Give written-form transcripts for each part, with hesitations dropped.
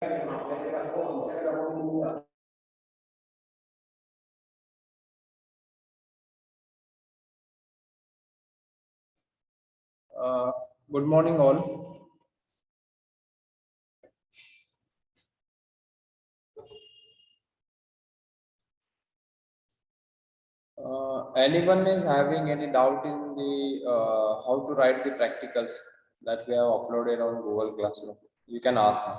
Good morning all. Anyone is having any doubt in the how to write the practicals that we have uploaded on Google Classroom? You can ask me.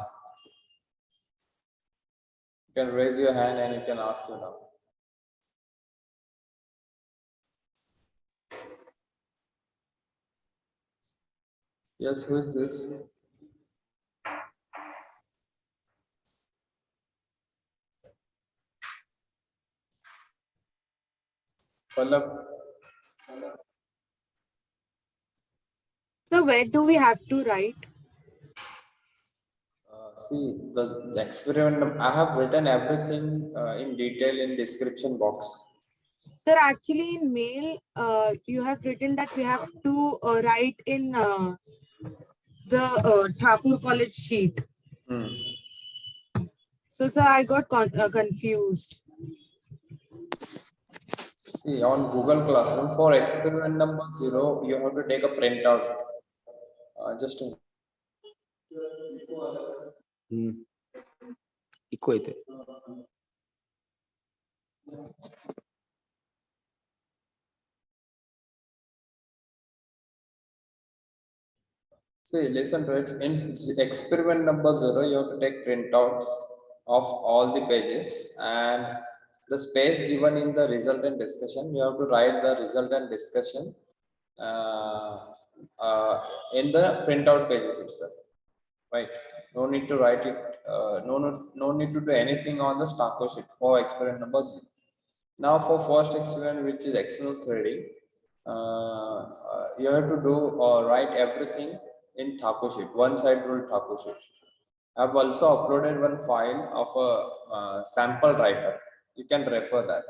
You can raise your hand and you can ask me now. Yes, who is this? Pallab. So where do we have to write? See the experiment. I have written everything in detail in description box. Sir, actually in mail, you have written that we have to write in the Thakur College sheet. So, sir, I got confused. See, on Google Classroom for experiment number 0, you have to take a printout. Just a Equal it. See, listen to it. In experiment number 0, you have to take printouts of all the pages, and the space given in the result and discussion, you have to write the result and discussion in the printout pages itself. Right? No need to write it. No need to do anything on the Starco sheet for experiment number 0. Now for first experiment, which is external threading, you have to do write everything in Thakur sheet, one side rule Thakur sheet. I've also uploaded one file of a sample writer. You can refer that.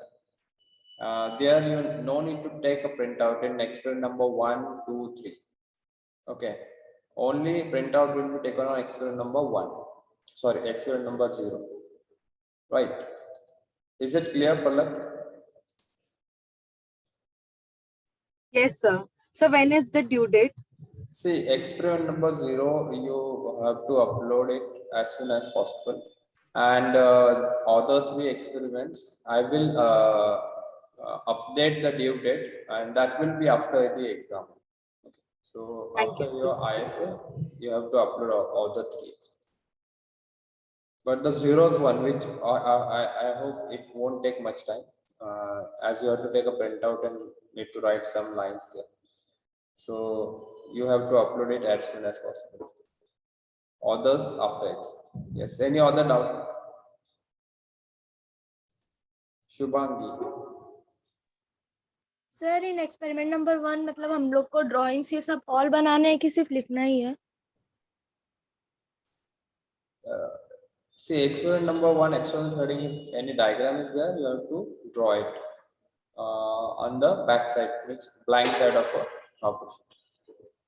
There you no need to take a printout in experiment number 1, 2, 3. Okay. Only printout will be taken on experiment number 1. Sorry, experiment number 0. Right. Is it clear, Palak? Yes, sir. So when is the due date? See, experiment number 0, you have to upload it as soon as possible. And other 3 experiments, I will update the due date, and that will be after the exam. Okay. So Thank after you, your ISA, you have to upload all the 3. But the 0th one, which I hope it won't take much time, as you have to take a printout and need to write some lines there. So you have to upload it as soon as possible. Others after exam. Yes. Any other doubt? Shubhangi. Sir in experiment number 1 मतलब हम लोग को drawings ये सब और बनाने हैं कि सिर्फ लिखना ही है? See, experiment number 1, external threading, if any diagram is there, you have to draw it on the back side, which blank side of a topic sheet.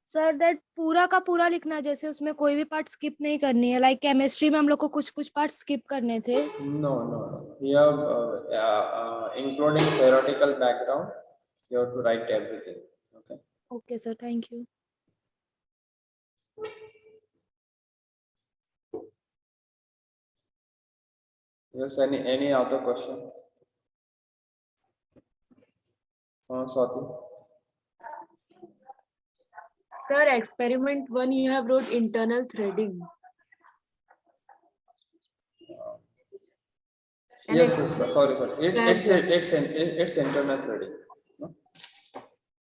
Sir that पूरा का पूरा लिखना है, जैसे उसमें कोई भी पार्ट स्किप नहीं करनी है. लाइक केमिस्ट्री में हम लोग को कुछ पार्ट स्किप करने थे. No. You have including theoretical background, you have to write everything. Okay. Okay, sir. Thank you. Yes. Any other question? Swati. Sir, experiment 1, you have wrote internal threading. Yes. Sorry. It's internal threading. No?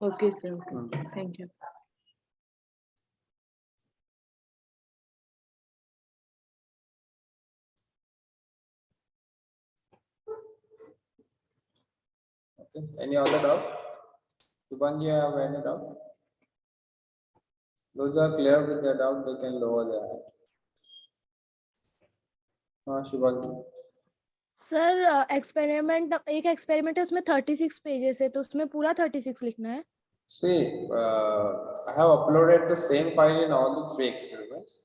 Okay, sir. Okay. Thank you. Okay. Any other doubt? Shubhangi, you have any doubt? Those are clear with their doubt, they can lower their hand. Shubhangi. Sir experiment एक experiment है, उसमें 36 pages है, तो उसमें पूरा 36 लिखना है. See, I have uploaded the same file in all the 3 experiments.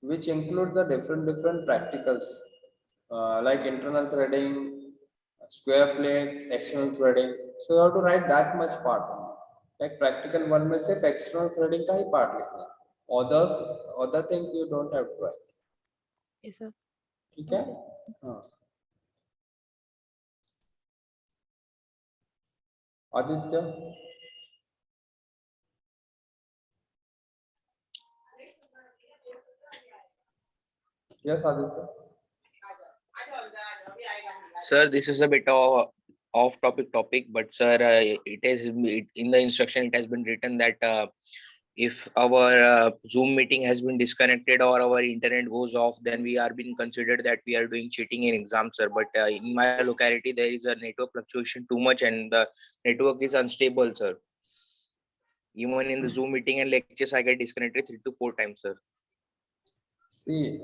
which include the different practicals like internal threading, square plate, external threading. So you have to write that much part only. Like practical one में सिर्फ external threading का ही part लिखना है. Other things you don't have to write. Yes, sir. ठीक है? Okay. हाँ. Aditya. Yes, Aditya. Sir, this is a bit of off-topic, but sir, in the instruction it has been written that if our Zoom meeting has been disconnected or our internet goes off, then we are being considered that we are doing cheating in exams, sir. But in my locality, there is a network fluctuation too much, and the network is unstable, sir. Even in the Zoom meeting and lectures, I get disconnected 3 to 4 times, sir. See,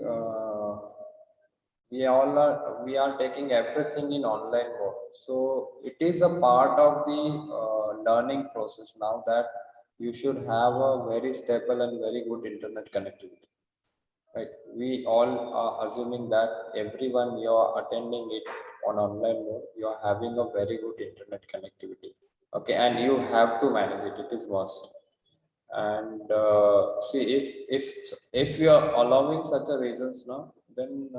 we are taking everything in online mode. So it is a part of the learning process now that you should have a very stable and very good internet connectivity. Right? We all are assuming that everyone you are attending it on online mode, you are having a very good internet connectivity. Okay, and you have to manage it. It is must. And see, if you are allowing such a reasons now, then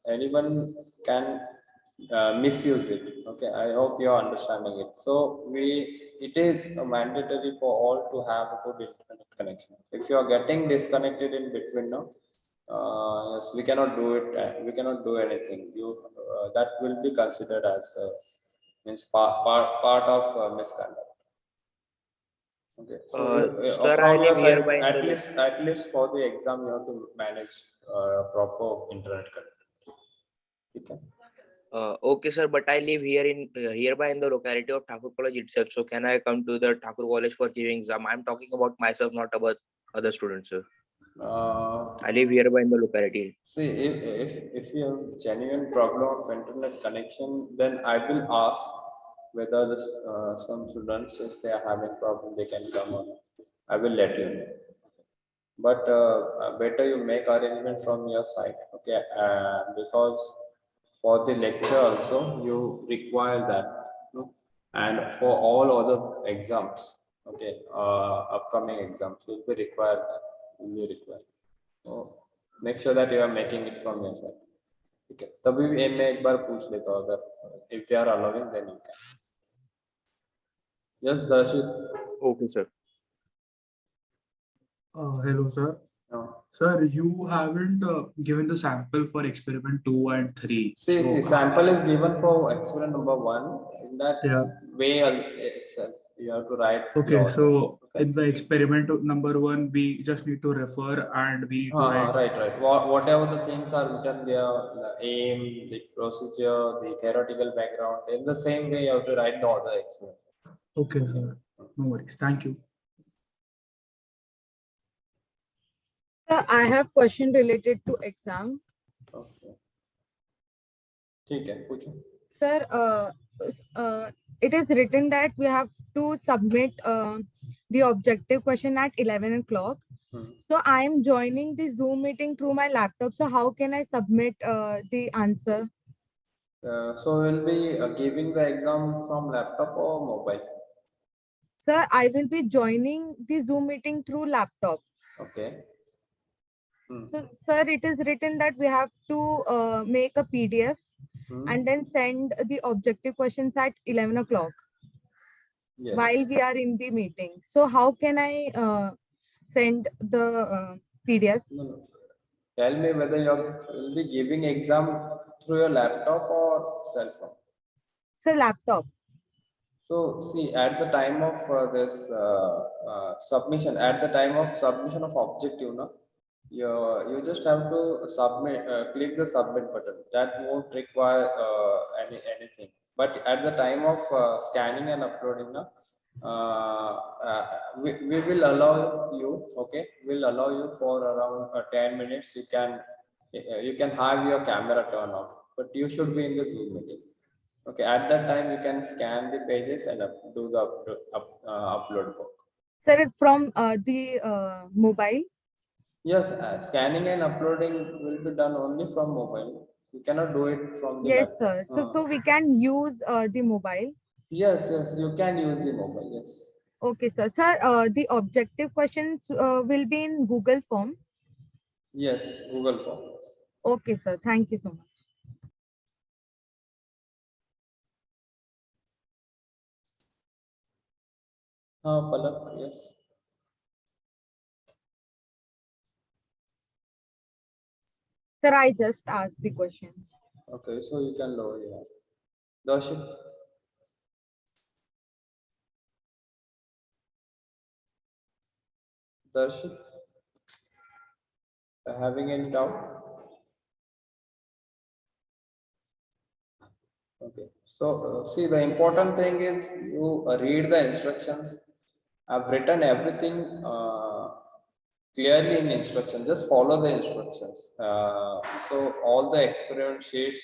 anyone can misuse it. Okay, I hope you are understanding it. So it is mandatory for all to have a good internet connection. If you are getting disconnected in between now, yes, we cannot do it. We cannot do anything. That will be considered as means part of misconduct. Okay, so Sir, I from your live side, hereby in the at least for the exam, you have to manage proper internet connectivity. Okay. Okay, sir, but I live hereby in the locality of Thakur College itself. So can I come to the Thakur College for giving exam? I'm talking about myself, not about other students, sir. I live hereby in the locality. See, if you have genuine problem of internet connection, then I will ask whether some students, if they are having problem, they can come on. I will let you know. But better you make arrangement from your side, okay? Because for the lecture also you require that, no? And for all other exams, okay, upcoming exams will be required. Will be required. So make sure that you are making it from your side. Okay. तभी भी मैं एक बार पूछ लेता हूँ अगर if they are allowing then you can. Yes, Darshit. Okay, sir. Hello, sir. Sir, you haven't given the sample for experiment 2 and 3. See, sample is given for experiment number 1. In that way itself, you have to write. Okay, so okay. In the experiment number 1, we just need to refer and we need to write. Right. Whatever the things are written there, the aim, the procedure, the theoretical background, in the same way you have to write the other experiment. Okay, sir. No worries. Thank you. I have question related to exam. Okay. ठीक है, पूछो. Sir, it is written that we have to submit the objective question at 11 o'clock. So I am joining the Zoom meeting through my laptop. So how can I submit the answer? So we'll be giving the exam from laptop or mobile. Sir, I will be joining the Zoom meeting through laptop. Okay. So, sir, it is written that we have to make a PDF and then send the objective questions at 11 o'clock. Yes. While we are in the meeting. So how can I send the PDF? No. Tell me whether you will be giving exam through your laptop or cell phone. Sir, laptop. So see, at the time of this submission, at the time of submission of objective, no, you just have to submit, click the submit button. That won't require anything. But at the time of scanning and uploading, no, we will allow you. Okay, we'll allow you for around 10 minutes. You can have your camera turn off, but you should be in the Zoom meeting. Okay, at that time you can scan the pages and do the upload work. Sir, from the mobile? Yes, scanning and uploading will be done only from mobile. You cannot do it from the Yes, laptop. sir. So we can use the mobile. Yes, yes, you can use the mobile. Yes. Okay, sir. Sir, the objective questions will be in Google form. Yes, Google Forms. Okay, sir. Thank you so much. Palak, yes. Sir, I just asked the question. Okay, so you can lower your hand. Darshit. Darshit, having any doubt? Okay, so see, the important thing is you read the instructions. I've written everything clearly in instruction. Just follow the instructions. So all the experiment sheets,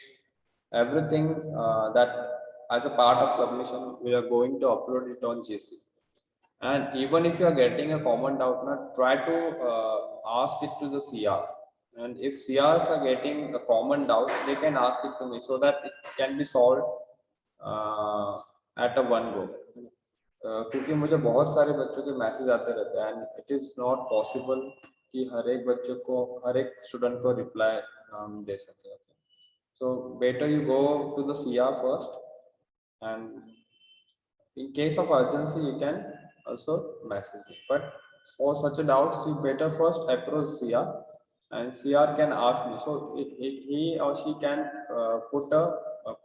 everything that as a part of submission, we are going to upload it on GC. And even if you are getting a common doubt, now try to ask it to the CR. And if CRs are getting a common doubt, they can ask it to me so that it can be solved at a one go. क्योंकि मुझे बहुत सारे बच्चों के message आते रहते हैं and it is not possible कि हर एक बच्चों को हर एक स्टूडेंट को रिप्लाई हम दे सके. So better you go to the CR first, and in case of urgency you can also message me. But for such a doubts, you better first approach CR, and CR can ask me. So he or she can put a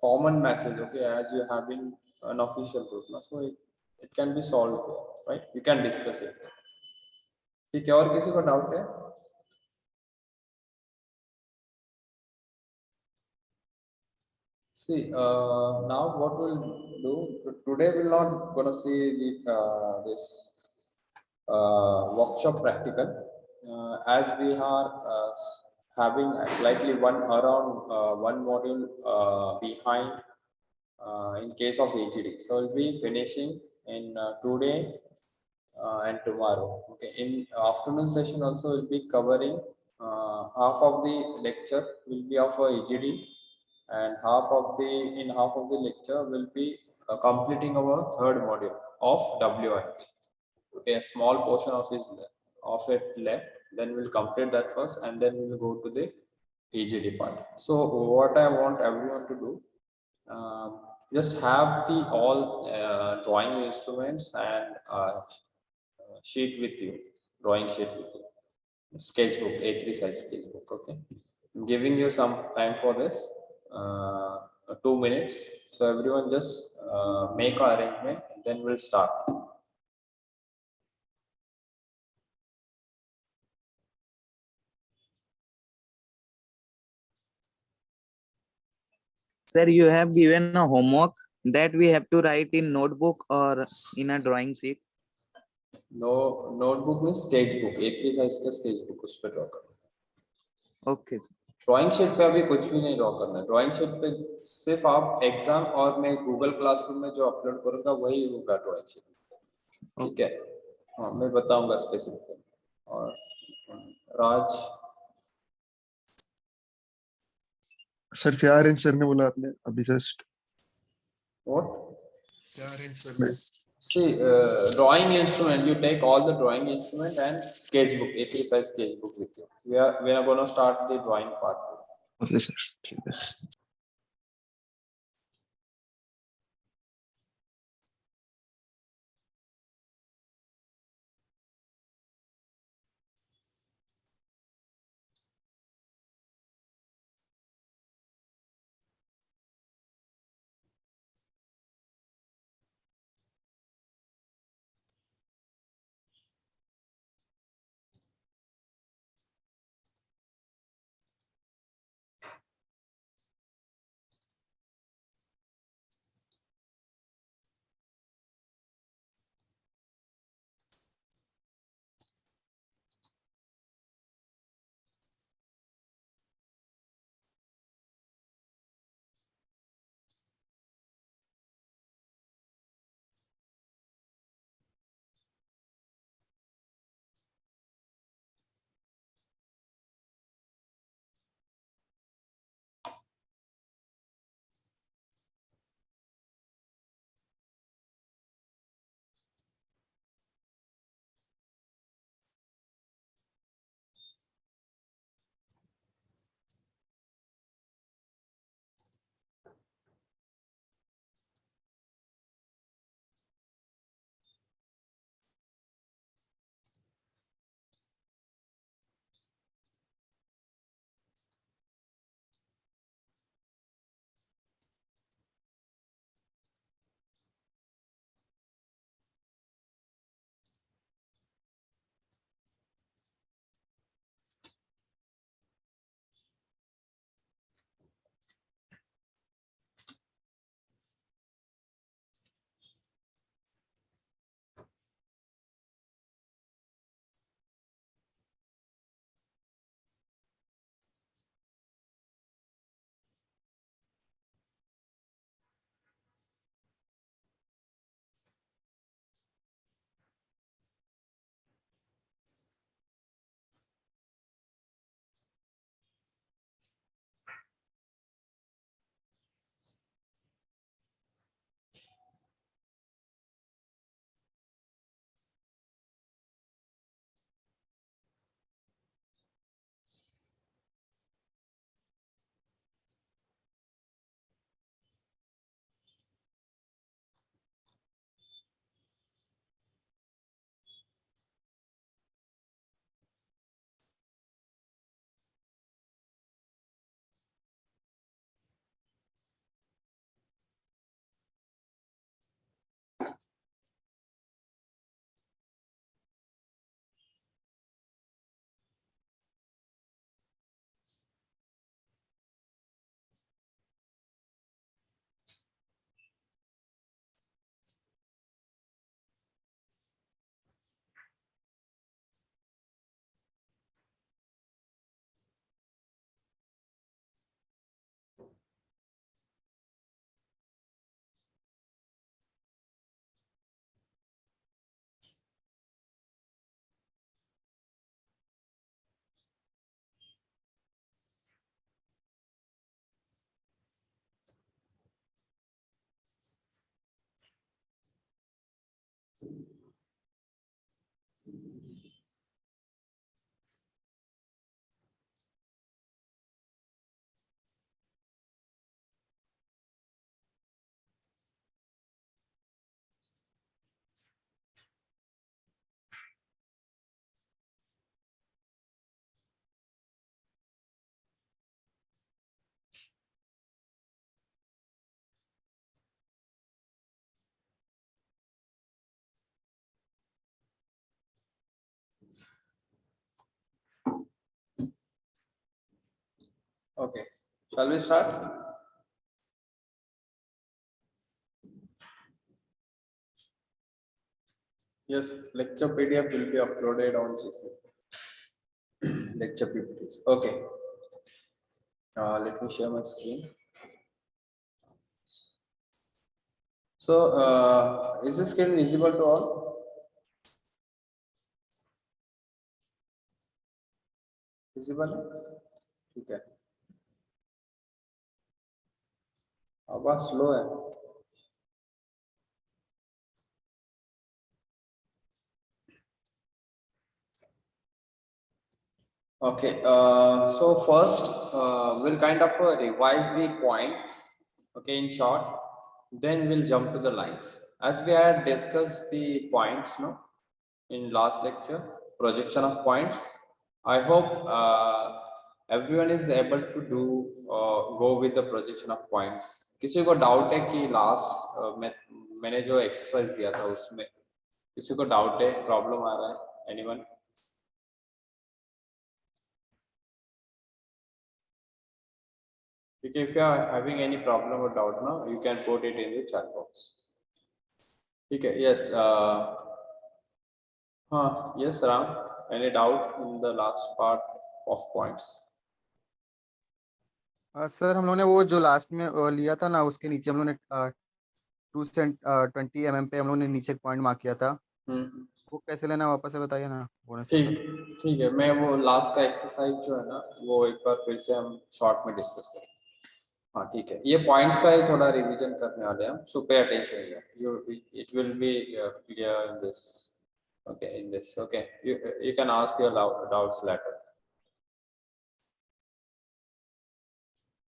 common message, okay, as you're having an official group. So it can be solved there, right? You can discuss it. ठीक है, और किसी को doubt है? See, now what we'll do today, we're not gonna see the this workshop practical, as we are having slightly one module behind in case of EGD. So we'll be finishing in today and tomorrow. Okay, in afternoon session also we'll be covering half of the lecture will be of EGD, and half of the lecture will be completing our third module of WIP. Okay, a small portion of it left, then we'll complete that first, and then we'll go to the EGD part. So what I want everyone to do, just have the all drawing instruments and sheet with you, drawing sheet with you, sketchbook, A3 size sketchbook. Okay, I'm giving you some time for this, 2 minutes. So everyone just make an arrangement, and then we'll start. Sir, you have given a homework that we have to write in notebook or in a drawing sheet. No notebook में sketchbook A3 size का sketchbook उस पर draw करना. Okay, sir. Drawing sheet पे अभी कुछ भी नहीं ड्रॉ करना है. ड्राइंग शीट पे सिर्फ आप एग्जाम और मैं गूगल क्लासरूम में जो अपलोड करूंगा वही होगा ड्राइंग शीट. ठीक है, हाँ मैं बताऊंगा स्पेसिफिक. और राज सर CRN सर ने बोला आपने अभी जस्ट. व्हाट? CRN सर ने. See, drawing instrument, you take all the drawing instrument and sketchbook, A3 size sketchbook with you. We are going to start the drawing part. Okay sir, ठीक है. Okay, shall we start? Yes, lecture PDF will be uploaded on GC. Lecture PPTs. Okay. Let me share my screen. So, is the screen visible to all? Visible? Okay. आवाज slow है. Okay, so first we'll kind of revise the points, okay, in short, then we'll jump to the lines. As we had discussed the points, no, in last lecture, projection of points. I hope everyone is able to do go with the projection of points. किसी को doubt है कि last मैंने जो exercise दिया था उसमें किसी को doubt है, problem आ रहा है, anyone? Okay, if you are having any problem or doubt now, you can put it in the chat box. Okay, yes. Yes, Ram. Any doubt in the last part of points? Sir हम लोगों ने वो जो last में लिया था ना उसके नीचे हम लोगों ने 220 mm पे हम लोगों ने नीचे पॉइंट मार्क किया था. वो कैसे लेना वापस से बताइए ना. ठीक है, मैं वो लास्ट का एक्सरसाइज जो है ना वो एक बार फिर से हम शॉर्ट में डिस्कस करेंगे. हाँ ठीक है, ये पॉइंट्स का ही थोड़ा रिवीजन करने वाले हैं. So pay attention here, you it will be clear in this. Okay, in this. Okay, you can ask your doubts later.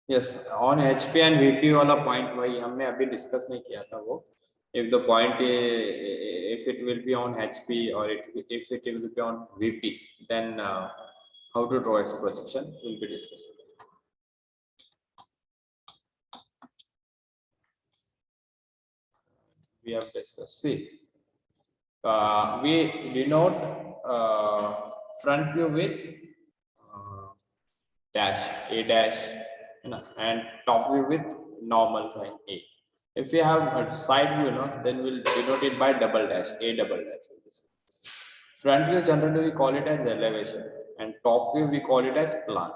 Yes, on HP and VP वाला पॉइंट वही हमने अभी डिस्कस नहीं किया था. वो if the point if it will be on HP or if it will be on VP, then how to draw its projection will be discussed. We have discussed. See, we denote front view with dash, a dash, and top view with normal sign A. If we have a side view, then we'll denote it by double dash, a double dash. Front view generally we call it as elevation, and top view we call it as plan.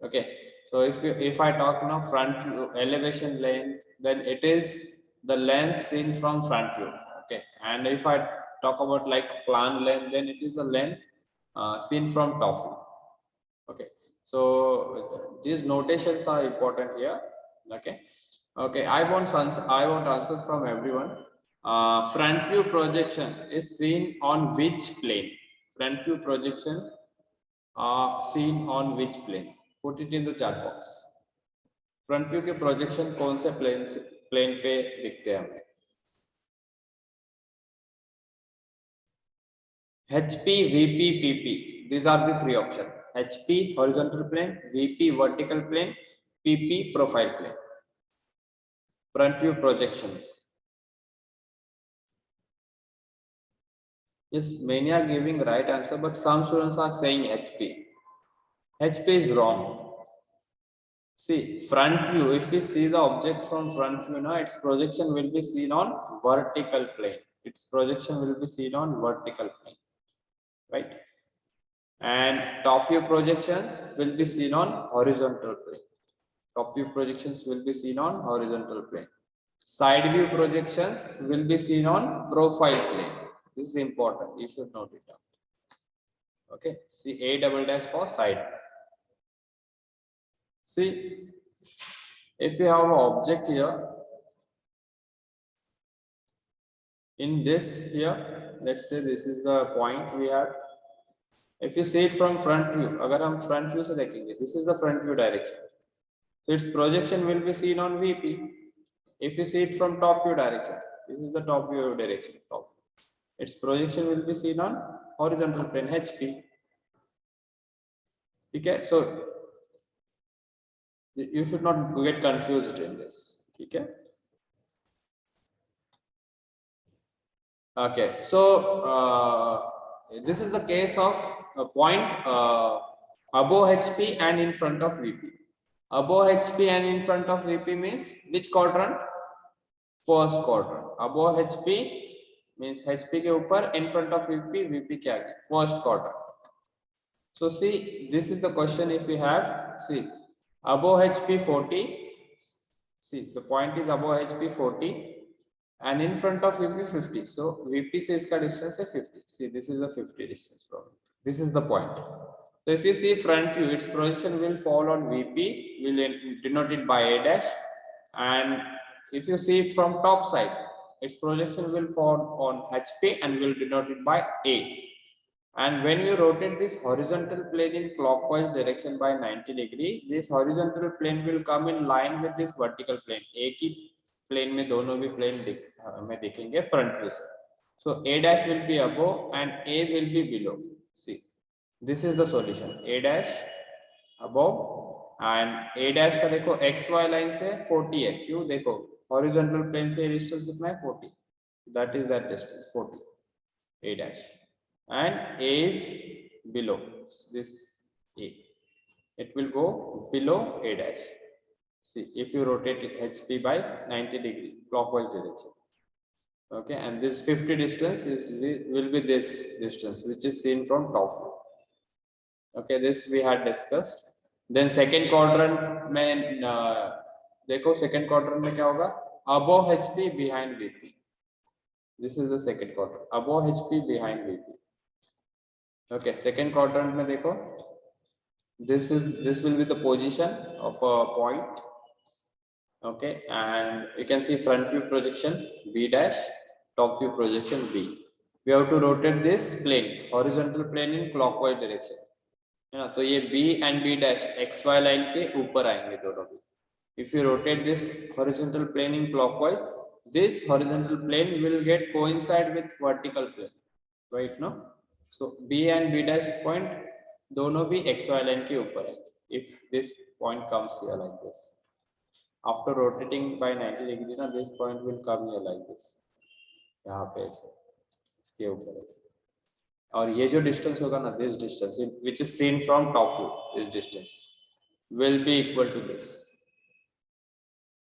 Okay, so if I talk now front view elevation length, then it is the length seen from front view. Okay, and if I talk about like plan length, then it is the length seen from top view. Okay, so these notations are important here. Okay, I want answers from everyone. Front view projection is seen on which plane? Front view projection seen on which plane? Put it in the chat box. Front view के projection कौन से plane पे दिखते हैं हमें? HP, VP, PP. These are the three options. HP horizontal plane, VP vertical plane, PP profile plane. Front view projections. Yes, many are giving right answer, but some students are saying HP. HP is wrong. See, front view, if we see the object from front view, now its projection will be seen on vertical plane. Its projection will be seen on vertical plane, right? And top view projections will be seen on horizontal plane. Top view projections will be seen on horizontal plane. Side view projections will be seen on profile plane. This is important. You should note it down. Okay. See, A double dash for side. See, if we have an object here, in this here, let's say this is the point we have. If you see it from front view, अगर हम front view से देखेंगे, this is the front view direction. So its projection will be seen on VP. If you see it from top view direction, this is the top view direction. Top. Its projection will be seen on horizontal plane HP. Okay, so you should not get confused in this. Okay. Okay, so this is the case of a point above HP and in front of VP. Above HP and in front of VP means which quadrant? First quadrant. Above HP means HP के ऊपर, in front of VP, VP के आगे, first quadrant. So see, this is the question. If we have, see, above HP 40, see the point is above HP 40 and in front of VP 50. So VP से इसका distance है 50. See, this is the 50 distance from it. This is the point. So if you see front view, its projection will fall on VP, will denote it by A dash, and if you see it from top side, its projection will fall on HP and will denote it by A. And when you rotate this horizontal plane in clockwise direction by 90 degree, this horizontal plane will come in line with this vertical plane. A की plane में दोनों भी plane में दिखेंगे front view से. So A dash will be above and A will be below. See, this is the solution. A dash above and A dash का देखो XY line से 40 है. क्यों? देखो horizontal plane से distance कितना है? 40. That is that distance 40. A dash. And A is below this A. It will go below A dash. See, if you rotate it HP by 90 degree clockwise direction. Okay, and this 50 distance will be this distance which is seen from top view. Okay, this we had discussed. Then second quadrant में देखो second quadrant में क्या होगा? Above HP behind VP. This is the second quadrant. Above HP behind VP. Okay, second quadrant में देखो, this will be the position of a point. Okay, and you can see front view projection B dash, top view projection B. We have to rotate this plane, horizontal plane in clockwise direction. है ना? तो ये B and B dash XY line के ऊपर आएंगे दोनों भी. If you rotate this horizontal plane in clockwise, this horizontal plane will get coincide with vertical plane, right? No? So B and B dash point दोनों भी XY line के ऊपर है. If this point comes here like this, after rotating by 90 degree, ना this point will come here like this. यहाँ पे ऐसे, इसके ऊपर ऐसे. और ये जो distance होगा ना, this distance which is seen from top view, this distance will be equal to this.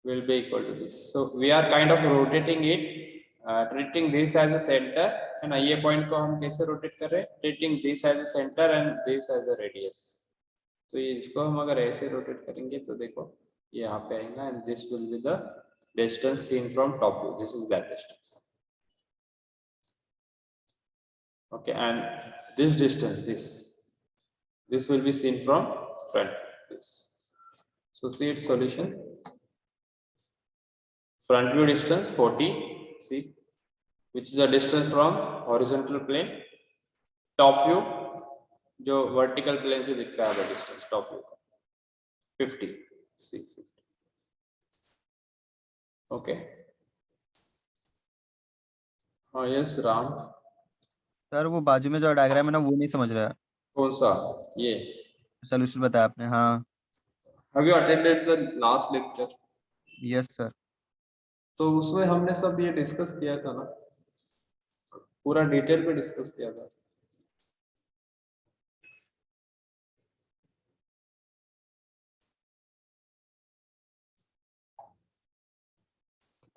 Will be equal to this. So we are kind of rotating it, treating this as a center. है ना? ये point को हम कैसे rotate कर रहे हैं? Treating this as a center and this as a radius. तो ये इसको हम अगर ऐसे rotate करेंगे तो देखो ये यहाँ पे आएगा and this will be the distance seen from top view. This is that distance. Okay, and this distance, this will be seen from front. This. So see its solution. Front view distance 40. See, which is a distance from horizontal plane. Top view, जो vertical plane से दिखता है वो distance top view का 50. See, 50. Okay. हाँ yes Ram. Sir वो बाजू में जो डायग्राम है ना वो नहीं समझ रहा है. कौन सा? ये सोल्यूशन बताया आपने. हाँ. Have you attended the last lecture? Yes sir. तो उसमें हमने सब ये डिस्कस किया था ना, पूरा डिटेल पे डिस्कस किया था.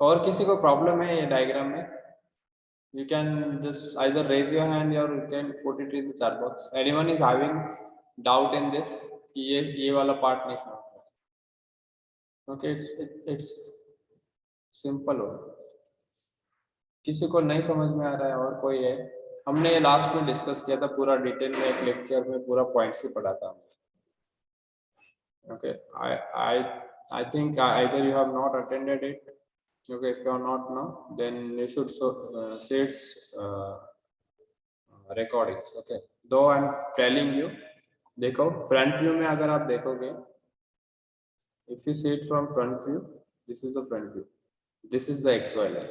और किसी को प्रॉब्लम है ये डायग्राम में? You can just either raise your hand or you can put it in the chat box. Anyone is having doubt in this? ये वाला पार्ट नहीं समझ रहा. Okay, it's simple हो. किसी को नहीं समझ में आ रहा है और कोई है? हमने ये लास्ट में डिस्कस किया था पूरा डिटेल में, एक लेक्चर में पूरा पॉइंट्स ही पढ़ा था. Okay, I think either you have not attended it. Okay, if you are not now, then you should see its recordings. Okay, though I am telling you, देखो front view में अगर आप देखोगे, if you see it from front view, this is the front view, this is the XY line,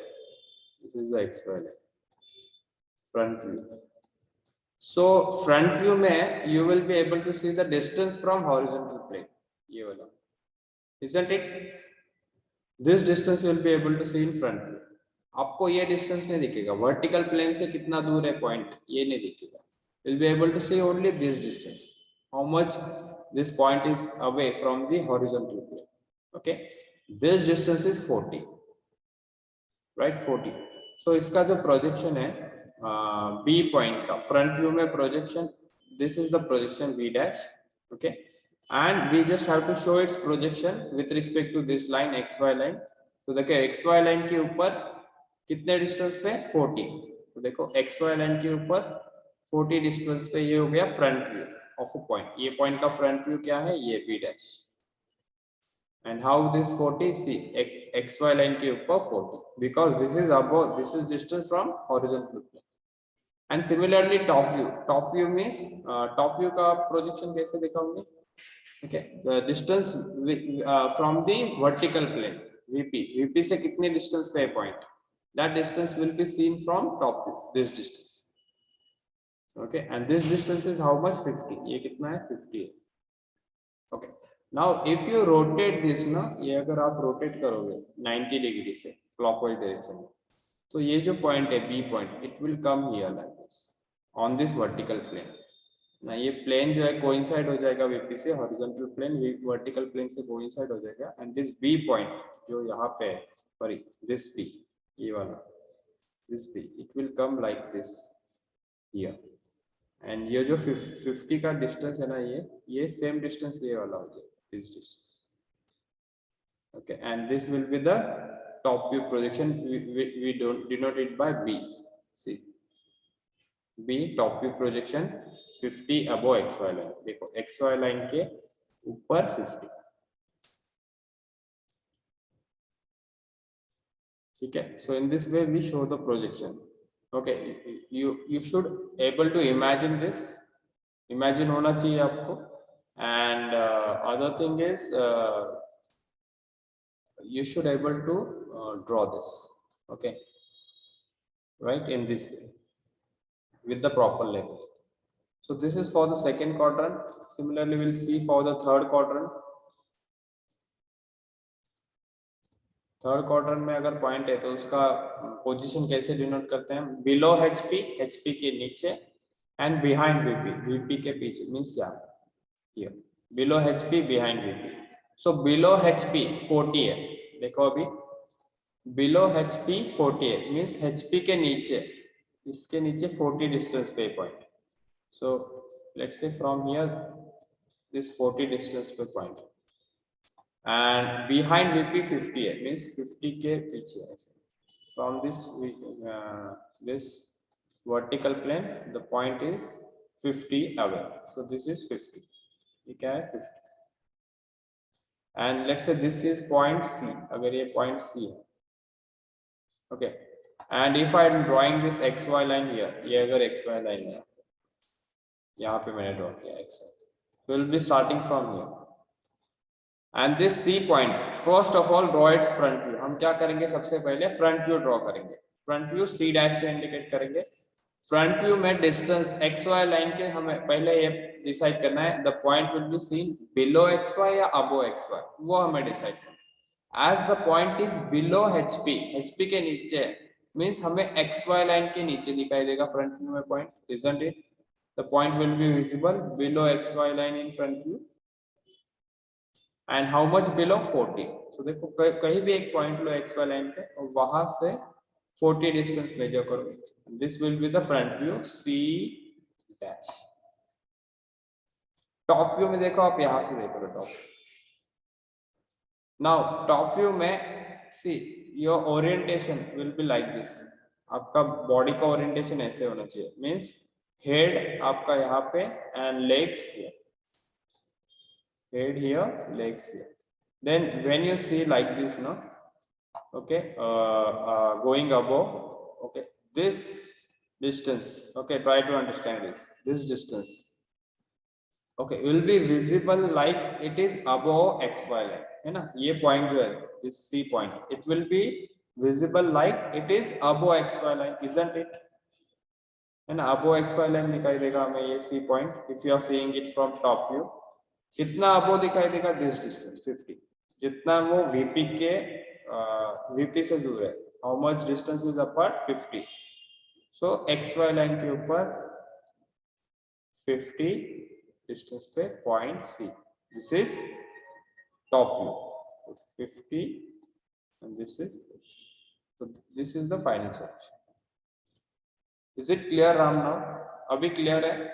this is the XY line, front view. So front view में you will be able to see the distance from horizontal plane, ये वाला, isn't it? This distance will be able to see in front view. आपको ये distance नहीं दिखेगा, vertical plane से कितना दूर है point ये नहीं दिखेगा. Will be able to see only this distance. How much this point is away from the horizontal plane. Okay, this distance is 40, right? 40. So इसका जो projection है B point का front view में projection, this is the projection B dash. Okay, and we just have to show its projection with respect to this line XY line. तो देखो XY line के ऊपर कितने डिस्टेंस पे 40. तो देखो XY लाइन के ऊपर 40 डिस्टेंस पे ये हो गया front view of a point. ये पॉइंट का फ्रंट व्यू क्या है? ये B dash. And how this 40, see XY line के ऊपर 40 because this is above, this is distance from horizontal plane. And similarly top view means top view का projection कैसे दिखाऊंगे? Okay, the distance from the vertical plane VP से कितने distance पे है point? That distance will be seen from top view, this distance. Okay, and this distance is how much? 50. ये कितना है? 50 है. Okay, now if you rotate this ना, ये अगर आप rotate करोगे 90 डिग्री से clockwise direction में, तो ये जो point है B point, it will come here like this on this vertical plane. ना ये plane जो है coincide हो जाएगा VP से, horizontal plane vertical plane से coincide हो जाएगा, and this B point जो यहाँ पे है, sorry, this B, ये वाला, this B, it will come like this here, and ये जो 50 का distance है ना, ये same distance ये वाला हो जाएगा, this distance. Okay, and this will be the top view projection. We don't denote it by B. See, B top view projection 50 above XY line. देखो XY line के ऊपर 50. Okay, so in this way we show the projection. Okay, you should able to imagine this, imagine होना चाहिए आपको. And other thing is you should able to draw this. Okay, right, in this way with the proper level. So this is for the second quadrant. Similarly we'll see for the third quadrant. Third quadrant में अगर point है तो उसका position कैसे denote करते हैं? Below HP के नीचे एंड बिहाइंड VP के पीछे, मींस यहाँ below HP behind VP. So below HP 40 है. देखो अभी बिलो HP 40 है, मींस HP के नीचे, इसके नीचे 40 डिस्टेंस पे point. So let's say from here this 40 distance पे पॉइंट, and behind VP 50 है, means 50 के पीछे ऐसे. From this vertical plane the point is 50 away, so this is 50. ये क्या है? 50. and let's say this is point C, अगर ये point C है. okay, and if I am drawing this XY line here, ये अगर XY line है, यहाँ पे मैंने ड्रॉ किया XY, so we'll be starting from here. And this C point, first of all draw its front view. हम क्या करेंगे? सबसे पहले फ्रंट व्यू ड्रॉ करेंगे. फ्रंट व्यू C डैश से इंडिकेट करेंगे. फ्रंट व्यू में डिस्टेंस XY लाइन के हमें पहले ये डिसाइड करना है, the point will be seen below XY या अबो XY, वो हमें डिसाइड करना है. As the point is below HP के नीचे, मींस हमें XY लाइन के नीचे दिखाई देगा फ्रंट व्यू में point, isn't it? The point will be visible below XY line in front view. and how much below? 40. so देखो कहीं भी एक पॉइंट लो XY लाइन पे और वहां से 40 डिस्टेंस मेजर करो. this will be the front view C dash. Top view में देखो, आप यहां से देखो टॉप. now टॉप व्यू में see your orientation will be like this. आपका बॉडी का ओरिएंटेशन ऐसे होना चाहिए, मींस हेड आपका यहाँ पे and legs here. Head here, legs here. Then when you see like this, no, okay, going above, okay, this distance, okay, try to understand this distance, okay, will be visible like it is above XY line, है ना? ये point जो है, this C point, it will be visible like it is above XY line, isn't it? है ना? above XY line दिखाई देगा हमें ये C point if you are seeing it from top view. कितना अबो दिखाई देगा? This distance 50. जितना वो VP से दूर है, how much distance is apart? 50. So XY line के ऊपर 50 डिस्टेंस पे point C. This is top view. 50 and this is, so this is the final solution. Is it clear, Ram? Now abhi clear hai?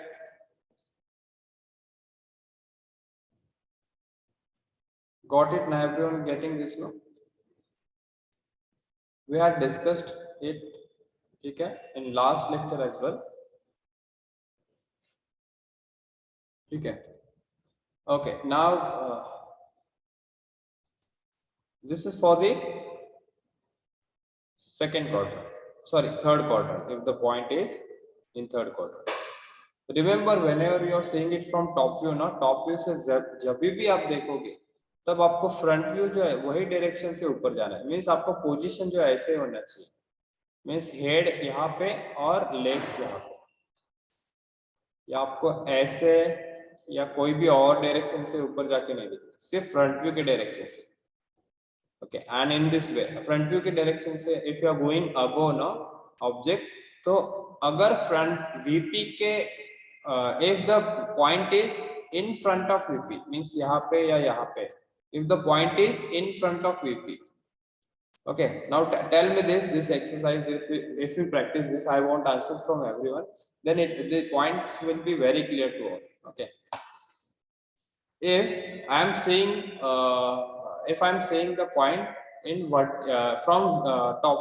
Got it? Now everyone getting this now? We had discussed it, okay, in last lecture as well. Okay. Okay. Now this is for the second quadrant. Sorry, third quadrant. If the point is in third quadrant. Remember, whenever you are seeing it from top view, ना top view से जब भी आप देखोगे तब आपको front view जो है वही डायरेक्शन से ऊपर जाना है. मीन्स आपको पोजीशन जो है ऐसे होना चाहिए. मीन्स हेड यहाँ पे और लेग्स यहाँ पे, या आपको ऐसे या कोई भी और डायरेक्शन से ऊपर जाके नहीं दिखता, सिर्फ फ्रंट व्यू के डायरेक्शन से. Okay, and in this way front view के डायरेक्शन से if you are going above ना ऑब्जेक्ट, तो अगर फ्रंट वीपी के if the point is in front of VP, means यहाँ पे या यहाँ पे, if the point is in front of VP. Okay, now tell me this exercise, if you practice this, I want answers from everyone, then the points will be very clear to all. Okay, if I am saying the point in what from top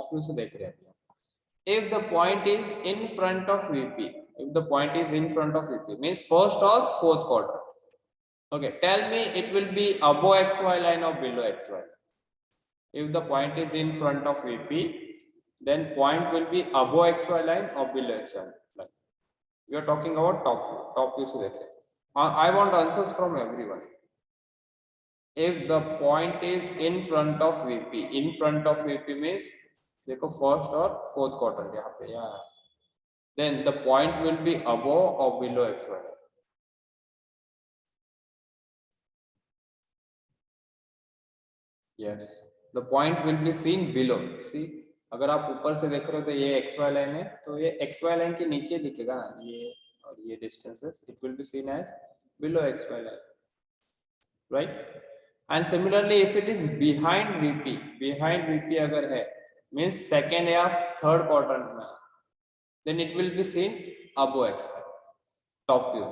view se dekh rahe hain, if the point is in front of VP, if the point is in front of VP means first or fourth quadrant. Okay, tell me it will be above XY line or below XY line. If the point is in front of VP, then point will be above XY line or below XY line. We are talking about top view. Top view se dekhe. I want answers from everyone. If the point is in front of VP, in front of VP means देखो first or fourth quadrant यहाँ पे, yeah. Then the point will be above or below XY line. Yes. The point will be seen below. See, अगर आप ऊपर से देख रहे हो तो ये XY लाइन है, तो ये XY लाइन के नीचे दिखेगा ना, ये और ये distances, it will be seen as below XY line, right? And similarly, if it is behind VP अगर है, means second या third quadrant में, then it will be seen above XY, top view.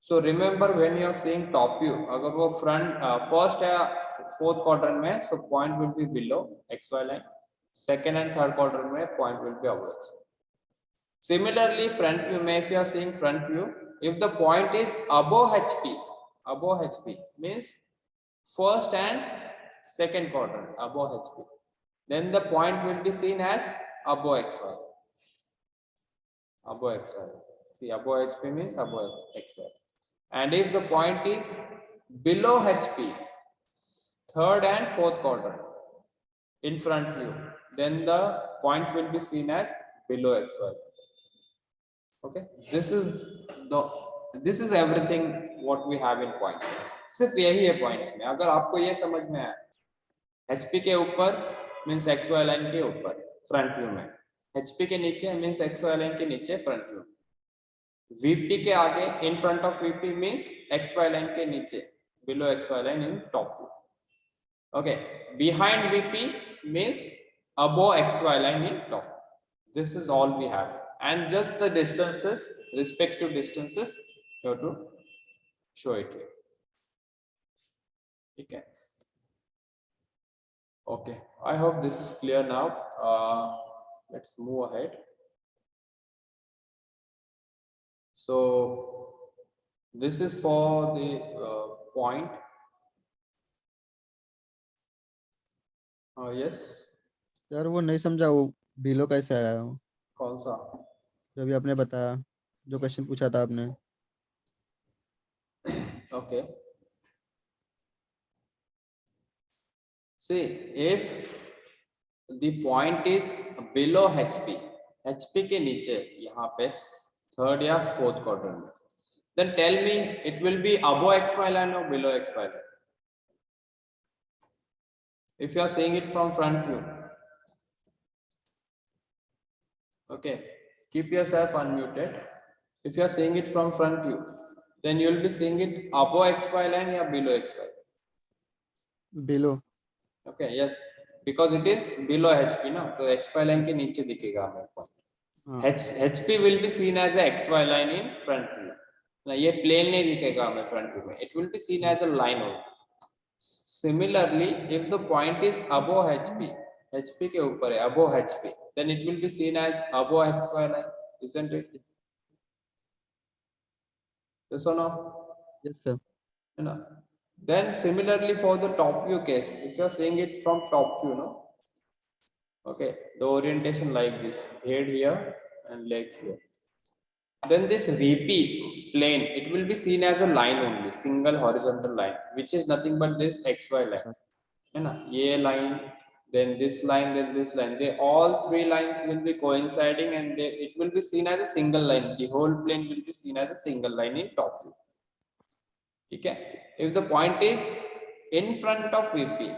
So remember, when you are seeing top view, अगर वो front first या fourth quadrant में, so point will be below XY line. Second and third quadrant में point will be above XY. Similarly, front view में, if you are seeing front view, if the point is above HP means first and second quadrant above HP, then the point will be seen as above XY. Above XY. See, above HP means above XY. And if the point is below HP, third and fourth quadrant in front view, then the point will be seen as below XY. Okay, this is everything what we have in points. सिर्फ यही है points में. अगर आपको ये समझ में आया, HP के ऊपर means XY line के ऊपर front view में, HP के नीचे means XY line के नीचे front view, VP के आगे in front of VP means XY line के नीचे below XY line in top view. Okay, behind VP means above XY line in top. This is all we have, and just the distances, respective distances, you have to show it here. Okay. Okay, I hope this is clear now. Let's move ahead. So this is for the point. Yes. यार वो नहीं समझा, वो below कैसे आया हो? कौन सा? जो अभी आपने बताया, जो क्वेश्चन पूछा था आपने. Okay. See, if the point is below HP के नीचे यहाँ पे third या fourth quadrant, then tell me it will be above XY line or below XY line. If you are seeing it from front view, okay, keep yourself unmuted. If you are seeing it from front view, then you will be seeing it above xy line or below xy. below. Okay, yes, because it is below HP ना, तो xy line के नीचे दिखेगा हमें point. HP will be seen as a xy line in front view. ना ये plane नहीं दिखेगा हमें front view में. It will be seen as a line only. Similarly, if the point is above HP, HP के ऊपर है, above HP, then it will be seen as above xy line, isn't it? Yes or no? Yes, sir. You know. Then similarly for the top view case, if you are seeing it from top view, no? Okay, the orientation like this, head here and legs here. Then this VP plane, it will be seen as a line only, single horizontal line, which is nothing but this XY line. You know, ये line, then this line, then this line. They all three lines will be coinciding, and it will be seen as a single line. The whole plane will be seen as a single line in top view. Okay. If the point is in front of VP,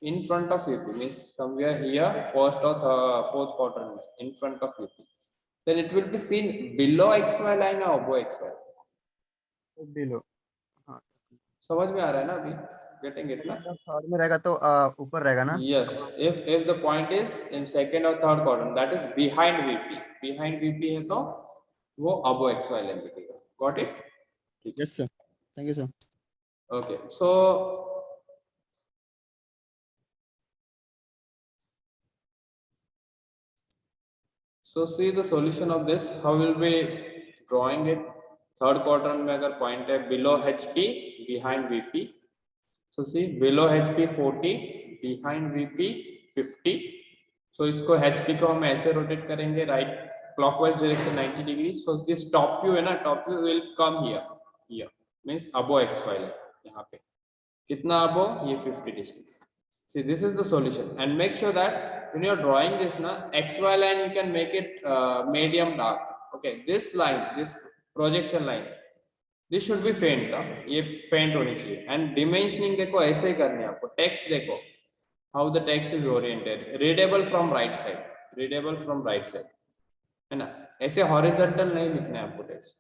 in front of VP means somewhere here, first or fourth quadrant, in front of VP, then it will be seen below XY line or above XY. Below. समझ में आ रहा है ना अभी? Getting it ना? Third में रहेगा तो ऊपर रहेगा ना? Yes. If the point is in second or third quadrant, that is behind VP. Behind VP है तो वो above XY line दिखेगा. Got it? Yes, sir. Thank you, sir. Okay. So see the solution of this. How will we drawing it? Third quadrant में अगर point है below HP, behind VP. So see below HP 40, behind VP 50. So इसको HP को हम ऐसे rotate करेंगे right clockwise direction 90 degree. So this top view है ना, top view will come here means above XY line. यहाँ पे कितना above? ये 50 distance. See, this is the solution, and make sure that when you are drawing this na XY line, you can make it medium dark. Okay, this line, this projection line, this should be faint. ये faint होनी चाहिए. And dimensioning देखो ऐसे ही करने हैं आपको. Text देखो how the text is oriented. Readable from right side. Readable from right side. है ना? ऐसे horizontal नहीं लिखना है आपको text.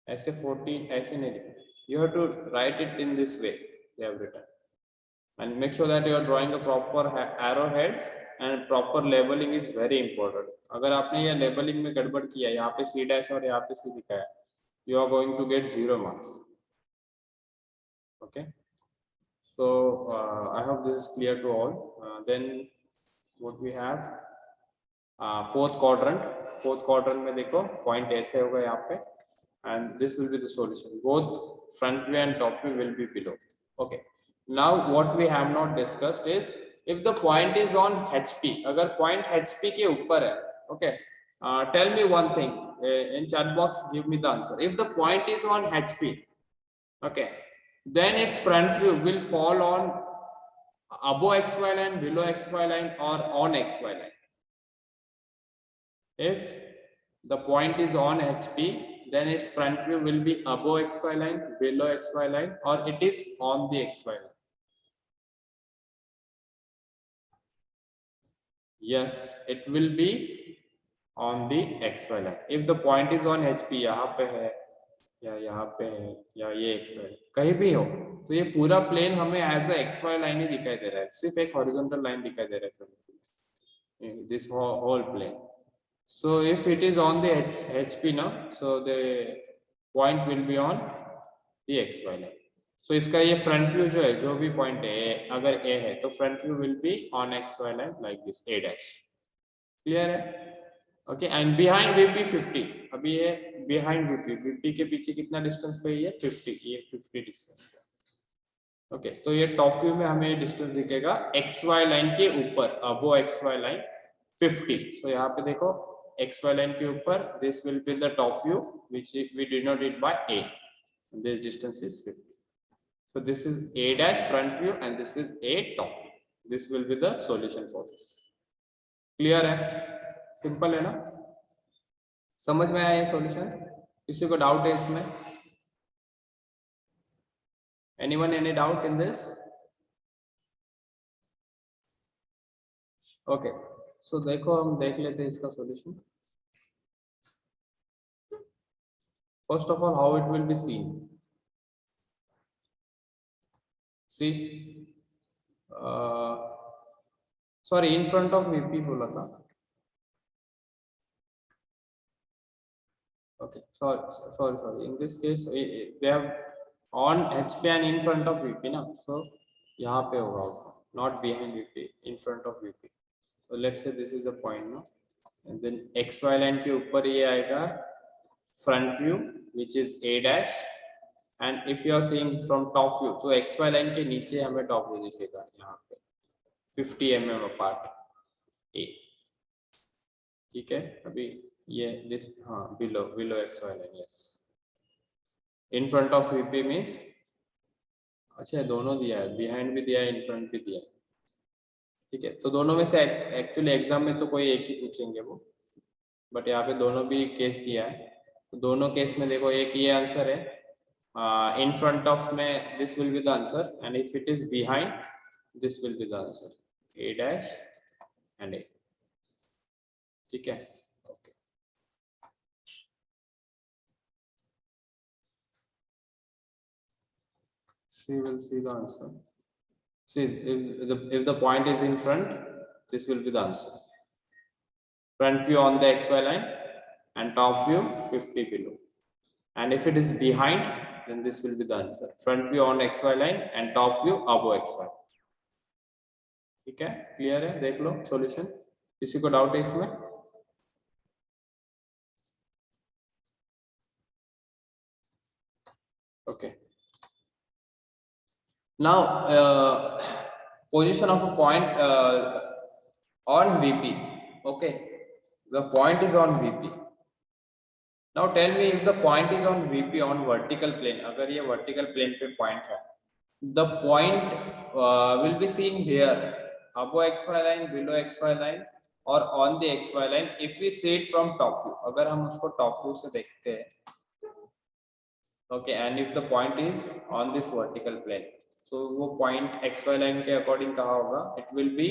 ऐसे 40 ऐसे नहीं लिखना. You have to write it in this way. They have written. And make sure that you are drawing a proper arrowheads, and proper labeling is very important. अगर आपने ये labeling में गड़बड़ किया, यहाँ पे C dash और यहाँ पे C लिखा है, you are going to get 0 marks. Okay. So I hope this is clear to all. Then what we have, fourth quadrant. Fourth quadrant में देखो point ऐसे होगा यहाँ पे, and this will be the solution. Both front view and top view will be below. Okay. Now what we have not discussed is if the point is on HP, अगर point HP के ऊपर है, okay, tell me one thing in chat box, give me the answer. If the point is on HP, okay, then its front view will fall on above XY line, below XY line, or on XY line. If the point is on HP, then its front view will be above XY line, below XY line, or it is on the XY line. Yes, it will be on the XY line. If the point is on HP, यहाँ पे है या यहाँ पे है या ये XY कहीं भी हो, तो ये पूरा प्लेन हमें एज अ XY लाइन ही दिखाई दे रहा है, सिर्फ एक हॉरिजॉन्टल लाइन दिखाई दे रहा है, this whole plane. So if it is on the HP now, so the point will be on the XY line. So इसका ये front view जो है, जो भी point है, अगर A है तो front view will be on XY line like this, A dash. Clear है? Okay, and behind VP 50. अभी ये behind VP के पीछे कितना distance पे है? 50, ये 50 distance पे. Okay, तो ये top view में हमें distance दिखेगा XY line के ऊपर, above XY line 50. So यहाँ पे देखो XY line के ऊपर, this will be the top view which we denote it by A. This distance is 50. So this is A dash front view and this is A top view. This will be the solution for this. Clear है? Simple है ना? समझ में आया ये solution? किसी को doubt है इसमें? Anyone any doubt in this? Okay. So देखो हम देख लेते हैं इसका solution. First of all, how it will be seen. See, sorry, in front of VP बोला था. Okay, sorry. In this case, they have on HP and in front of VP ना, so यहाँ पे होगा, not behind VP, in front of VP. So let's say this is a point ना, and then XY line के ऊपर ये आएगा front view, which is A dash, and if you are seeing from top view, तो XY line के नीचे हमें top view दिखेगा यहाँ पे 50 mm apart A. ठीक है, अभी ये this हाँ below XY line, yes. In front of VP means, अच्छा दोनों दिया है, behind भी दिया है, in front भी दिया है. ठीक है, तो दोनों में से एक्चुअली एग्जाम में तो कोई एक ही पूछेंगे वो, बट यहाँ पे दोनों भी केस दिया है. तो दोनों केस में देखो, एक ये आंसर है, इन फ्रंट ऑफ में this will be the answer, and if it is behind this will be the answer, A dash and A. ठीक है, okay. We'll see the answer. See, if the point is in front, this will be the answer. Front view on the XY line and top view 50 below. And if it is behind, then this will be the answer. Front view on XY line and top view above XY. ठीक है, clear है, देख लो solution. किसी को doubt है इसमें? Okay. Now, position of a point on VP. Okay, the point is on VP. Now tell me, if the point is on VP on vertical plane, अगर ये vertical plane पे point है, the point will be seen here, above XY line, below XY line, or on the XY line. If we see it from top view, अगर हम उसको top view से देखते हैं, okay, and if the point is on this vertical plane, so वो point XY line के according कहाँ होगा? It will be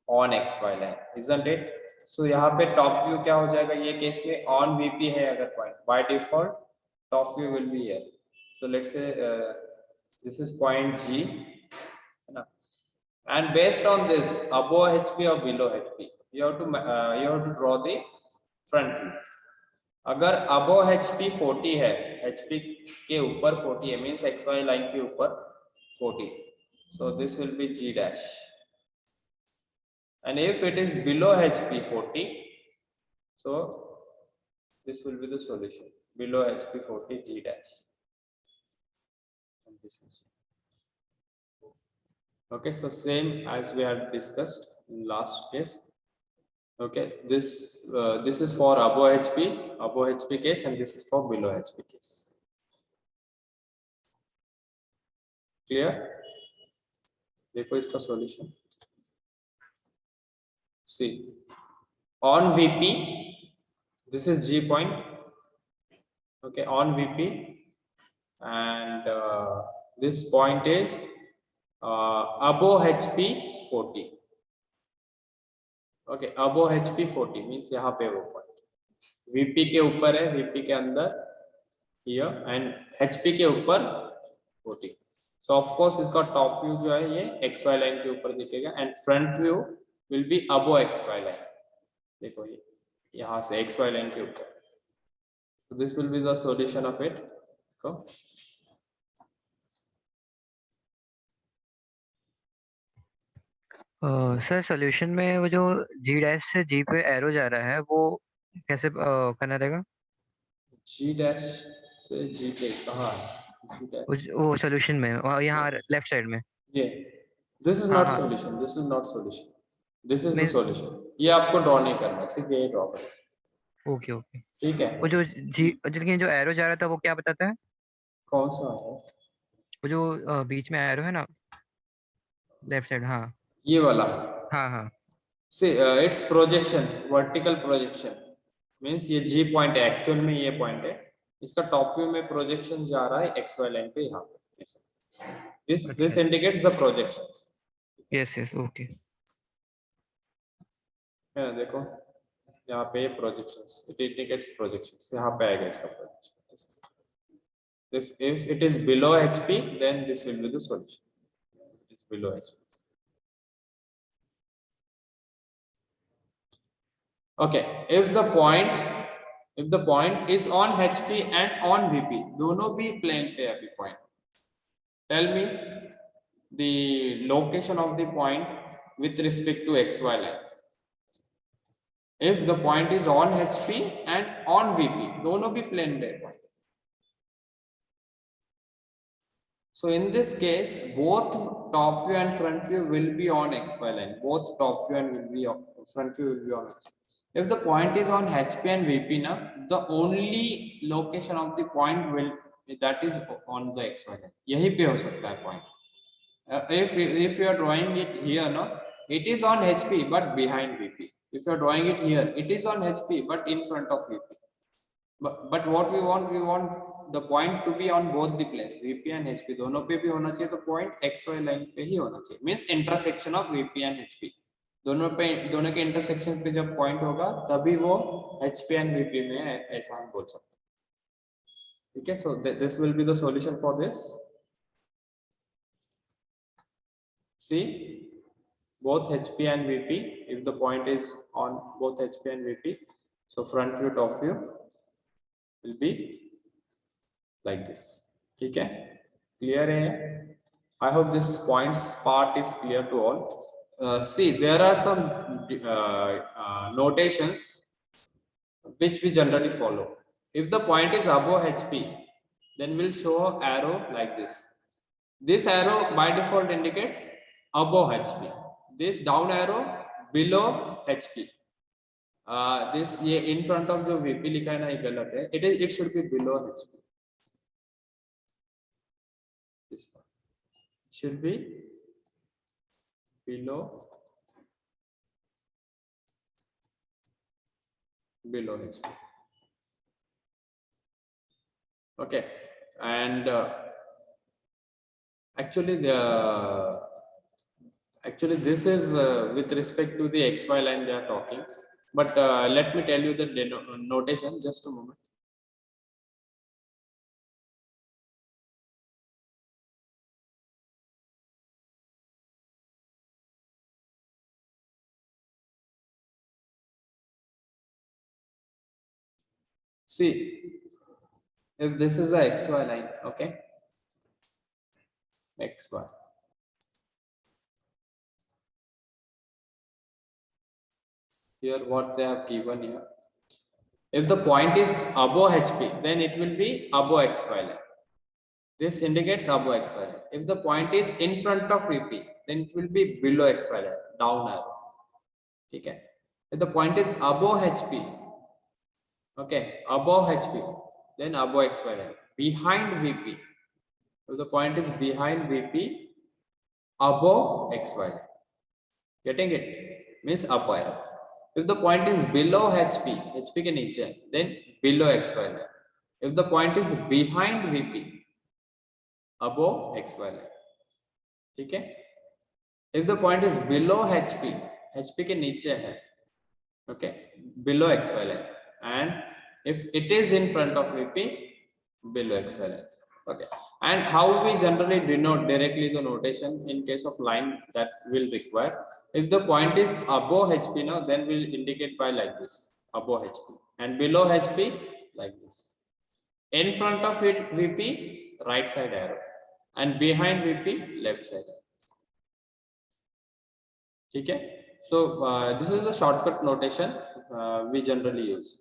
on XY line, isn't it? So यहाँ पे top view क्या हो जाएगा? ये केस में on VP है अगर point, by default top view will be here. So let's say this is point G, and based on this, above HP or below HP, you have to draw the front view. अगर above HP 40 है, HP के ऊपर 40 है, means XY line के ऊपर 40, so this will be G dash. And if it is below HP 40, so this will be the solution, below HP 40 G dash. And this is okay. So same as we had discussed in last case. Okay, this is for above HP case, and this is for below HP case. Clear? देखो इसका solution. See, on VP, this is G point. Okay, on VP, and this point is above HP 40. Okay, above HP 40 means यहाँ पे वो point VP के ऊपर है, VP के अंदर here, and HP के ऊपर 40. So of course इसका top view जो है ये XY line के ऊपर दिखेगा, and front view will be above XY line. देखो ये यहाँ से XY line के ऊपर. So this will be the solution of it. Go. Sir solution में वो जो G डैश से G पे एरो जा रहा है वो कैसे करना रहेगा? G डैश से G पे कहाँ है? G dash. वो सोल्यूशन में यहाँ लेफ्ट साइड में. ये this is not solution, this is not solution, this is the solution. ये आपको ड्रॉ नहीं करना, सिर्फ ये ड्रॉ करना. ओके ओके, ठीक है. वो जो जिसके जो एरो जा रहा था वो क्या बताता है? कौन सा है? वो जो बीच में एरो है ना, लेफ्ट साइड. हाँ ये वाला. हाँ. See, it's projection, vertical projection means ये G point है, एक्चुअल में ये पॉइंट है, इसका टॉप व्यू में प्रोजेक्शन जा रहा है XY लाइन पे यहाँ पे. This indicates the projections. Yes, okay. है ना, देखो यहाँ पे projections, it indicates projections. यहाँ पे आएगा इसका projection. If it is below HP, then this will be the solution. is below HP. Okay, if the point is on HP and on VP, दोनों भी plane पे अभी point. Tell me the location of the point with respect to XY line. If the point is on HP and on VP, दोनों भी plane पे point. So in this case, both top view and front view will be on XY line. Both top view and front view will be on XY. If the point is on HP and VP now, the only location of the point will that is on the XY line. यही पे हो सकता है point. If you are drawing it here, no, it is on HP but behind VP. If you are drawing it here, it is on HP but in front of VP. But what we want the point to be on both the planes, VP and HP. दोनों पे भी होना चाहिए, तो point XY line पे ही होना चाहिए. Means intersection of VP and HP. दोनों के intersection पे जब point होगा, तभी वो HP and VP में ऐसा हम बोल सकते हैं. ठीक है, so this will be the solution for this. See, both HP and VP, if the point is on both HP and VP, so front view, top view will be like this. ठीक है, clear है? I hope this points part is clear to all. See, there are some notations which we generally follow. If the point is above HP, then we'll show an arrow like this. This arrow by default indicates above HP. This down arrow below HP. This ये in front of जो VP लिखा है ना, ये गलत है. It should be below HP. This part should be below HP. Okay, and actually this is with respect to the XY line they are talking. But let me tell you the notation. Just a moment. See, if this is a XY line, okay, XY. Here what they have given here. If the point is above HP, then it will be above XY line. This indicates above XY line. If the point is in front of VP, then it will be below XY line, down arrow. Okay. If the point is above HP, okay, above HP, then above XY line. Behind VP, if the point is behind VP, above XY line. Getting it? Means up arrow. If the point is below HP के नीचे, then below XY line. If the point is behind VP, above XY line. ठीक है? If the point is below HP के नीचे है, okay, below XY line, and if it is in front of VP, below XY line. Okay, and how we generally denote directly the notation in case of line that will require. If the point is above HP now, then we'll indicate by like this, above HP, and below HP like this. In front of it VP, right side arrow, and behind VP, left side arrow. Okay, so this is the shortcut notation we generally use.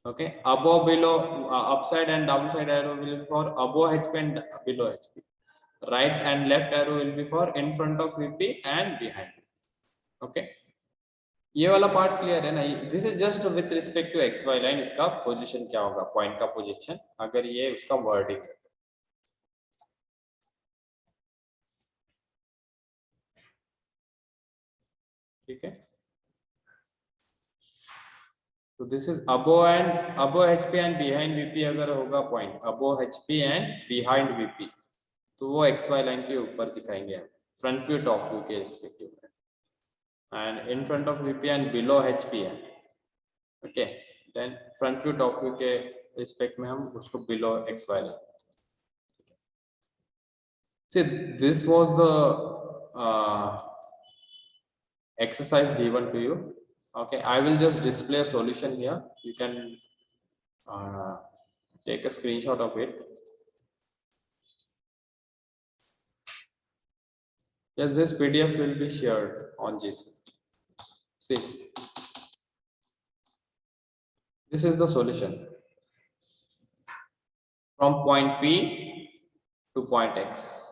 Okay, above, below, upside and downside arrow will be for above HP and below HP. Right and left arrow will be for in front of VP and behind. Okay, ये वाला part clear है ना? This is just with respect to XY line. इसका position क्या होगा? Point का position अगर ये उसका wording है. ठीक है? So this is above HP and behind VP अगर होगा point above HP and behind VP, तो वो XY line के ऊपर दिखाएंगे हम front view top view के respective में, and in front of VP and below HP है. Okay, then front view top view के respect में हम उसको below XY line. See, this was the exercise given to you. Okay, I will just display a solution here. You can take a screenshot of it. Yes, this PDF will be shared on GC. See, this is the solution from point P to point X.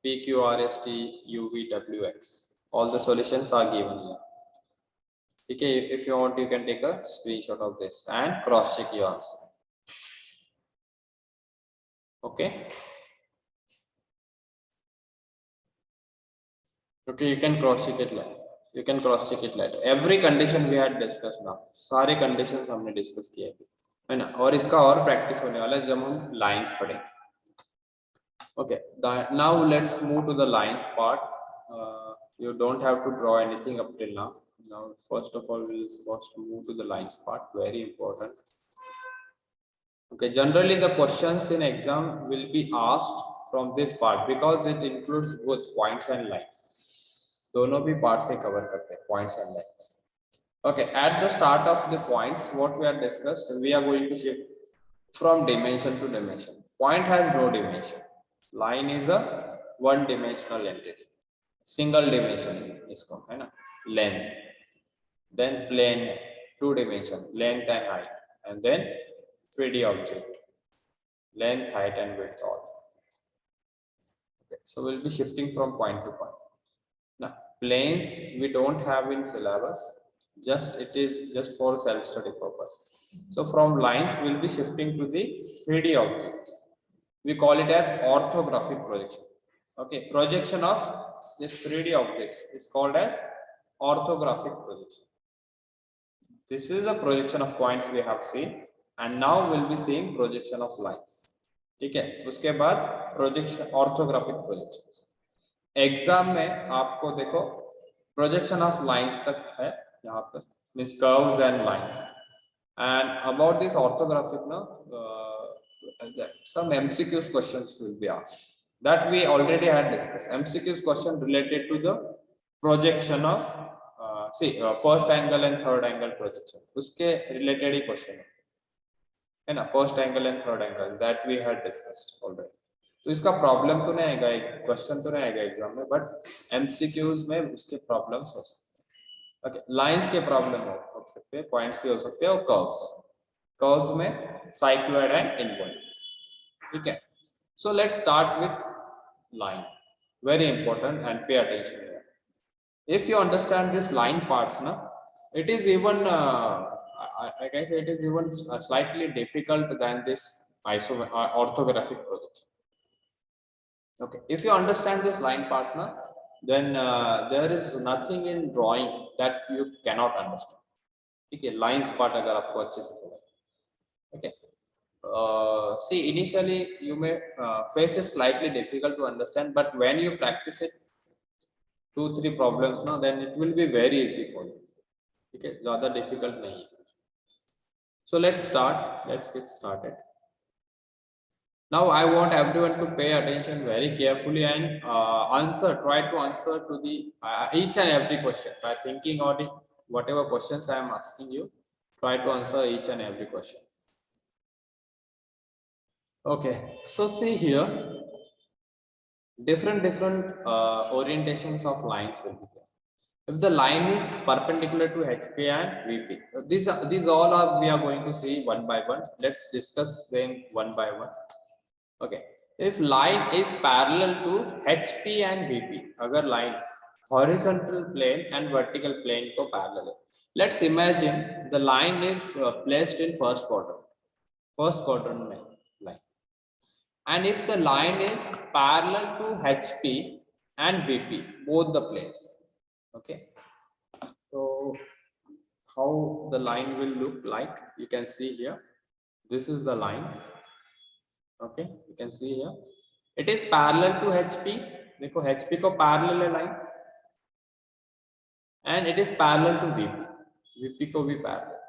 P, Q, R, S, T, U, V, W, X. All the solutions are given here. Okay, if you want, you can take a screenshot of this and cross check your answer. Okay. Okay, you can cross check it later. You can cross check it later. Every condition we had discussed now. सारे conditions हमने discuss किए है ना, और इसका और practice होने वाला है जब हम lines पढ़ेंगे. Okay, now let's move to the lines part. You don't have to draw anything up till now. Now, first of all, we'll first move to the lines part. Very important. Okay, generally the questions in exam will be asked from this part because it includes both points and lines. दोनों भी part से cover करते हैं, points and lines. Okay, at the start of the points, what we have discussed, we are going to shift from dimension to dimension. Point has no dimension. Line is a one-dimensional entity. Single dimension इसको है ना, length. Then plane, two dimension, length and height, and then 3D object, length, height, and width all. Okay, so we'll be shifting from point to point. Now, planes we don't have in syllabus. It is just for self-study purpose. So from lines we'll be shifting to the 3D objects. We call it as orthographic projection. Okay, projection of this 3D objects is called as orthographic projection. This is a projection of points we have seen, and now we'll be seeing projection of lines. ठीक है, उसके बाद projection orthographic projections. Exam में आपको देखो projection of lines तक है यहाँ पर, means curves and lines. And about this orthographic now, some MCQs questions will be asked. That we already had discussed. MCQs question related to the projection of first angle and third angle projection. उसके related ही question है ना, first angle and third angle that we had discussed already. तो इसका problem तो नहीं आएगा, question तो नहीं आएगा एग्जाम में, but MCQs में उसके problems हो सकते हैं. Okay, lines के problem हो सकते हैं, points भी हो सकते हैं, और curves में cycloid and involute. ठीक है, so let's start with line. Very important, and pay attention here. If you understand this line parts now, it is even I can say it is even slightly difficult than this orthographic projection. Okay, if you understand this line part now, then there is nothing in drawing that you cannot understand. Okay, lines part अगर आपको अच्छे से समझ. Okay, see, initially you may face it slightly difficult to understand, but when you practice it 2-3 problems now, then it will be very easy for you. Okay, ज़्यादा difficult नहीं. So let's get started. Now I want everyone to pay attention very carefully and try to answer to the each and every question by thinking on it. Whatever questions I am asking you, try to answer each and every question. Okay, so see here, different orientations of lines will be there. If the line is perpendicular to HP and VP, these all are we are going to see one by one. Let's discuss them one by one. Okay, if line is parallel to HP and VP, agar line horizontal plane and vertical plane ko parallel. Let's imagine the line is placed in first quadrant mein line, and if the line is parallel to HP and VP, both the planes. Okay, so how the line will look like, you can see here. This is the line. Okay, you can see here. It is parallel to HP. देखो HP को parallel है line, and it is parallel to VP. VP को भी parallel.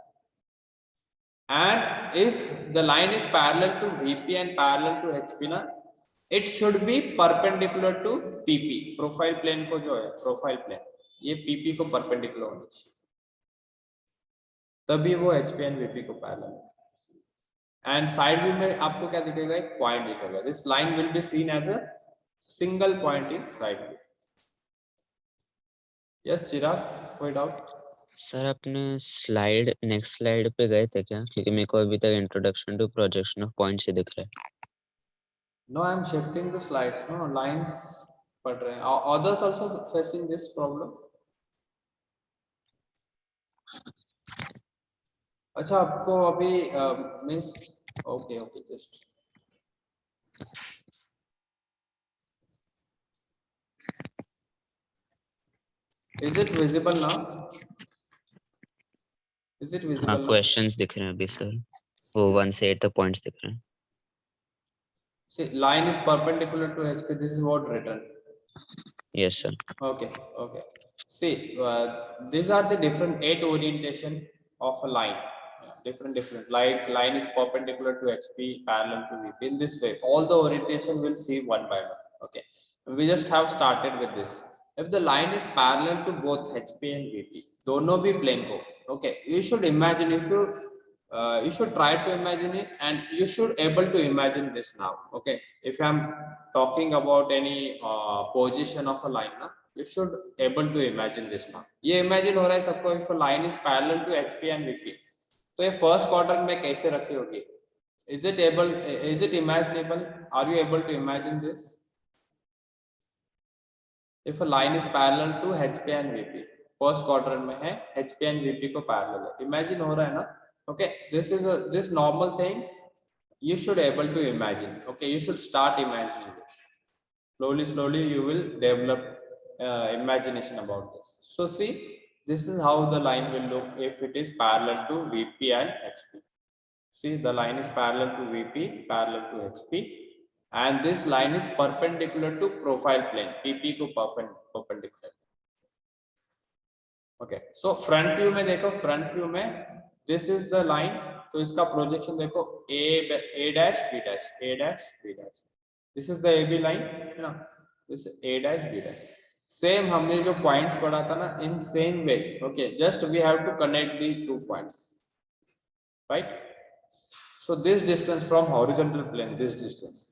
And if the line is parallel to VP and parallel to HP ना, it should be perpendicular to PP, profile plane को जो है profile plane ये PP को perpendicular होना चाहिए, तभी वो एचपी एंड वीपी को पैरेलल। एंड साइड व्यू में आपको क्या दिखेगा, एक पॉइंट दिखेगा, this line will be seen as a single point in side view. Yes Chirag, कोई डाउट? सर अपने स्लाइड नेक्स्ट स्लाइड पे गए थे क्या, क्योंकि मेरे को अभी तक introduction to projection of points ही दिख रहा है। No, I am shifting the slides. No lines पढ़ रहे हैं. Others also facing this problem. अच्छा आपको अभी means okay okay just is it visible now? Is it visible now? Questions दिख रहे हैं अभी सर, वो 1 से 8 तक पॉइंट्स दिख रहे हैं। See, line is perpendicular to HP. This is what written. Yes sir. Okay, okay. See, these are the different 8 orientation of a line. Different. Like line is perpendicular to HP, parallel to VP. In this way, all the orientation will see one by one. Okay. We just have started with this. If the line is parallel to both HP and VP, दोनों भी plane को. Okay. You should imagine if you should try to imagine it, and you should able to imagine this now. Okay, if I'm talking about any position of a line na, you should able to imagine this now. ये imagine हो रहा है सबको, if a line is parallel to HP and VP, तो ये first quadrant में कैसे रखी होगी? Is it imaginable? Are you able to imagine this? If a line is parallel to HP and VP, first quadrant में है, HP and VP को parallel है, imagine हो रहा है ना? Okay, this normal things you should able to imagine. Okay, you should start imagining it. Slowly you will develop imagination about this. So see, this is how the line will look if it is parallel to VP and HP. See, the line is parallel to VP, parallel to HP, and this line is perpendicular to profile plane, PP को perpendicular. Okay, so front view में देखो, front view में this is the line, तो इसका projection देखो a dash b dash, a dash b dash, this is the AB line है ना, this is a dash b dash. Same हमने जो पॉइंट्स पढ़ा था ना, in same way. Okay, just we have to connect the 2 points, right? So this distance from horizontal plane, this distance,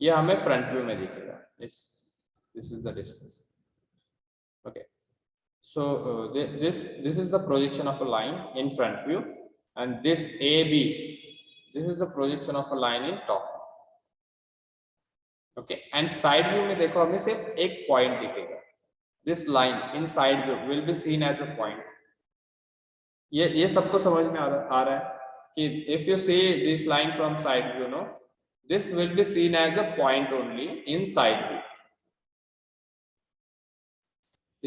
ये हमें front view में दिखेगा. This is the distance. Okay. So this is the projection of a line in front view, and this AB, this is the projection of a line in top view. Okay, and side view में देखो हमें सिर्फ एक point दिखेगा. This line in side view will be seen as a point. ये सबको समझ में आ रहा है कि if you see this line from side view, no, this will be seen as a point only in side view.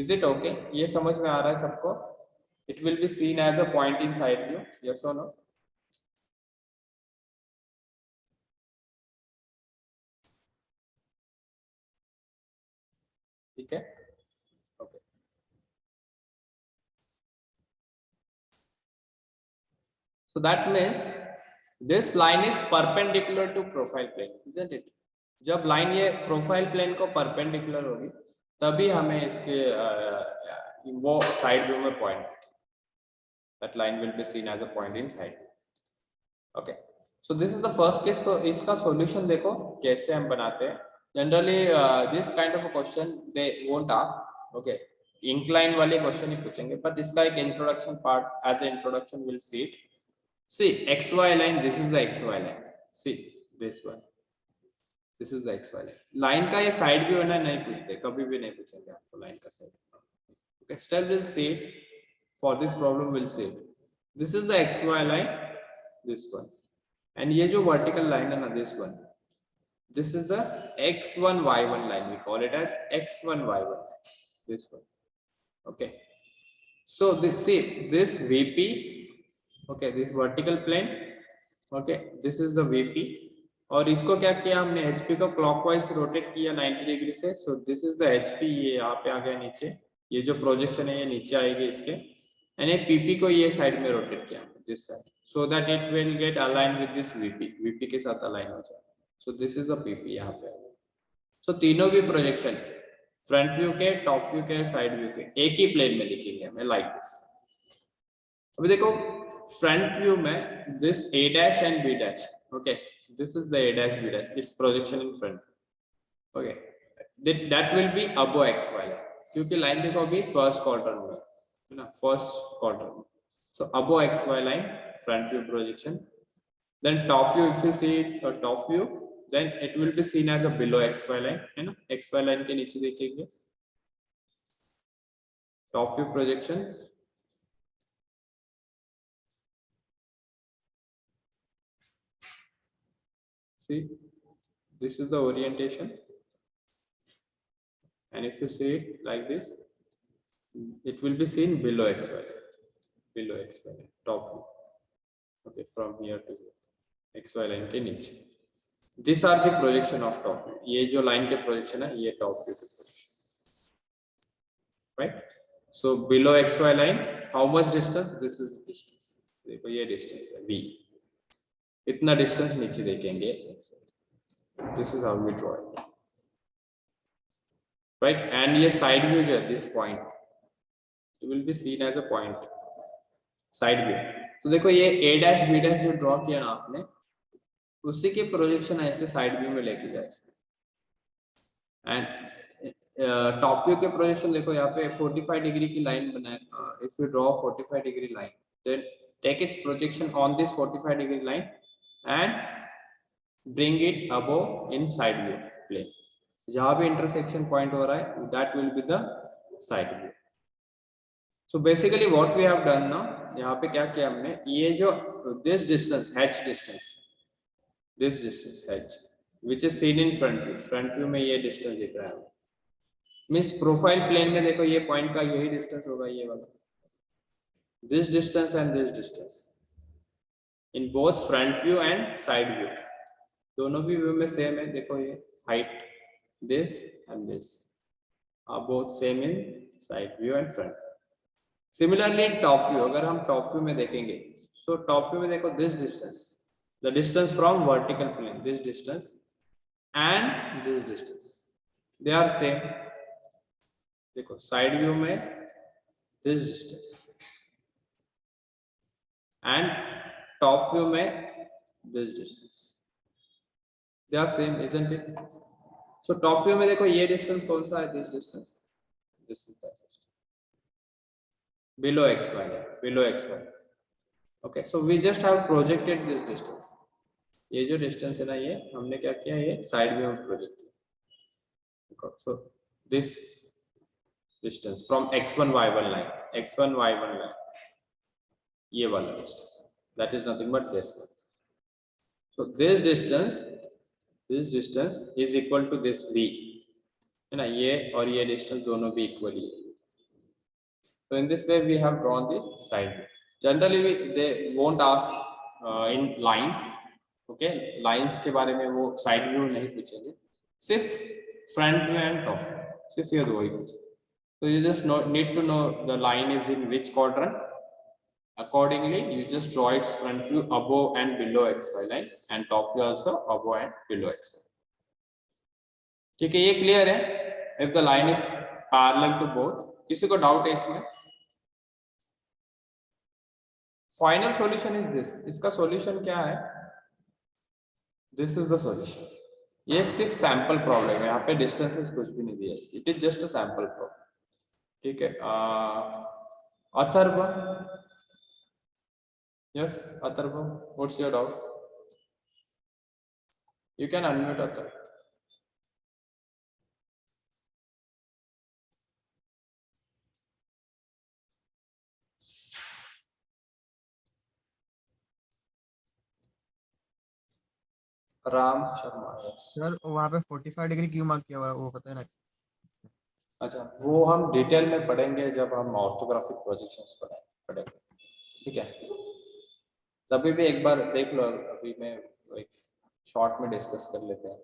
Is it okay? ये समझ में आ रहा है सबको? It will be seen as a point in side view. Yes or no? ठीक है? Okay. So that means this line is perpendicular to profile plane, isn't it? जब line ये प्रोफाइल प्लेन को परपेंडिकुलर होगी, तभी हमें इसके वो साइड व्यू में point, that line will be seen as a point inside. Okay, so this is the first case. तो इसका solution देखो कैसे हम बनाते हैं. Generally this kind of a question they won't ask. Okay, incline वाले question ही पूछेंगे, but इसका एक introduction part, as an introduction we'll see it. See, XY line, this is the XY line. See this one, this is the XY line. Line का ये side view है ना, नहीं पूछते, कभी भी नहीं पूछेंगे आपको line का side. Okay, still we'll see it. For this problem we'll see it. This is the XY line, this one, and ये जो vertical line है ना, this one, this is the X1 Y1 line. We call it as X1 Y1 line. This one. Okay. So see this VP. Okay, this vertical plane. Okay, this is the VP. और इसको क्या किया हमने, HP को clockwise rotate किया 90 degree से. So this is the HP, ये यहाँ पे आ गया नीचे, ये जो projection है ये नीचे आएगी इसके, and ये PP को ये साइड में rotate किया this side, so that it will get aligned with this VP. VP के साथ align हो जाए. सो दिस इज द पीपी यहाँ पे। सो तीनों भी प्रोजेक्शन फ्रंट व्यू के, टॉप व्यू के, साइड व्यू के एक ही प्लेन में दिखेंगे हमें लाइक दिस। अभी देखो फ्रंट व्यू में this a dash and b dash, okay, this is the a dash b dash, its projection in front, okay, that will be above xy line, क्योंकि line देखो अभी first quadrant में है ना, first quadrant में, सो above xy line front view projection. Then top view, if you see it top view, then it will be seen as a below xy line, है ना, xy line के नीचे देखेंगे top view projection. See, this is the orientation, and if you see it like this, it will be seen below xy line, top view, okay, from here to here xy line के नीचे. These are the projection of top view. ये जो line के projection है ये top view के projection, right? So below xy line, how much distance? This is the distance. देखो ये distance है v, इतना distance नीचे देखेंगे. This is how we draw it, right? And ये side view जो है, this point, it will be seen as a point, side view. तो देखो ये a dash b dash जो draw किया ना आपने, उसी के प्रोजेक्शन ऐसे साइड व्यू में लेके जाए. एंड टॉप व्यू के प्रोजेक्शन देखो यहाँ पे 45 डिग्री की लाइन बनाए. If you draw 45 degree line, then take its projection on this 45 degree line and bring it above in side view plane. जहां भी इंटरसेक्शन पॉइंट हो रहा है, that will be the side view. So basically what we have done now, यहाँ पे क्या किया हमने, ये जो this distance h distance, this distance h which is seen in front view में ये distance दिख रहा है, मींस प्रोफाइल प्लेन में देखो ये पॉइंट का यही डिस्टेंस होगा, ये वाला, this distance and this distance in both front view and side view, दोनों भी व्यू में सेम है. देखो ये height, this and this are both same in side view and front. Similarly in top view, अगर हम top view में देखेंगे, so top view में देखो this distance, the distance from vertical plane, this distance and this distance, they are same. देखो side view में this distance and top view में this distance, they are same, isn't it? So top view में देखो ये distance कौन सा है, this distance, this is that distance below xy line, below xy. Okay, so we just have projected this distance. ये जो distance है ना, ये हमने क्या किया, ये side view में project किया. So this distance from x1 y1 line, x1 y1 line, ये वाला distance, that is nothing but this one. So this distance is equal to this v, है ना, ये और ये distance दोनों भी equal है. So in this way we have drawn the side view. Generally they won't ask in lines, okay, lines के बारे में वो side view नहीं पूछेंगे, सिर्फ front view and top view, सिर्फ ये दो ही पूछेंगे. So you just need to know the line is in which quadrant. Accordingly you just draw its front view above and below xy line and top view also above and below xy. ठीक है, ये clear है? If the line is parallel to both, किसी को doubt है इसमें? Final solution is this. इसका solution क्या है? This is the solution. ये सिर्फ सैंपल प्रॉब्लम है, यहाँ पे डिस्टेंसेस कुछ भी नहीं दिया, it is just a sample problem. ठीक है, Atharva, yes Atharva, what's your doubt? You can unmute Atharva. Ram Sharma, sir वहाँ पे 45 डिग्री क्यों मार्क किया हुआ है वो पता है ना? अच्छा, वो हम डिटेल में पढ़ेंगे जब हम ऑर्थोग्राफिक प्रोजेक्शंस पढ़ेंगे. ठीक है, तभी भी एक बार देख लो. अभी मैं एक शॉर्ट में डिस्कस कर लेते हैं.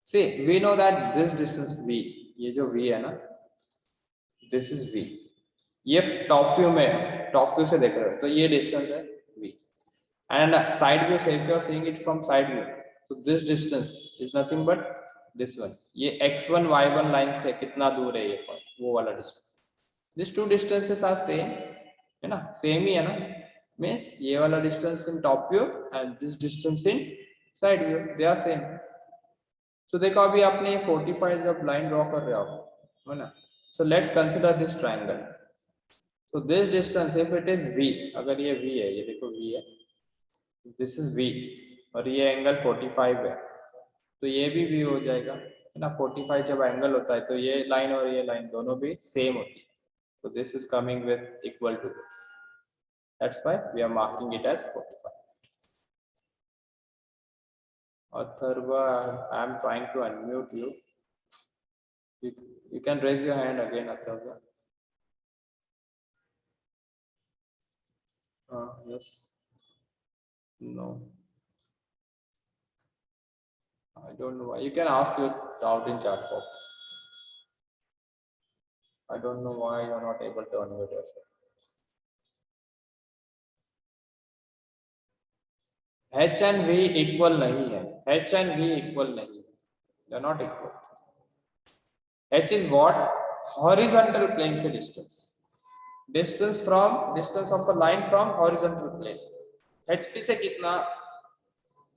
See we know that this distance v, ये जो v है ना, दिस इज v. ये टॉप व्यू में, टॉप व्यू से देख रहे हो तो ये डिस्टेंस है v. And side view, say if you are seeing it from side view, So this distance is nothing but this one. ये x1 y1 line से कितना दूर है ये point, वो वाला distance. These two distances are same, है ना, same ही है ना, means ये वाला distance in top view and this distance in side view, they are same. So देखो अभी आपने 45 जब line draw कर रहे हो, है ना, so let's consider this triangle. So this distance, if it is v, अगर ये v है, ये देखो v है, this is v, और ये एंगल 45 है, तो ये भी v हो जाएगा, है ना. 45 जब एंगल होता है तो ये लाइन और ये लाइन दोनों भी सेम होती है, so this is coming with equal to this. That's why we are marking it as 45. Atharva, I am trying to unmute you. You can raise your hand again, Atharva. Yes. No. I don't know why. You can ask your doubt in chat box. I don't know why you are not able to unmute yourself. H and V equal नहीं है. H and V equal नहीं है. They are not equal. H is what? Horizontal plane से distance. Distance of a line from horizontal plane. HP से कितना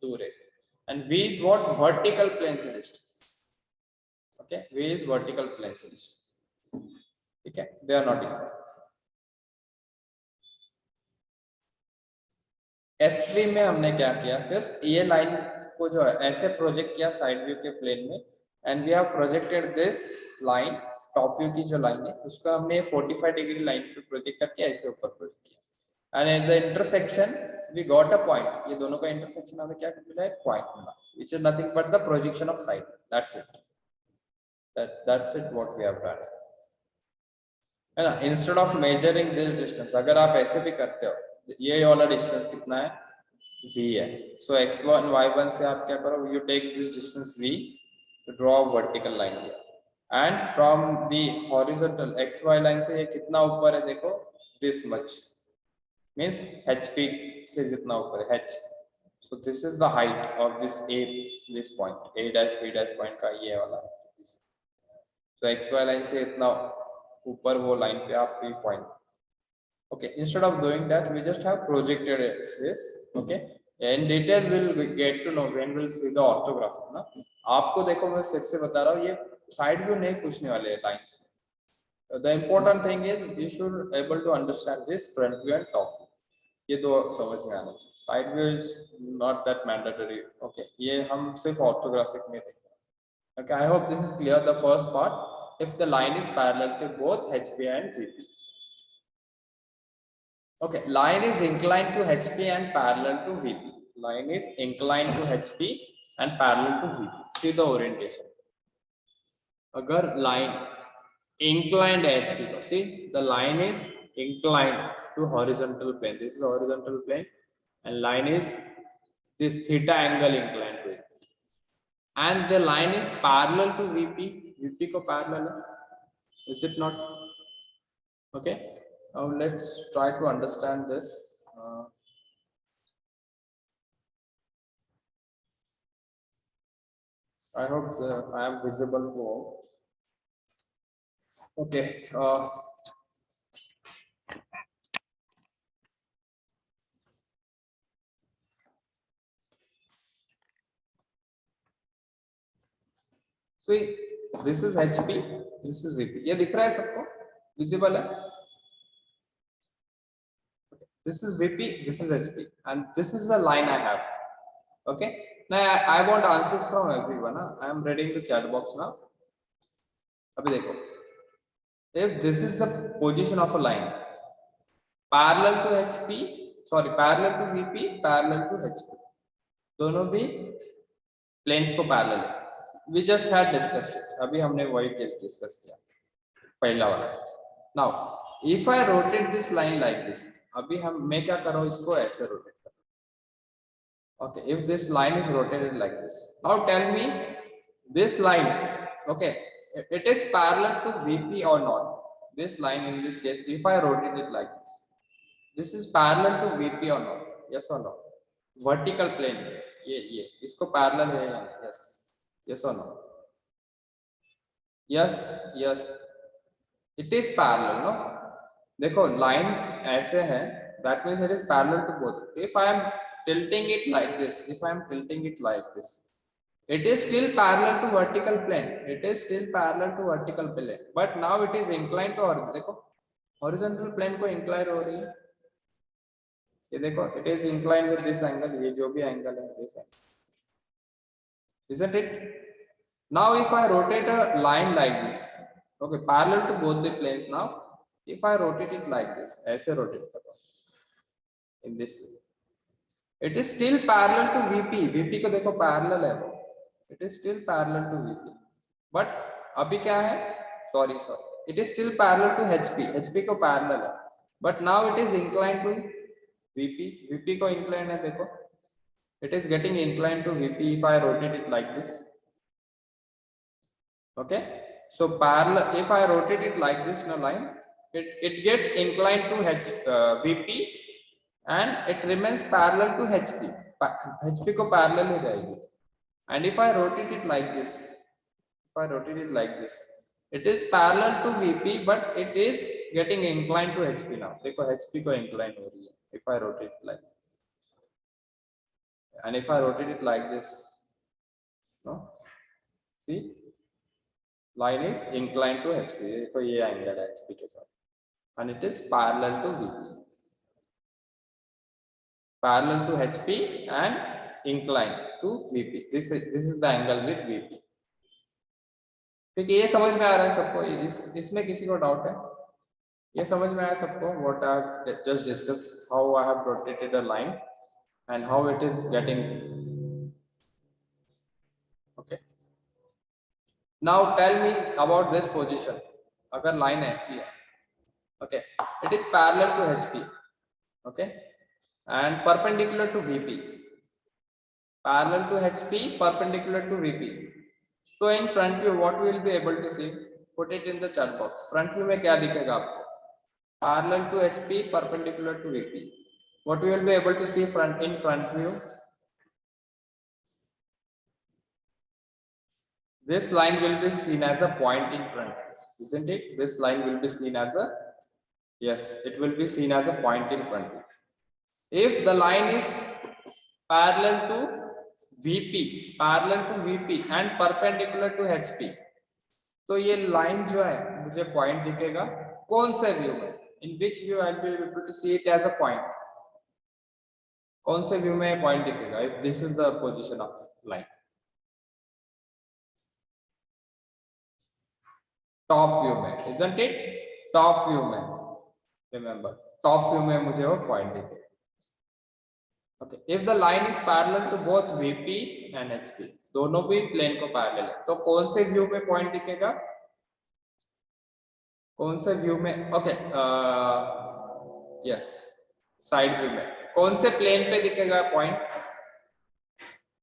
दूर है? And V is what? Vertical plane से distance. Okay, V is vertical plane से distance. Okay, they are not equal. SV में हमने क्या किया, सिर्फ ये लाइन को जो है ऐसे प्रोजेक्ट किया साइड व्यू के प्लेन में, and we have projected this line, top view की जो लाइन है उसका हमने 45 डिग्री लाइन पे प्रोजेक्ट करके ऐसे ऊपर प्रोजेक्ट किया, and in the intersection we got a point. ये दोनों का इंटरसेक्शन हमें क्या मिला है? पॉइंट मिला, which is nothing but the projection of side. That's it. That's it what we have done, है ना. Instead of measuring this distance, अगर आप ऐसे भी करते हो, ये वाला डिस्टेंस कितना है? v है. सो x1 y1 से आप क्या करो, you take this distance v, draw vertical line here, and from the horizontal xy line से ये कितना ऊपर है देखो, दिस मच, मींस hp से जितना ऊपर है h. So this is the height of this point, a dash b dash point का ये वाला. तो xy लाइन से इतना ऊपर वो लाइन पे आप p point. Okay, instead of doing that, we just have projected this. Okay, in detail we'll get to know when we'll see the orthograph ना. आपको देखो मैं फिर से बता रहा हूँ, ये साइड व्यू नहीं पूछने वाले लाइंस में. The important thing is you should able to understand this front view and top view. ये दो समझ में आना चाहिए. Side view is not that mandatory. Okay, ये हम सिर्फ orthographic में देखेंगे. Okay, I hope this is clear. The first part, if the line is parallel to both HP and VP. Okay, line is inclined to HP and parallel to VP. Line is inclined to HP and parallel to VP. See the orientation. अगर line inclined HP को, see the line is inclined to horizontal plane. This is horizontal plane, and line is this theta angle inclined to it. And the line is parallel to VP. VP को parallel है. Is it not? Okay. Now let's try to understand this. I hope I am visible to all. Okay. So this is HP, this is VP. ये दिख रहा है सबको? Visible है? This is VP, this is HP, and this is the line I have. Okay, now I want answers from everyone. I am reading the chat box now. अभी देखो, if this is the position of a line parallel to HP, sorry, parallel to VP, parallel to HP, दोनों भी planes को parallel है. We just had discussed it. अभी हमने वही case discuss किया, पहला वाला case. Now, if I rotate this line like this, अभी मैं क्या कर रहा हूँ, इसको ऐसे रोटेट कर. Okay, if this line is rotated like this, now tell me this line, okay, it is parallel to VP or not? This line in this case, if I rotate it like this is parallel to VP or not? Yes or no? Vertical plane, ये इसको parallel है या नहीं? Yes yes और no? Yes yes it is parallel no. देखो line ऐसे है, that means it is parallel to both. If I am tilting it like this, it is still parallel to vertical plane. It is still parallel to vertical plane, but now it is inclined to horizontal. देखो horizontal plane को incline हो रही है, ये देखो it is inclined with this angle, ये जो भी angle है this angle, isn't it? Now if I rotate a line like this, okay, parallel to both the planes. Now if I rotate it like this, ऐसे rotate करो in this way, it is still parallel to VP. VP को देखो parallel है वो, it is still parallel to VP, but अभी क्या है, sorry it is still parallel to HP. HP को parallel है, but now it is inclined to VP. VP को inclined है, देखो it is getting inclined to VP if I rotate it like this. Okay, so parallel, if I rotate it like this in a line, it gets inclined to VP and it remains parallel to HP. HP को parallel ही रहेगी. And if I rotate it like this, it is parallel to VP, but it is getting inclined to HP now. देखो HP को inclined हो रही है. If I rotate it like this, and if I rotate it like this, no, see, line is inclined to HP. देखो ये angle है HP के साथ, and it is parallel to VP. Parallel to HP and inclined to VP. This is the angle with VP. ठीक है, ये समझ में आ रहा है सबको? इसमें किसी को डाउट है? ये समझ में आया सबको? What I have just discussed, how I have rotated a line and how it is getting. Okay. Now tell me about this position. अगर line ऐसी है, okay, it is parallel to HP, okay, and perpendicular to VP. Parallel to HP, perpendicular to VP. So in front view, what we will be able to see? Put it in the chat box. Front view में क्या दिखेगा आपको? Parallel to HP, perpendicular to VP. What we will be able to see in front view? This line will be seen as a point in front, isn't it? This line will be seen as a, yes, it will be seen as a point in front. If the line is parallel to VP and perpendicular to HP, तो ये line जो है मुझे point दिखेगा कौन से view में? In which view I will be able to see it as a point? कौन से व्यू में पॉइंट दिखेगा? If this is the position of line, top view में, isn't it? टॉप व्यू में, remember, टॉप व्यू में मुझे वो point दिखेगा. Okay, if the line is parallel to both VP and HP, दोनों भी प्लेन को पैरेलल है, तो कौन से व्यू में पॉइंट दिखेगा? कौन से व्यू में? ओके, यस, साइड व्यू में. कौन से प्लेन पे दिखेगा point?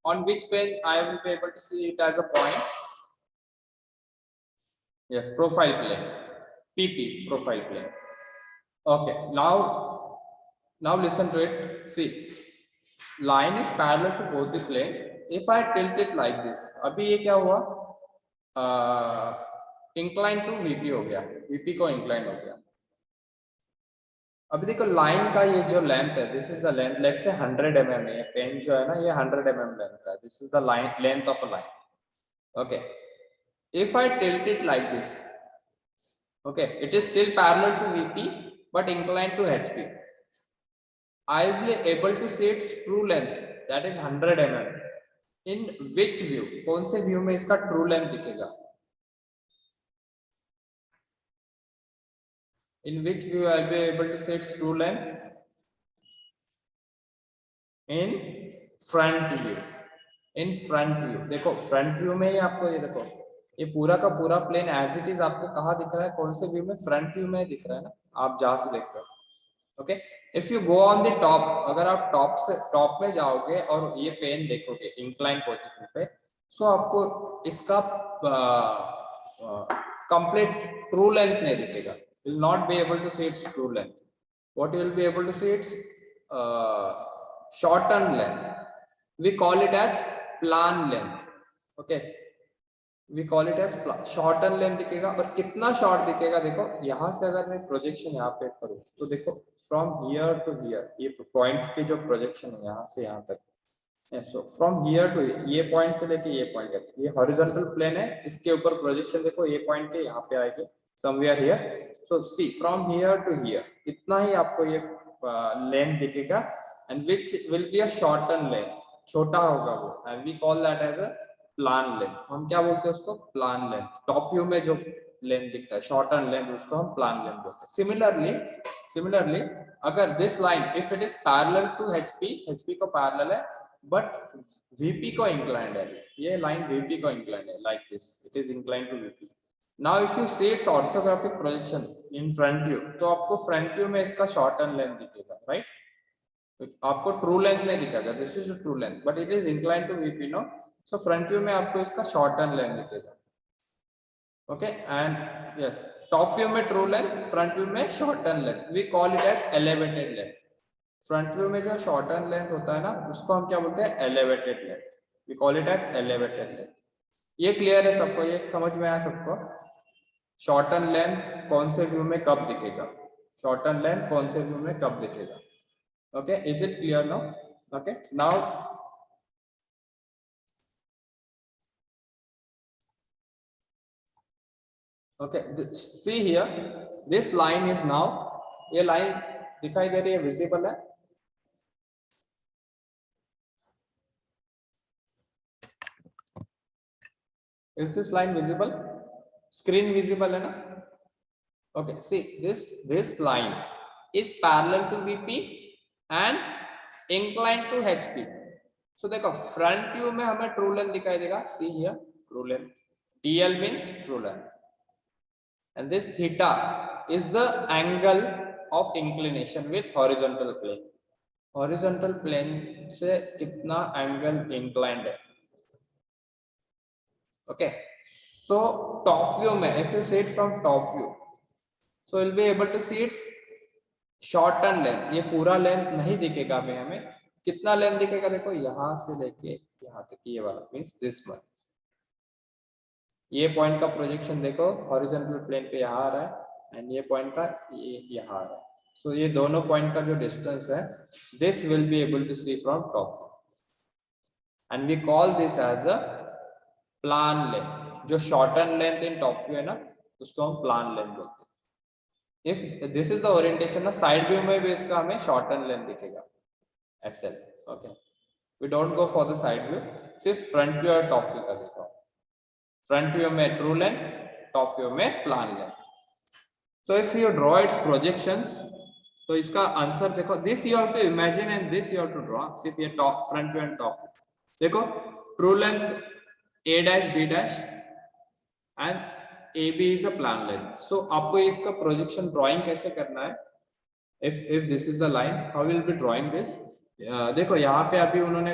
On which plane I will be able to see it as a point? Yes, profile plane, PP, profile plane. Okay, now listen to it. See, line is parallel to both the planes. If I tilt it like this, अभी ये क्या हुआ? Incline to VP हो गया, VP को incline हो गया. अभी देखो लाइन का ये जो लेंथ है, this is the length, let's say 100 mm है, पेन जो है ना ये 100 mm लेंथ का है. This is the line, length of a line. Okay, if I tilt it like this, okay, it is still parallel to VP but inclined to HP. I will be able to see its true length, that is 100 mm. In which view? कौन से view में इसका true length दिखेगा? In which view I will be able to see its true length? In front view. In front view. देखो front view में ही आपको ये देखो ये पूरा का पूरा प्लेन एज इट इज आपको कहाँ दिख रहा है? कौन से व्यू में? फ्रंट व्यू में दिख रहा है ना, आप जहां से देख रहे हो. Okay, if you go on the top, अगर आप टॉप में जाओगे और ये पेन देखोगे इंक्लाइन पोजीशन पे, सो आपको इसका कंप्लीट ट्रू लेंथ नहीं दिखेगा. Will not be able to see its true length. What you will be able to see its shorten length, we call it as plan length. Okay, we call it as shorten length दिखेगा. और कितना short दिखेगा देखो, यहाँ से अगर मैं projection यहाँ पे करूँ तो देखो फ्रॉम हियर टू हियर, ये पॉइंट की जो प्रोजेक्शन है यहाँ से यहाँ तक, सो फ्रॉम हियर टू ये पॉइंट से लेके ये पॉइंट तक, ये हॉरिजॉन्टल प्लेन है, इसके ऊपर प्रोजेक्शन देखो ये पॉइंट के यहाँ पे आएगी somewhere here. So see from here to here इतना ही आपको ये लेंथ दिखेगा, and which will be a shorten length, छोटा होगा वो, and we call that as a plan length. हम क्या बोलते हैं उसको? Plan length. टॉप व्यू में जो लेंथ दिखता है शॉर्टन लेंथ, उसको हम प्लान लेंथ बोलते हैं. सिमिलरली अगर this line if it is parallel to HP को पैरेलल है बट वीपी को इंक्लाइंड है, ये लाइन वीपी को इंक्लाइंड है, like this it is inclined to VP. Now if you see its orthographic projection in front view, तो आपको front view में इसका शॉर्टन लेंथ दिखेगा, राइट? आपको ट्रू लेंथ नहीं दिखेगा, this is true length but it is inclined to VP, no. So front view में आपको इसका शॉर्टन लेंथ दिखेगा. Okay, and yes, top view में ट्रू लेंथ, फ्रंट व्यू में shorten length. We call it as elevated length. Front view में जो shorten length होता है ना, उसको हम क्या बोलते हैं? Elevated length. We call it as elevated length. ये क्लियर है सबको? ये समझ में आया सबको? शॉर्टन लेंथ कौन से व्यू में कब दिखेगा, शॉर्टन लेंथ कौन से व्यू में कब दिखेगा. Okay, is it clear now? Okay, now okay, see here, this line is now, ये लाइन दिखाई दे रही है, विजिबल है? Is this line visible? Screen visible है ना? Okay, see this line is parallel to VP and inclined to HP. So देखो front view में हमें ट्रू लेंथ दिखाई देगा. See here, true length. DL means true length. And this theta is the angle of inclination with horizontal plane. Horizontal plane से कितना angle inclined है. Okay, so top view में, if you see it from top view, so you'll be able to see its shorten length. ये पूरा length नहीं दिखेगा हमें. कितना लेंथ दिखेगा देखो, यहाँ से लेके यहाँ तक, ये वाला मीन्स दिस वन. ये पॉइंट का प्रोजेक्शन देखो हॉरिजॉन्टल प्लेन पे यहाँ आ रहा है, एंड ये पॉइंट का ये यहाँ आ रहा है. सो ये दोनों पॉइंट का जो डिस्टेंस है, this will be able to see from top, and we call this as a plan length. जो shorten length in top view है ना, उसको हम प्लान लेंथ बोलते हैं. If this is the orientation ना, साइड व्यू में भी इसका हमें शॉर्टन लेंथ दिखेगा, SL. Okay, we don't go for the side view, सिर्फ फ्रंट व्यू और टॉप व्यू का देखो. फ्रंट व्यू में ट्रू लेंथ, टॉप व्यू में plan length. So if you draw its projections, तो इसका आंसर देखो, this you have to imagine and this you have to draw. सिर्फ ये top front view and top देखो, true length A dash B dash and AB is a plan length. So आपको इसका projection drawing कैसे करना है? If this is the line, how will be drawing this? देखो यहाँ पे अभी उन्होंने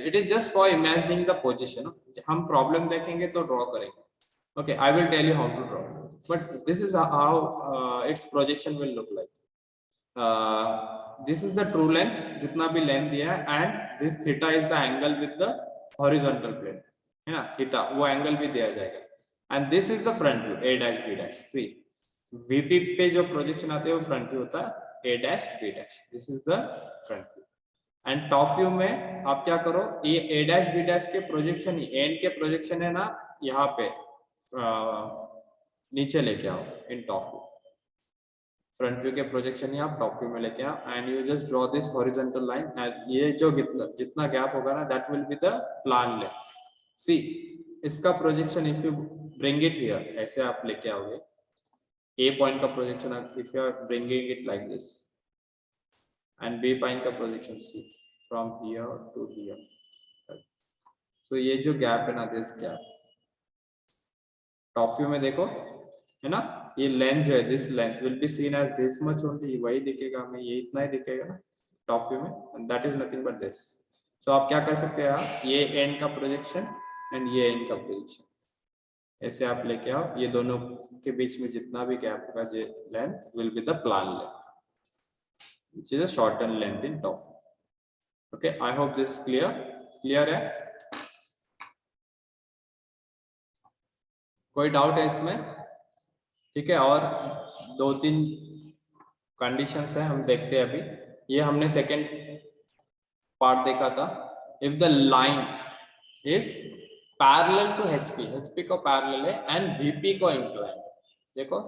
it is just for imagining the position. हम प्रॉब्लम देखेंगे तो ड्रॉ करेंगे. Okay, I will tell you how to draw. But this is how its projection will look like. This is the true length, जितना भी length दिया है, and this theta is the angle with the horizontal plane, है ना? Theta वो angle भी दिया जाएगा. And this is the front view, A dash B dash. See VP पे जो प्रोजेक्शन आते हैं वो फ्रंट व्यू होता है, A dash B dash. This is the front view. And top view में आप क्या करो, ये A dash B dash के प्रोजेक्शन ही एंड के प्रोजेक्शन है ना, यहाँ पे नीचे लेके आओ in top view. Front view के प्रोजेक्शन ही आप टॉप व्यू में लेके आओ, and you just draw this horizontal line, and ये जो जितना गैप होगा ना, that will be the plan length. See इसका projection if you bring it here, ऐसे आप लेके आओगे ए पॉइंट का projection, if you are bringing it like this, and B point का projection see from here to here. तो ये जो गैप है ना, दिस गैप टॉप व्यू में देखो, है ना, ये लेंथ जो है, this length will be seen as this much only. वही दिखेगा हमें, ये इतना ही दिखेगा ना टॉप व्यू में, and that is nothing but this. So आप क्या कर सकते हैं, ये एंड का प्रोजेक्शन एंड ये एंड का प्रोजेक्शन ऐसे आप लेके आओ. ये दोनों के बीच में जितना भी गैप होगा, जो length will be the plan length, which is a shorten length in top. Okay, I hope this is clear. Clear है? कोई डाउट है इसमें? ठीक है, और 2-3 कंडीशंस है, हम देखते हैं अभी. ये हमने सेकेंड पार्ट देखा था. If the line is parallel to HP, HP को पैरेलल है एंड वीपी को इंक्लाइन. देखो,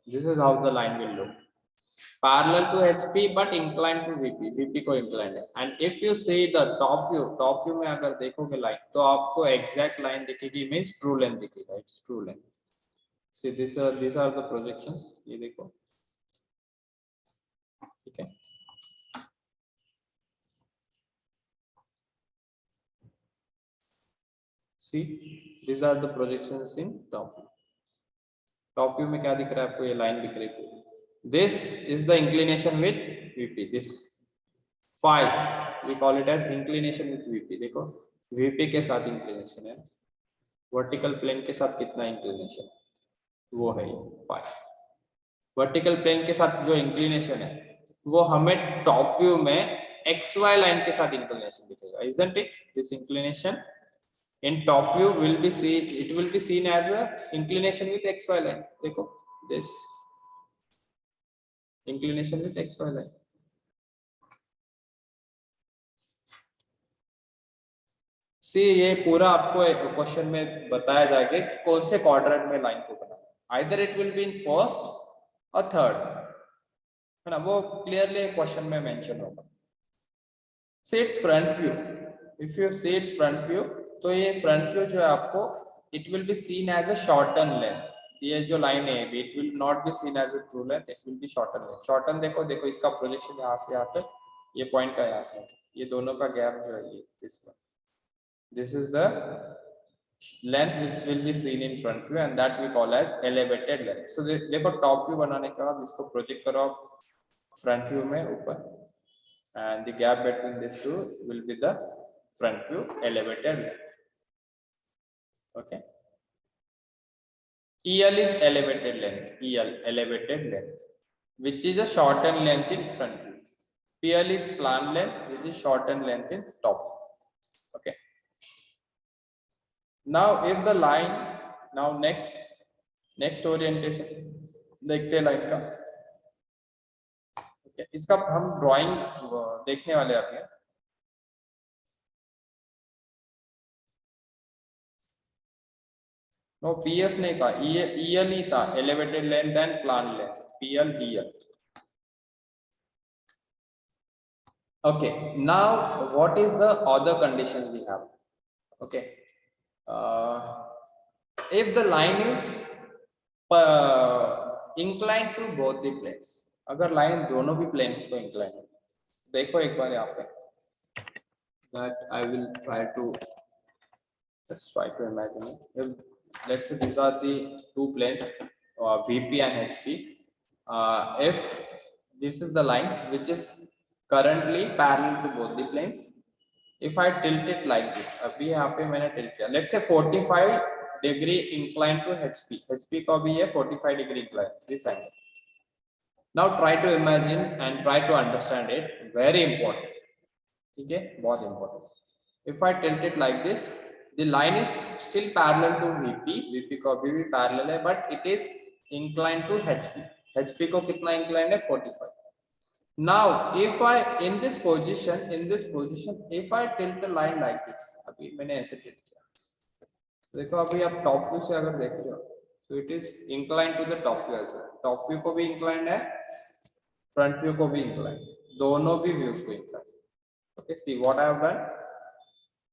this is how the line will look. Parallel to HP but inclined to VP, VP को inclined है. And if you see the top view में अगर देखोगे line, तो आपको exact line दिखेगी, means true length दिखेगा. It's true length. See, these are the projections. ये देखो, ठीक है. See, these are the projections in top view. Top view में क्या दिख रहा है आपको? ये line दिख रही है. This is the inclination with VP. This phi we call it as inclination with VP. देखो, VP के साथ inclination है, vertical plane के साथ कितना inclination, वो है phi. Vertical plane के साथ जो inclination है, वो हमें top view में XY line के साथ inclination दिखेगा, isn't it? This inclination in top view will be seen as a inclination with XY line. देखो, this inclination with XY line. See, ये पूरा आपको क्वेश्चन में बताया जाएगा कि कौन से क्वाड्रेंट में लाइन को बनाना है. Either it will be in first or third, है ना, वो क्लियरली क्वेश्चन में मेंशन होगा. See its front view. If you see its front view, तो ये फ्रंट व्यू जो है आपको, it will be seen as a shortened length. ये जो लाइन है, it will not be seen as a true length, it will be shortened length. Shorten देखो, देखो इसका प्रोजेक्शन यहाँ से यहाँ तक, ये पॉइंट का यहाँ से, ये दोनों का गैप जो है ये इसमें. This is the length which will be seen in front view and that we call as elevated length. So देखो, टॉप व्यू बनाने के बाद इसको प्रोजेक्ट करो फ्रंट व्यू में ऊपर, and the gap between these two will be the front view elevated length. Okay. EL is elevated length. EL, elevated length, which is a shortened length in front view. PL is plan length, which is shortened length in top. Okay. Now, if the line, now next orientation, देखते हैं line का. Okay. इसका हम drawing देखने वाले हैं अपने. No, PS नहीं था, EL ही था, elevated length and plan length, PL, DL. Okay, now what is the other condition we have? Okay, if the line is inclined to both the planes, अगर line दोनों भी planes को inclined है, देखो एक बार यहाँ पे, that I will try to, let's try to imagine it. If, let's say these are the two planes, VP and HP. If this is the line which is currently parallel to both the planes, if I tilt it like this, अभी यहाँ पे मैंने tilt किया, let's say 45 degree inclined to HP, HP को भी ये 45 degree inclined, this angle. Now try to imagine and try to understand it, very important. ठीक है, बहुत important. If I tilt it like this, the line is still parallel to VP, VP को अभी भी parallel है, but it is inclined to HP. HP को कितना inclined है? 45. Now, if I in this position, if I tilt the line like this, अभी मैंने ऐसे tilt किया, देखो अभी आप top view से अगर देख रहे हो, so it is inclined to the top view as well. Top view को भी inclined है, front view को भी inclined, दोनों भी views को inclined. Okay, see what I have done.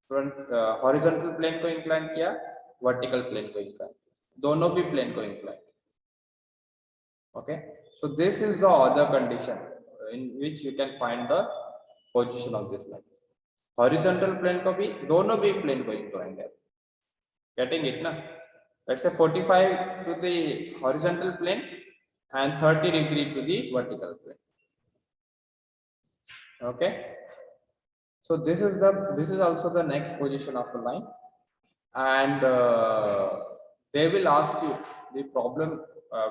Front horizontal plane को incline किया, vertical plane को incline, दोनों भी plane को incline. Okay, so this is the other condition in which you can find the position of this line. Horizontal plane को भी, दोनों भी plane को incline है. Getting it ना? Let's say 45 to the horizontal plane and 30 degree to the vertical plane. Okay. So this is also the next position of the line, and they will ask you the problem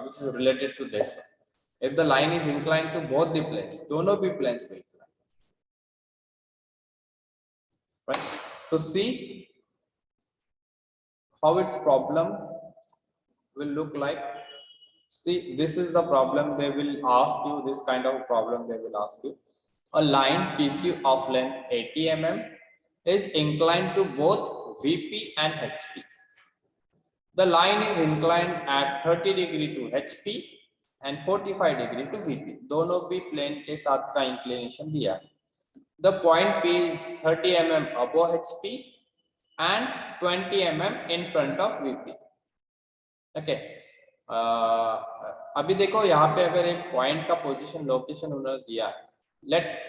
which is related to this one. If the line is inclined to both the planes, दोनों भी planes को incline. So see how its problem will look like. See, this is the problem they will ask you, this kind of problem they will ask you. A line PQ of length 80 mm is inclined to both VP and HP. The line is inclined at 30 degree to HP and 45 degree to VP. दोनों भी plane के साथ का inclination दिया है. The point P is 30 mm above HP and 20 mm in front of VP. Okay. अभी देखो यहाँ पे अगर एक पॉइंट का पोजीशन लोकेशन उन्होंने दिया है,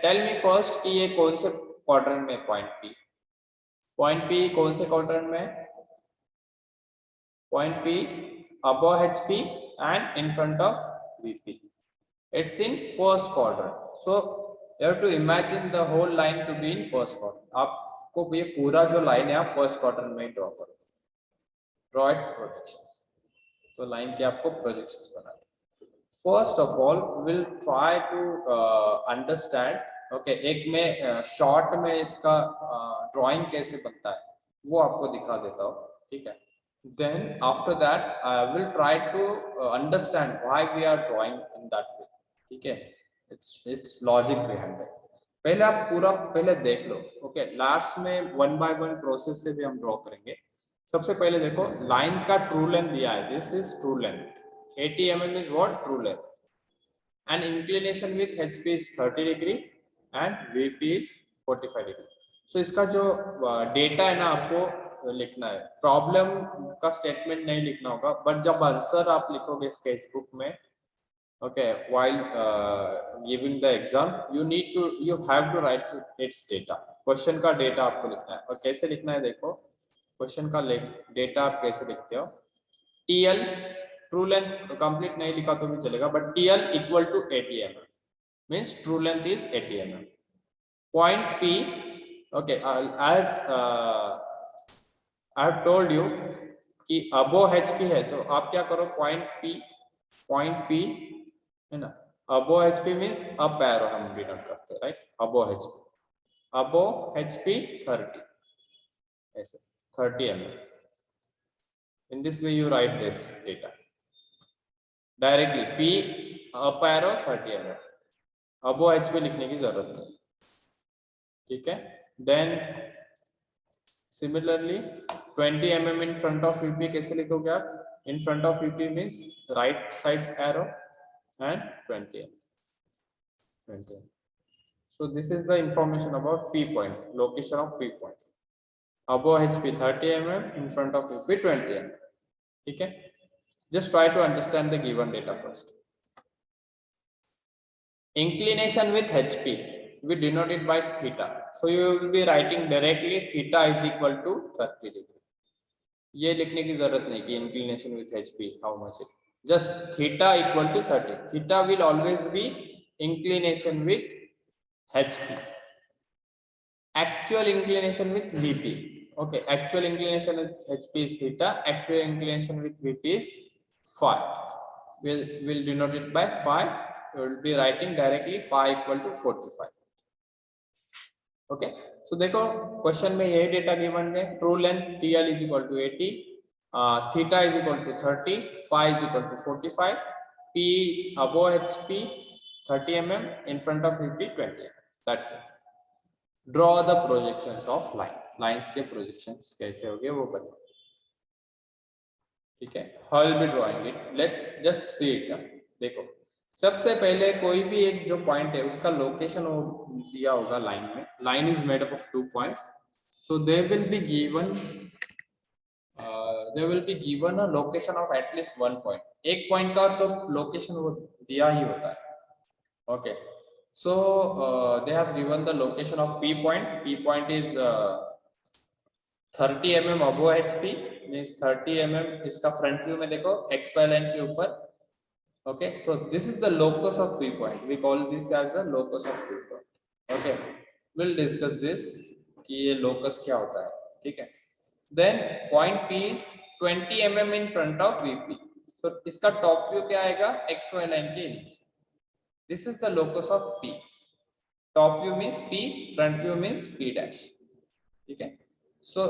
टेल मी फर्स्ट कि ये कौन से क्वाड्रेंट में पॉइंट पी कौन से क्वाड्रेंट में? Point P above HP and in front of VP. It's in first quadrant. So you have to imagine the whole line to be in first quadrant. आपको ये पूरा जो लाइन है आप फर्स्ट क्वाड्रेंट में ड्रॉ करो. Draw its projections. तो line के आपको प्रोजेक्शंस बनाने. First of all will try to understand. Okay, एक में शॉर्ट में इसका ड्राइंग कैसे बनता है वो आपको दिखा देता हूँ, ठीक है. Then after that I will try to understand why we are drawing in that way, ठीक है. Its logic behind it. पहले आप पूरा पहले देख लो. ओके, लास्ट में वन बाय वन प्रोसेस से भी हम ड्रॉ करेंगे. सबसे पहले देखो लाइन का ट्रू लेंथ दिया है. This is true length. 80 mm is what? True length. And inclination with HP is 30 degree and VP is 45 degree. So इसका जो डेटा है ना आपको लिखना है. प्रॉब्लम का स्टेटमेंट नहीं लिखना होगा, बट जब आंसर आप लिखोगे स्केच बुक में, okay, while giving the exam you have to write its data. Question का डेटा आपको लिखना है. और कैसे लिखना है देखो, क्वेश्चन का डेटा आप कैसे लिखते हो. TL ट्रू लेंथ कंप्लीट नहीं लिखा तो भी चलेगा, but TL equal to 80 mm means true length is 80 mm. Point P, okay, as I have told you कि अबोव HP है तो आप क्या करो, पॉइंट P है ना, above HP means up arrow हम डिनोट करते हैं, राइट. अबोव HP 30, ऐसे 30 mm. In this way you write this data directly. P up arrow 30 mm. above HP लिखने की जरूरत नहीं, ठीक है. Then similarly 20 mm in front of VP कैसे लिखोगे आप? In front of VP means right side arrow and 20 mm. So this is the information about P point, location of P point. Above HP 30 mm, in front of VP 20 mm. ठीक है. Just try to understand the given data first. Inclination with HP, we denote it by theta. So you will be writing directly theta is equal to 30 degree. ये लिखने की जरूरत नहीं कि inclination with HP how much it. Just theta equal to 30. Theta will always be inclination with HP. Actual inclination with VP. Okay, actual inclination with HP is theta. Actual inclination with VP is phi. We'll denote it by phi. We will be writing directly phi equal to 45. Okay, so देखो question में यही data given है. True length TL is equal to 80, theta is equal to 30, phi is equal to 45, P is above HP 30 mm, in front of VP 20 mm. That's it. Draw the projections of line. Lines के projections कैसे होंगे वो बताओ, ठीक है. How will be drawing it? Let's just see it. देखो सबसे पहले कोई भी एक जो पॉइंट है उसका लोकेशन दिया होगा लाइन में. Line is made up of 2 points, so they will be given a location of at least 1 point. एक पॉइंट का तो लोकेशन वो दिया ही होता है. Okay, so they have given the location of P point. P point is 30 mm above HP, means 30 mm. इसका front view में देखो XY लाइन के ऊपर. Okay, so this is the locus of P point. We call this as a locus of P point. Okay, we'll discuss this कि ये locus क्या होता है, ठीक है. Then point P is 20 mm in front of VP. So इसका top view क्या आएगा? XY लाइन के नीचे. This is the locus of P. Top view means P, front view means P dash. ठीक है. So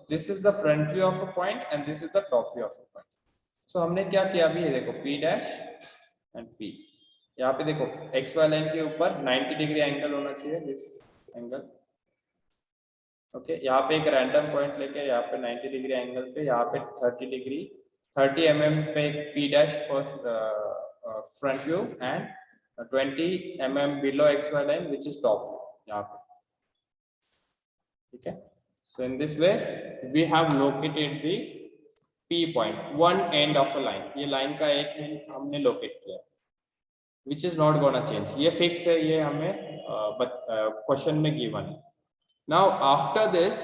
this is the front view of a point and this is the top view of a point. So हमने क्या किया अभी, ये देखो P dash and P, यहाँ पे देखो XY लाइन के ऊपर 90 डिग्री एंगल होना चाहिए, दिस एंगल। ओके, यहाँ पे एक रैंडम पॉइंट लेके यहाँ पे 90 डिग्री एंगल पे, यहाँ पे 30 डिग्री 30 mm पे P dash for front view and 20 mm below XY line which is top यहाँ पे, ठीक है। So in this way we have located the P point, one end of a line, ये line का एक and हमने locate किया, which is not gonna change, ये फिक्स है, ये हमें क्वेश्चन में गिवन है। Now after this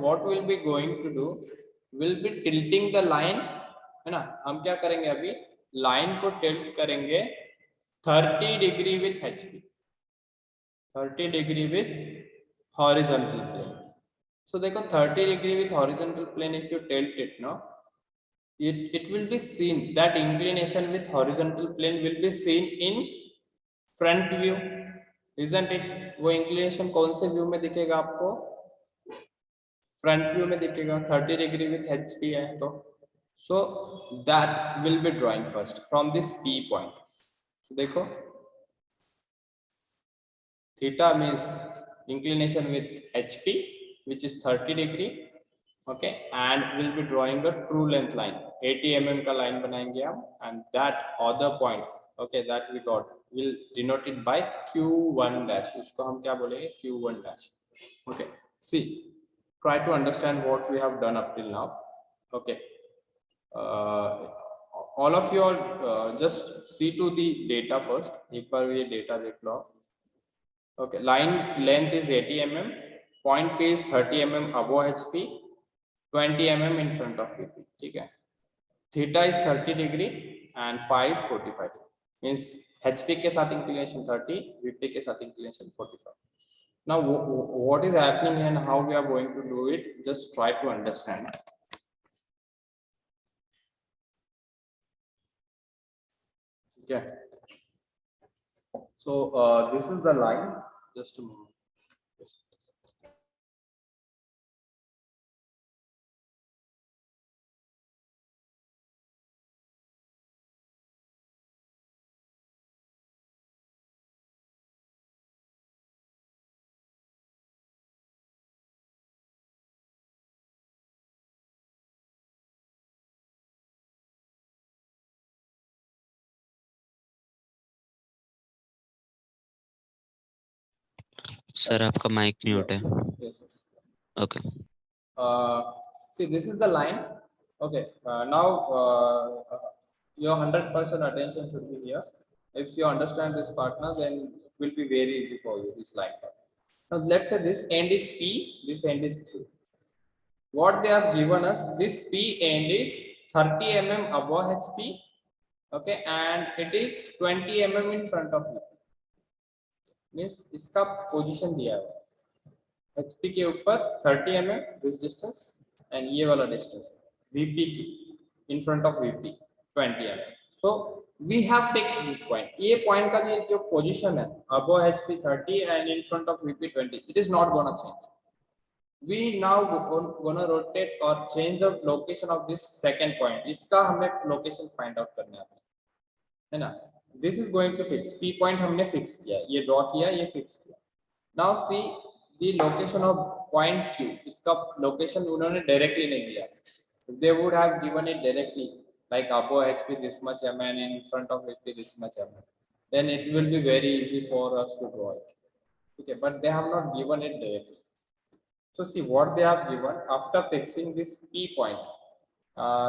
what we'll be going to do, will be tilting the line, है ना। हम क्या करेंगे अभी, लाइन को टिल्ट करेंगे 30 degree with HP, 30 degree with horizontal plane. So देखो 30 degree with horizontal plane, if you tilt it now, it will be seen, that inclination with horizontal plane will be seen in front view, isn't it? वो inclination कौन से view में दिखेगा आपको, front view में दिखेगा, 30 degree with HP है तो। So that will be drawing first from this P point. देखो theta means inclination with HP which is 30 degree, okay, and we'll be drawing a true length line, 80 mm का line बनाएंगे हम, and that other point, okay, that we got will denote it by Q1 dash, उसको हम क्या बोलेंगे, Q1 dash, okay। See, try to understand what we have done up till now, okay। All of you are just see to the data first, एक बार ये data देख लो, okay। Line length is 80 mm, point P is 30 mm above HP, 20 mm in front of VP, ठीक है। Theta is 30 degree and phi is 45 degree, means HP के साथ inclination 30, VP के साथ inclination 45. Now what is happening and how we are going to do it, just try to understand. Okay, so this is the line, just a moment. Sir आपका mic mute है। Yes, yes. Okay. See, this is the line. Okay. Now your 100% attention should be here. If you understand this partner, then it will be very easy for you, this line part. Now let's say this end is P, this end is Q. What they have given us, this P end is 30 mm above HP, okay, and it is 20 mm in front of you. Means इसका position दिया है HP के ऊपर 30 mm this distance and ये वाला distance VP की in front of VP 20 mm. So we have fixed this point. ये point का जो position है above HP 30 and in front of VP 20, it is not gonna change. We now gonna rotate or change the location of this second point. इसका हमें location find out करना है ना। This is going to fix, P point हमने fix किया, ये draw किया, ये fix किया। Now see the location of point Q, इसका location उन्होंने directly नहीं दिया। They would have given it directly, like above HP this much mm and in front of HP this much mm. Then it will be very easy for us to draw it. Okay, but they have not given it directly. So see what they have given after fixing this P point.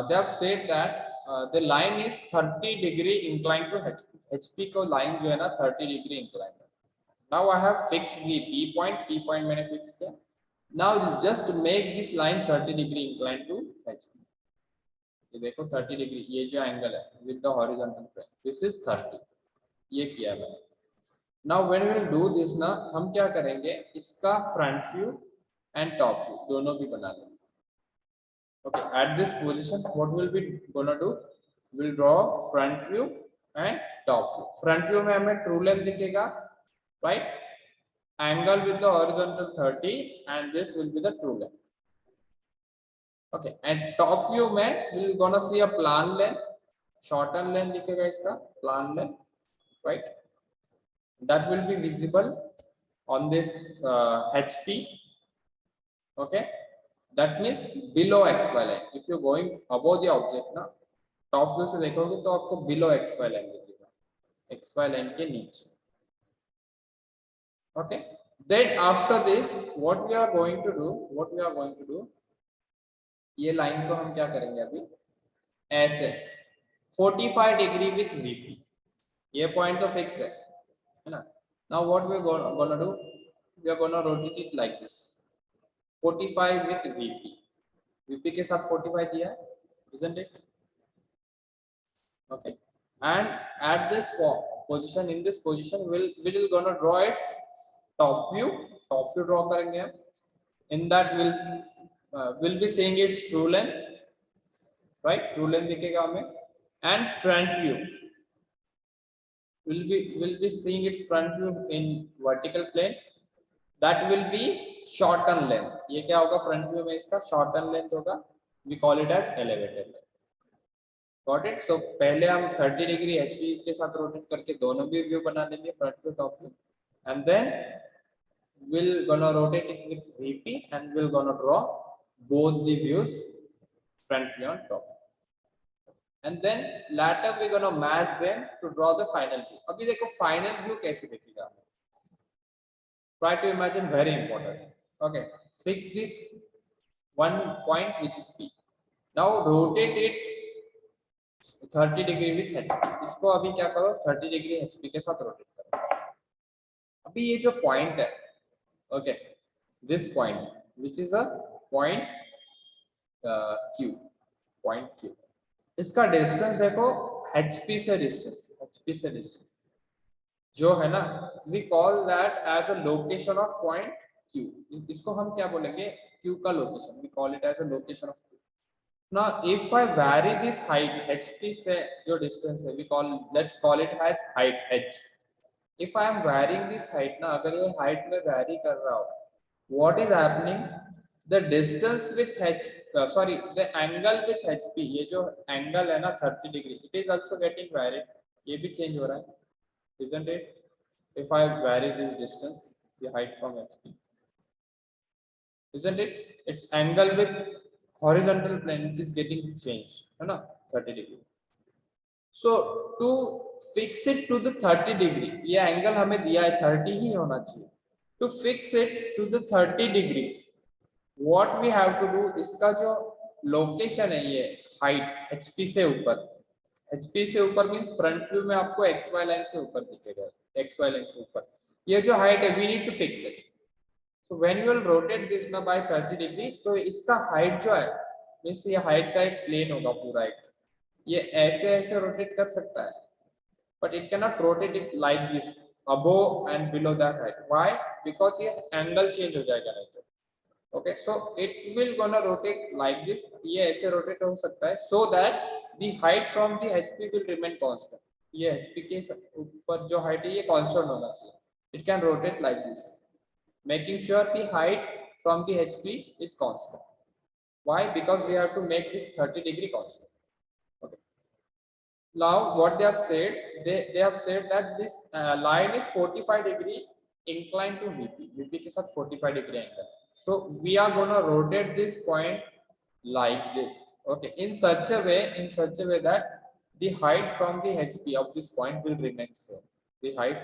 They have said that the line is 30 degree inclined to HP. HP को line जो है ना 30 degree inclined. Now I have fixed the P point मैंने fix किया. Now just make this line 30 degree inclined to HP. ये देखो 30 degree, ये जो angle है with the horizontal plane, this is 30. ये किया मैंने. Now when we will do this ना, हम क्या करेंगे, इसका front view and top view दोनों भी बना लेंगे. Okay, at this position, what will be gonna do? We'll draw front view and top view. Front view में हमें true length दिखेगा, right? angle with the horizontal 30 and this will be the true length. Okay, and top view में we're gonna see a plan length, shorten length दिखेगा इसका plan length, right? That will be visible on this HP. Okay, that means below XY line. If you're going above the object ना, top view से देखोगे तो आपको below XY line दिखेगा, XY line के नीचे. Okay, then after this what we are going to do, ये line को हम क्या करेंगे अभी ऐसे 45 डिग्री विथ VP, ये पॉइंट तो फिक्स है ना. Now what we are gonna do, we are gonna rotate it like this, 45 with VP के साथ 45 दिया है, isn't it? Okay, and at this position, in this position we will gonna draw its top view draw करेंगे हम. In that will be seeing its true length, right? True length दिखेगा हमें, and front view will be seeing its front view in vertical plane. That will be shorten length. ये क्या होगा front view में इसका shorten length होगा. We call it as elevated length. Got it? So पहले हम 30 डिग्री HP के साथ रोटेट करके दोनों भी व्यू बना लेंगे, front view top view, and then we'll gonna rotate it with VP and we'll gonna draw both the views, front view and top. And then later we're gonna match them to draw the final view. अभी देखो final view कैसे दिखेगा. Try to imagine, very important. Okay, fix the one point which is P. Now rotate it 30 degree with HP. इसको अभी क्या करो 30 degree HP के साथ rotate करो. अभी ये जो point है, okay, this point which is a point Q, point Q. इसका डिस्टेंस देखो HP से डिस्टेंस जो है ना, we call that as a location of point Q. इसको हम क्या बोलेंगे, Q का location, we call it as a location of Q. Now if I vary this height HP से जो डिस्टेंस है, let's call it as height H. If I am varying this height ना, अगर ये height में vary कर रहा हो, what is happening, the distance with the angle with HP, ये जो angle है ना 30 degree, it is also getting varied, ये भी change हो रहा है, isn't it? If I vary this distance, the height from HP, isn't it? Its angle with horizontal plane, it is getting changed, है ना 30 degree. So to fix it to the 30 degree, ये angle हमें दिया है 30 ही होना चाहिए. To fix it to the 30 degree, what we have to do, इसका जो location है ये height HP से ऊपर means front view में आपको XY line से ऊपर दिखेगा, XY line से ऊपर, ये जो height है we need to fix it. So when you will rotate this ना by 30 degree, तो इसका height जो है means ये height का एक plane होगा पूरा एक, ये ऐसे रोटेट कर सकता है, but it cannot rotate it like this above and below that height. Why? Because ये angle change हो जाएगा नहीं तो. Okay, so it will gonna rotate like this, ये ऐसे rotate हो सकता है, so that the height from the HP will remain constant. ये HP के ऊपर जो height है ये constant होना चाहिए. It can rotate like this, making sure the height from the HP is constant. Why? Because we have to make this 30 degree constant. Okay. Now what they have said, they have said that this line is 45 degree inclined to VP के साथ 45 degree angle. So we are gonna rotate this point like this. Okay, in such a way that the height from the HP of this point will remain same. The height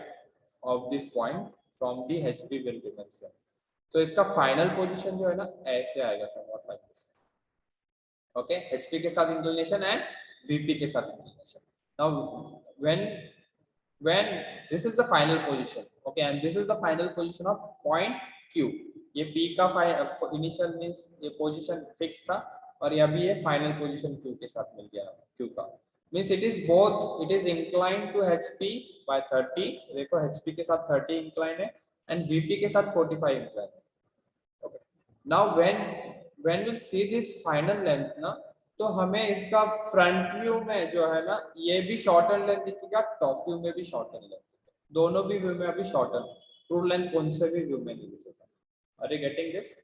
of this point from the HP will remain same. तो इसका final position जो है ना ऐसे आएगा, somewhat like this. Okay, HP के साथ inclination and VP के साथ inclination. Now when this is the final position, okay, and this is the final position of point Q. ये P का initial means ये position fix था, और ये अभी ये final position Q के साथ मिल गया Q का. Means it is both, it is inclined to HP by 30. देखो HP के साथ 30 inclined है and VP के साथ 45 inclined है. Okay. Now when we see this final length ना, तो हमें इसका फ्रंट व्यू में जो है ना ये भी शॉर्टन लेंथ दिखेगा, टॉप व्यू में भी शॉर्टन लेंथ, दोनों भी व्यू में अभी शॉर्टन. ट्रू लेंथ कौन से भी व्यू में नहीं दिखेगा. Are you getting this?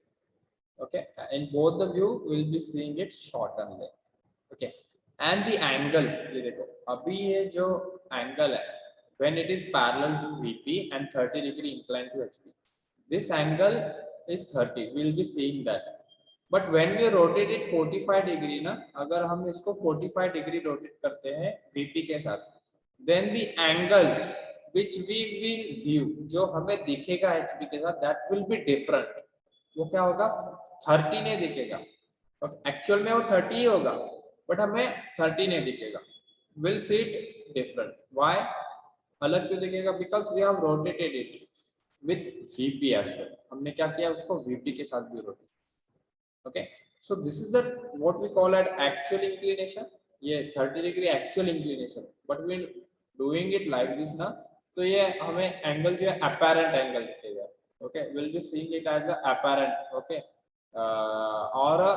Okay, in both the view we'll be seeing it shorten length. Okay, and the angle, ये देखो अभी ये जो angle है when it is parallel to VP and 30 degree inclined to HP, this angle is 30, we'll be seeing that. But when we rotate it 45 degree ना, अगर हम इसको 45 degree rotate करते हैं VP के साथ, then the angle which we will view, जो हमें दिखेगा HP के साथ, that will be different. वो क्या होगा, 30 नहीं दिखेगा, एक्चुअल में वो 30 ही होगा, बट हमें 30 नहीं दिखेगा. Will see it different. Why अलग क्यों दिखेगा? Because we have rotated it with VP as well. हमने क्या किया, उसको VP के साथ भी rotate. Okay, so this is the what we call at actual inclination. ये 30 degree actual inclination, but we doing it like this ना, तो ये हमें एंगल जो है अपैरेंट एंगल दिखेगा. Okay, we'll be seeing it as a apparent, okay, or a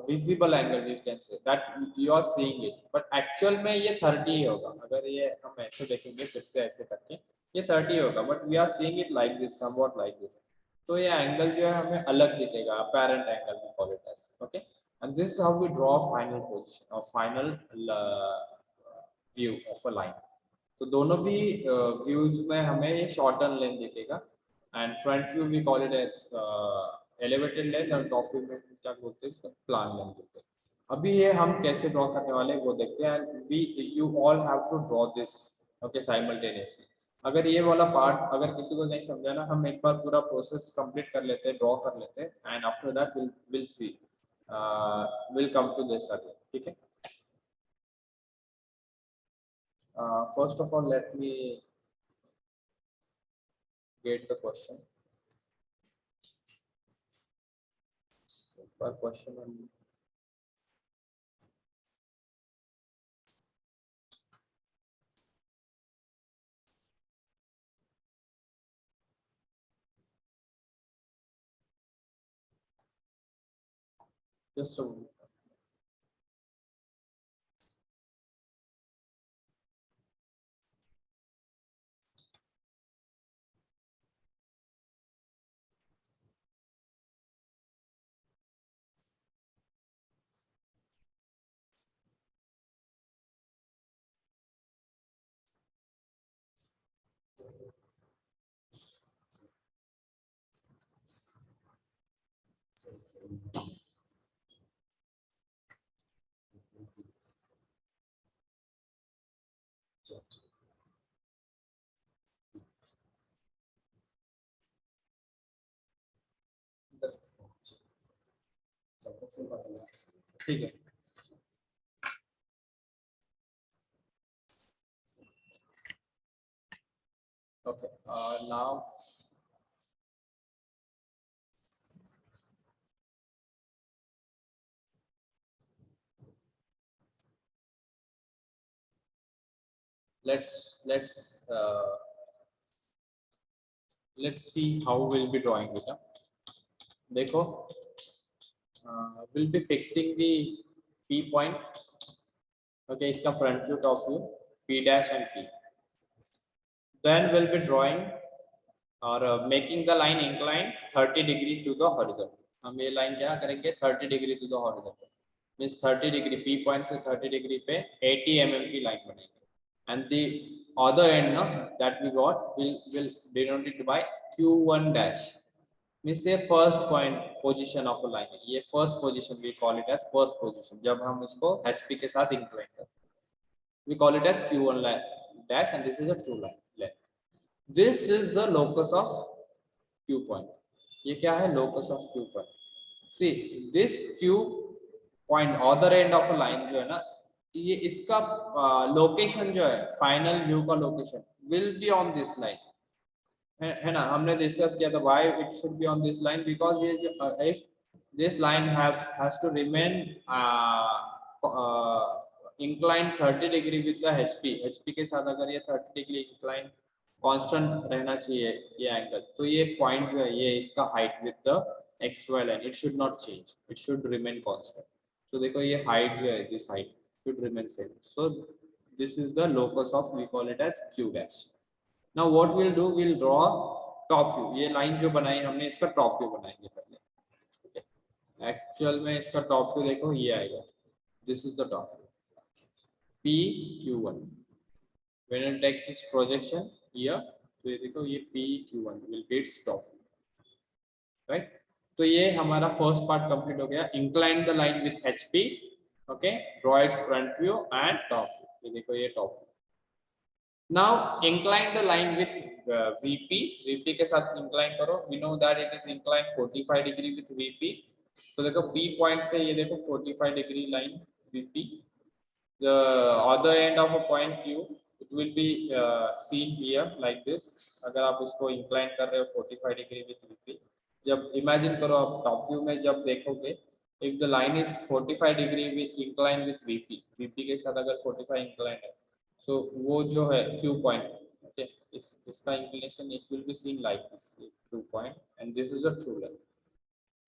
visible angle, you can say that you are seeing it, but actual में ये 30 ही होगा. अगर ये हम ऐसे देखेंगे फिर से ऐसे करके ये 30 होगा, but we are seeing it like this, somewhat like this. तो ये एंगल जो है हमें अलग दिखेगा, apparent angle we call it as. Okay, and this is how we draw final position or final view of a line. तो दोनों भी views में हमें ये shorten length दिखेगा. And front view we call it as elevated length, और top view में क्या बोलते हैं, इसको plan length बोलते हैं. अभी ये हम कैसे ड्रॉ करने वाले हैं वो देखते हैं. We you all have to draw this, okay, simultaneously. अगर ये वाला पार्ट अगर किसी को नहीं समझा ना, हम एक बार पूरा प्रोसेस कंप्लीट कर लेते हैं, ड्रॉ कर लेते हैं, and after that we'll see, we'll come to this again. ठीक है. First of all, let me get the question. Per question only. Just a moment. ठीक है. Okay, now let's see how we'll be drawing it. देखो, we'll be fixing the P point. Okay, इसका front view, top view, P dash and P. Then we'll be drawing or making the line inclined 30 degree to the horizon. हम ये line क्या करेंगे, 30 degree to the horizon. Means 30 degree, P point से 30 degree पे 80 mm की line बनेगी. And the other end ना, that we got will denote it by Q1 dash. Means ये first point position of a line है. ये first position we call it as first position. जब हम इसको HP के साथ incline करते हैं, we call it as Q1 dash, and this is a true line length. This is the locus of Q point. ये क्या है, locus of Q point. See, this Q point other end of a line जो है ना, ये इसका location जो है, final view का location will be on this line. है ना, हमने डिस्कस किया था why it should be on this line, because ये if this line has to remain inclined 30 degree with the HP के साथ अगर ये 30 degree inclined constant रहना चाहिए ये एंगल, तो ये पॉइंट जो है ये इसका height with the XY line, it should not change, it should remain constant. तो देखो ये हाइट जो है, this height should remain same. So this is the locus of, we call it as Q dash. Now what we'll do, we'll draw top view, ये line जो बनाई हमने इसका टॉप व्यू बनाएंगे पहले। एक्चुअल में इसका टॉप व्यू देखो ये आएगा, this is the top view PQ1 when it takes its projection here, तो ये देखो ये PQ1 will be its top view, right. तो ये हमारा फर्स्ट पार्ट कंप्लीट हो गया, incline the line with HP, okay, draw its front view and top view, ये देखो ये top view. Now incline the line with VP के साथ इंक्लाइन करो, we know that it is incline 45 degree with VP, तो देखो P point से ये देखो 45 degree line VP, the other end of a point Q, it will be seen here like this। अगर आप इसको इंक्लाइन कर रहे हो 45 डिग्री विथ VP, जब इमेजिन करो आप टॉप व्यू में जब देखोगे, if the line is 45 degree with incline with VP के साथ अगर 45 incline है, so वो जो है Q point, okay, इसका inclination it will be seen like this, Q point, and this is a true line,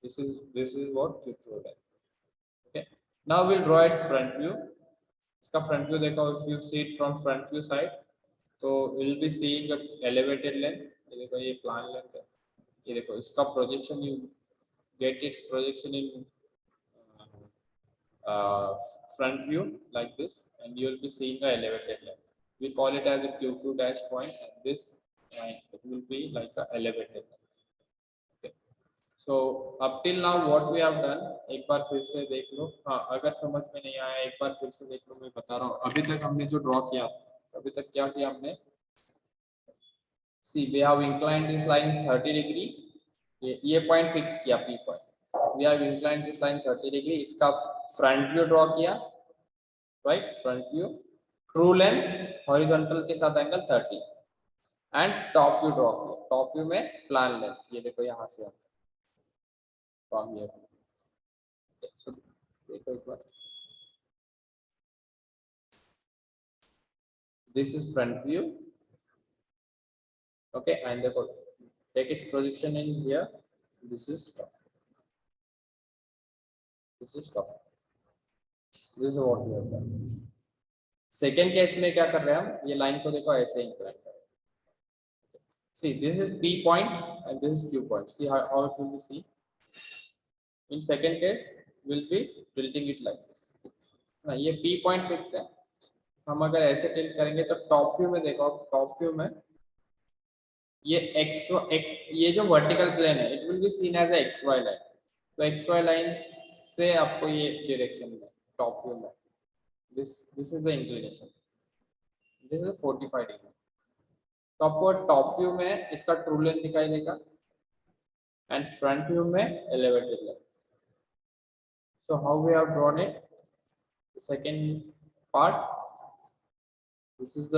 this is what Q true line, okay। Now we'll draw its front view, इसका front view देखो, if you see it from front view side, तो we'll be seeing a elevated length, ये देखो ये plan length है, ये देखो इसका projection, you get its projection in front view like this, and you will be seeing the elevated line. We call it as a QQ dash point, and this line it will be like a elevated line. Okay. So up till now what we have done, एक बार फिर से देख लो, हाँ अगर समझ में नहीं आया एक बार फिर से देख लो, मैं बता रहा हूँ अभी तक हमने जो ड्रॉ किया, अभी तक क्या किया हमने, see we have inclined this line 30 degree, ये पॉइंट फिक्स किया P point, we have inclined this line 30 degree, इसका फ्रंट व्यू ड्रॉ किया, right, front view, true length horizontal के साथ angle 30, and top view draw किया, top view में plan length, ये देखो यहाँ से फ्रॉम हियर, सो देखो एक बार, this is front view, okay, and देखो take its projection in here, this is top, this is top, this is what we have done। Second case में क्या कर रहे हैं हम, ये लाइन को देखो ऐसे इंक्लाइन कर रहे हैं, see this is P point and this is Q point, see how it will be seen in second case, will be tilting it like this ना, ये P point फिक्स है, हम अगर ऐसे टिल्ट करेंगे तो टॉप व्यू में देखो, टॉप व्यू में ये x ये जो वर्टिकल प्लेन है, it will be seen as a XY line, तो XY लाइन से आपको ये डायरेक्शन में टॉप व्यू में this is the inclination, this is 45 degree, तो आपको टॉप व्यू में इसका ट्रू लेंथ दिखाई देगा एंड फ्रंट व्यू में elevated length. So how we have drawn it, the second part, this is the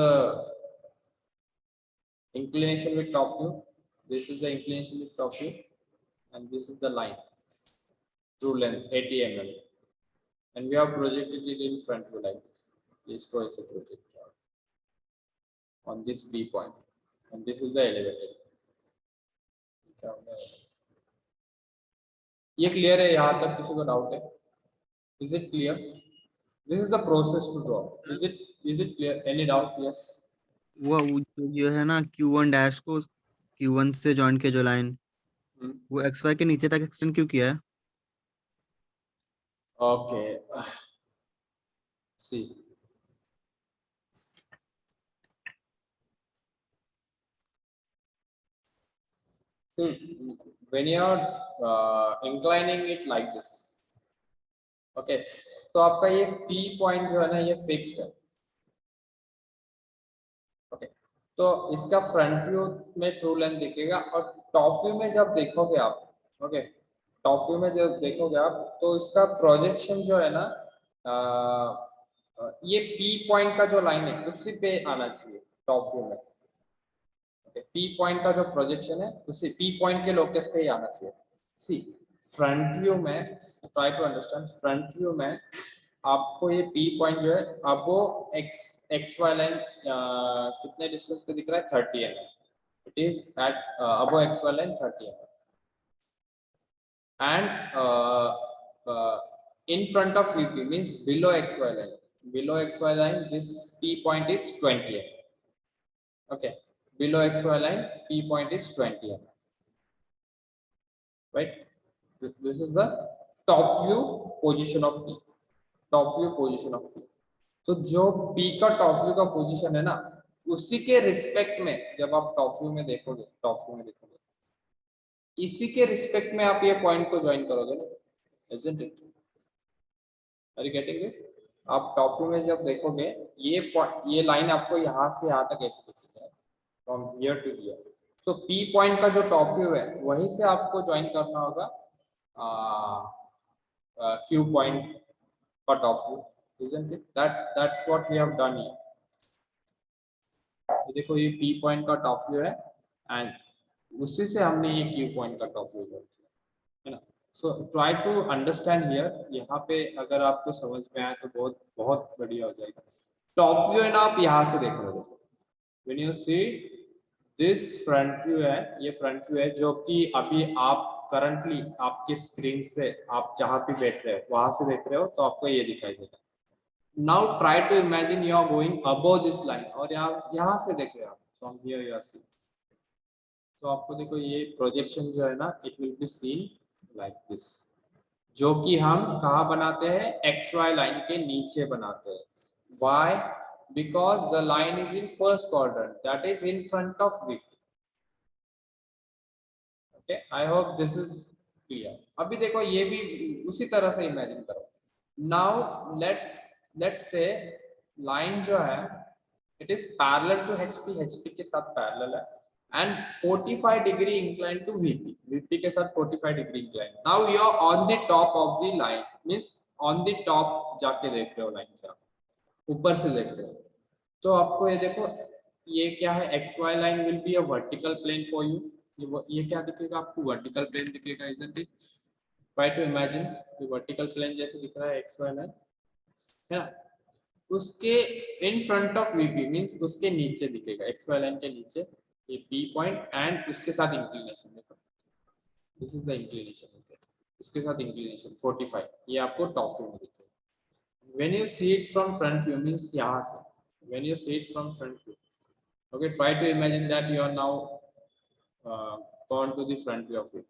inclination with top view, this is the inclination with top view, and this is the line, true length 80 mm, and we have projected it in front view like this, इसको ऐसे project किया on this P point, and this is the elevated, ये clear है, यहाँ तक किसी को doubt है, is it clear, this is the process to draw, is it clear, any doubt? Yes, वो जो है ना Q1 डैश को Q1 से जॉइन के जो लाइन, वो XY के नीचे तक एक्सटेंड क्यों किया है? okay, see when you are inclining it like this, okay, तो आपका ये P पॉइंट जो है ना ये फिक्स्ड है, ओके, तो इसका फ्रंट व्यू में ट्रू लेंथ दिखेगा, और टॉप व्यू में जब देखोगे आप, ओके, टॉप व्यू में जब देखोगे आप, तो इसका प्रोजेक्शन जो है ना ये P पॉइंट का जो लाइन है उसी पे आना चाहिए टॉप व्यू में, P पॉइंट का जो प्रोजेक्शन है उसी P पॉइंट के लोकस पे ही आना चाहिए। सी फ्रंट व्यू में, try to understand, front view में आपको ये P पॉइंट जो है, अब वो XY लाइन कितने डिस्टेंस पे दिख रहा है, 30 mm, it is eight above XY line 30 mm, and in front of VP means below XY line, this P point is 20 mm, okay, below XY line, P point is 20 mm. Right? This is the top view position of P. Top view position of P. तो जो P का top view का position है ना, उसी के respect में जब आप टॉप व्यू में देखोगे, इसी के रिस्पेक्ट में आप ये पॉइंट को ज्वाइन करोगे ना, isn't it? Are you getting this? आप टॉप व्यू में जब देखोगे, ये लाइन आपको यहाँ से यहाँ तक ऐसे दिखती है, from here to here. So P point का जो टॉप व्यू है, वहीं से आपको ज्वाइन करना होगा Q पॉइंट का top view, isn't it? That's what we have done here. देखो ये P पॉइंट का टॉप व्यू है एंड उसी से हमने ये Q पॉइंट का टॉप व्यू किया है ना. So try to understand here. यहाँ पे अगर आपको समझ में आए तो बहुत बहुत बढ़िया हो जाएगा. टॉप व्यू है ना, आप यहाँ से देख रहे हो. When you see this front view है, ये फ्रंट व्यू है जो कि अभी आप करंटली आपके स्क्रीन से आप जहाँ पे बैठ रहे हो वहां से देख रहे हो, तो आपको ये दिखाई देगा. Now try to imagine you are going above this line और यहाँ से देख रहे हो आप, from here you are seeing. तो आपको देखो ये प्रोजेक्शन जो है ना, it will be seen like this, जो कि हम कहाँ बनाते हैं, XY लाइन के नीचे बनाते हैं. Why? Because the line is in first quadrant, that is in front of VP. Okay, I hope this is clear. अभी देखो ये भी उसी तरह से इमेजिन करो. Now let's say line जो है it is parallel to HP के साथ parallel है and 45 degree inclined to VP के साथ 45 degree inclined. Now you are on the top of the line, means on the top जाके देख रहे हो लाइन से, आप ऊपर से देख रहे हो. तो आपको ये देखो ये क्या है, XY line will be a vertical plane for you. ये क्या दिखेगा आपको, वर्टिकल प्लेन दिखेगा, isn't it? Try to imagine ये वर्टिकल प्लेन जैसे दिख रहा है XY line है ना, उसके इन फ्रंट ऑफ VP मींस उसके नीचे दिखेगा, XY लाइन के नीचे ये P पॉइंट एंड उसके साथ इंक्लिनेशन देखो, दिस इज द इंक्लिनेशन, उसके साथ इंक्लिनेशन 45, ये आपको टॉप व्यू में दिखेगा. When you see it from front view means यहाँ से, when you see it from front view, okay, try to imagine that you are now gone to the front view of it,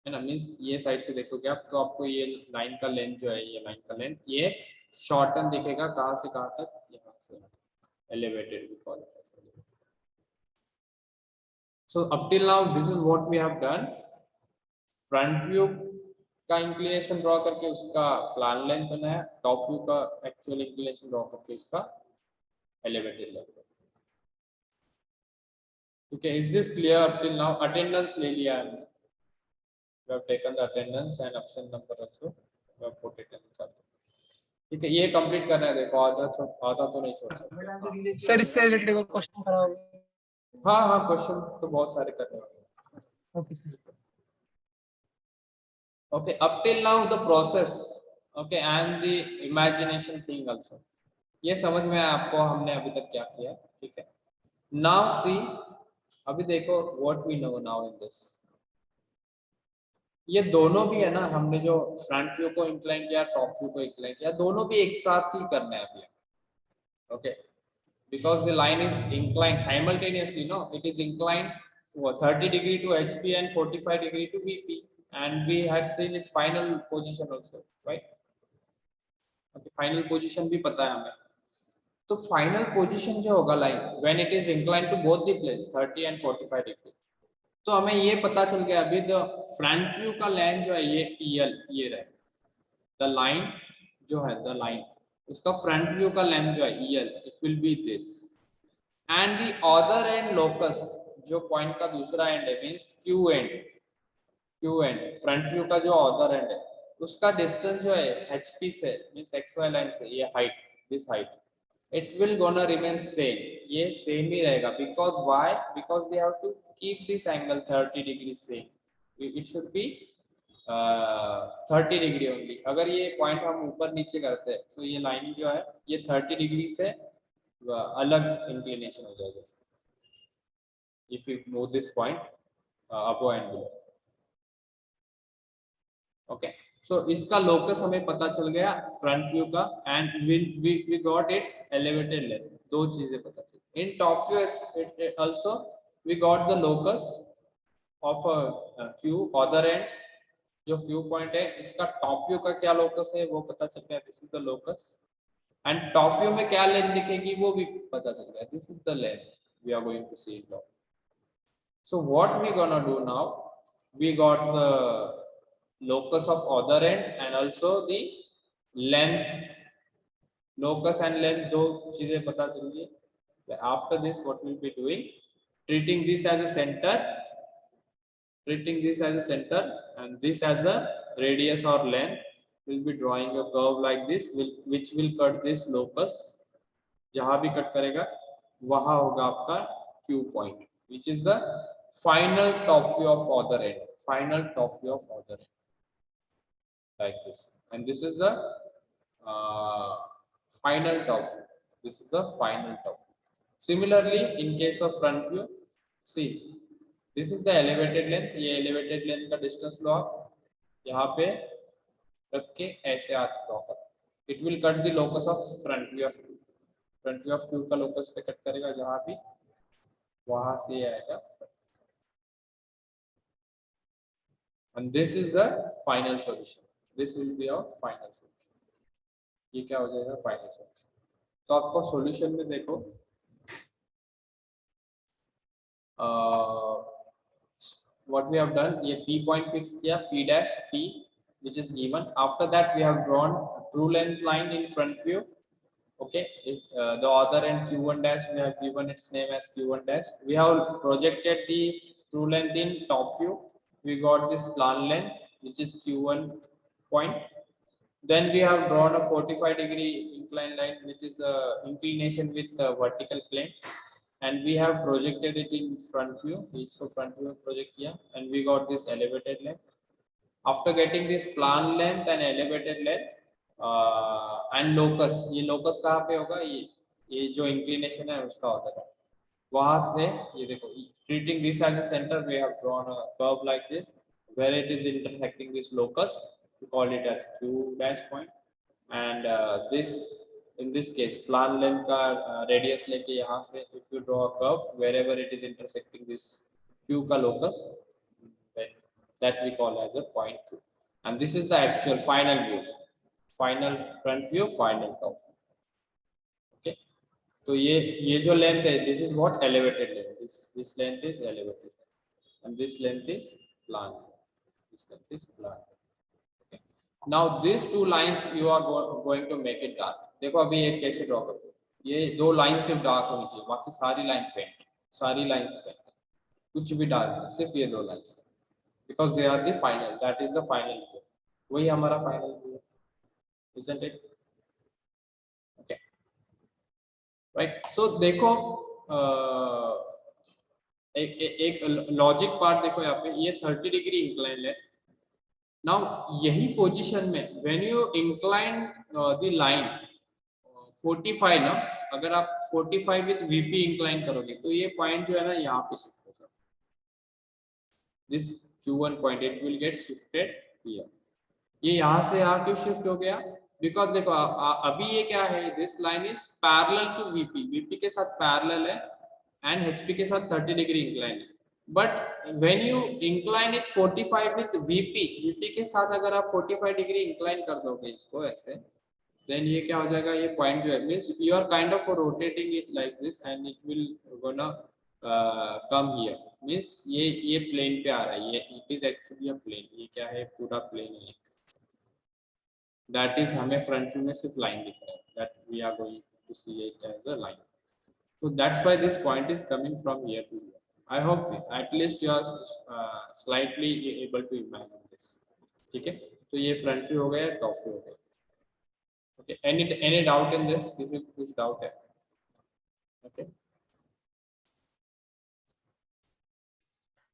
है ना. Means ये side से देखोगे आप, तो आपको ये लाइन का लेंथ जो है, ये लाइन का लेंथ ये शॉर्टन दिखेगा, कहाँ से कहाँ तक, यहाँ से elevated, we call it as elevated. So up till now this is what we have done. Front view का इंक्लिनेशन ड्रॉ करके उसका प्लान लेंथ बनाया, टॉप व्यू का एक्चुअल इंक्लिनेशन ड्रॉ करके उसका एलिवेटेड लेंथ. ठीक है, is this clear up till now? Attendance ले लिया हमने, we have taken the attendance and absent number also, we have put it in the chart. ठीक है, ये कंप्लीट करना है. देखो आधा तो नहीं छोड़ सकते सर. इससे रिलेटेड क्वेश्चन कराओगे? हाँ, क्वेश्चन तो बहुत सारे करने होंगे. Okay sir. Okay, up till now the process, okay, and the imagination thing also, ये समझ में आया आपको हमने अभी तक क्या किया. ठीक है, now see, अभी देखो what we know now in this. ये दोनों भी है ना, हमने जो फ्रंट व्यू को इंक्लाइन किया, टॉप व्यू को इंक्लाइन किया, दोनों भी एक साथ ही करना है अभी. Okay, because the line is inclined simultaneously, no, it is inclined 30 degree to HP and 45 degree to VP, and we had seen its final position also, right? Okay, final position भी पता है हमें. तो फाइनल पोजीशन जो होगा line when it is inclined to both the planes 30 and 45 degree, तो हमें ये पता चल गया अभी द फ्रंट व्यू का लेंथ जो है ये EL, ये रहे द लाइन जो है, द लाइन उसका फ्रंट व्यू का लेंथ जो है EL, it will B this, and the other and locus जो पॉइंट का दूसरा एंड है means Q and front view का जो अदर एंड है उसका डिस्टेंस जो है HP से मींस XY लाइन से, ये height, this height, it will gonna remain same, ये सेम ही रहेगा. because why? because we have to keep this angle 30 degree same, it should be 30 degree only. अगर ये पॉइंट हम ऊपर नीचे करते हैं तो ये लाइन जो है ये 30 डिग्री से अलग इंक्लिनेशन हो जाएगा if you move this point above and below. okay, so इसका लोकस हमें पता चल गया फ्रंट व्यू का, and we got its elevated length. दो चीजें पता चली। In top view also we got the locus of a Q other end, जो Q पॉइंट है इसका टॉप व्यू का क्या लोकस है वो पता चल गया, this is the locus. And top view में क्या लेंथ दिखेगी वो भी पता चल गया, this is the length we are going to see it now. So what we gonna do now, we got the locus of other end and also the length, locus and length दो चीजें पता चल गई। After this what we'll be doing, treating this as a center, and this as a radius or length, we'll be drawing a curve like this which will cut this locus, जहां भी cut करेगा वहां होगा आपका Q point, which is the final top view of other end, like this, and this is the final top view. Similarly, in case of front view, see this is the elevated length, ये elevated length का distance लो आप, यहाँ पे रख के ऐसे आप draw करो, it will cut the locus of front view of Q का locus पे कट करेगा जहाँ भी, वहां से आएगा, and this is the final solution. This will be our final solution. ये क्या हो जाएगा फाइनल सॉल्यूशन। तो आपको सॉल्यूशन में देखो what we have done, ये P point fix किया, P dash P which is given. After that we have drawn a true length line in front view. Okay, the other end Q1 dash we have given its name as Q1 dash. We have projected the true length in top view. We got this plan length which is Q1 point. Then we have drawn a 45-degree inclined line which is inclination with the vertical plane, and we have projected it in front view. इसको front view project किया, and we got this elevated length. After getting this plan length and elevated length and locus, ये locus कहाँ पे होगा, ये जो inclination है उसका होता है, वहां से ये देखो, treating this as a center we have drawn a curve like this where it is intersecting this locus. We call it as Q dash point, and this in this case plan length का radius लेके यहाँ से if you draw a curve wherever it is intersecting this Q का locus, that we call as a point Q, and this is the actual final views, final front view, final top view. Okay, तो ये जो length है, this is what elevated length, this length is elevated length, and this length is plan length. Now these two lines you are going to make it dark. देखो अभी ये कैसे draw करते हो, ये दो लाइन सिर्फ डार्क होनी चाहिए, बाकी सारी लाइंस फेंट, कुछ भी डार्क नहीं, सिर्फ ये दो lines, because they are the final, that is the final view, वही हमारा final view, isn't it? Okay, right. So देखो एक लॉजिक पार्ट देखो यहाँ पे, ये 30 डिग्री इंक्लाइन है। Now यही पोजीशन में when you incline the line 45 ना, अगर आप 45 with VP incline करोगे तो ये पॉइंट जो है ना यहाँ पे शिफ्ट हो जाएगा, this Q1 point it will get shifted here. ये यहाँ से यहाँ क्यों शिफ्ट हो गया, because देखो अभी ये क्या है, this line is parallel to VP के साथ parallel है and HP के साथ 30 डिग्री incline है, but when you incline it 45 with VP के साथ अगर आप 45 डिग्री incline कर दोगे इसको ऐसे, then ये क्या हो जाएगा, ये point जो है means you are kind of rotating it like this and it will gonna come here, means ये plane पे आ रहा है, ये it is actually a plane, ये क्या है पूरा plane है, that is हमें front view में सिर्फ line दिख रहा है, that we are going to see it as a line, so that's why this point is coming from here to here. I hope at least you are slightly able to imagine this. ठीक है, तो ये front view हो गया, top view हो गया. Okay, any doubt in this? This is कुछ doubt है? Okay.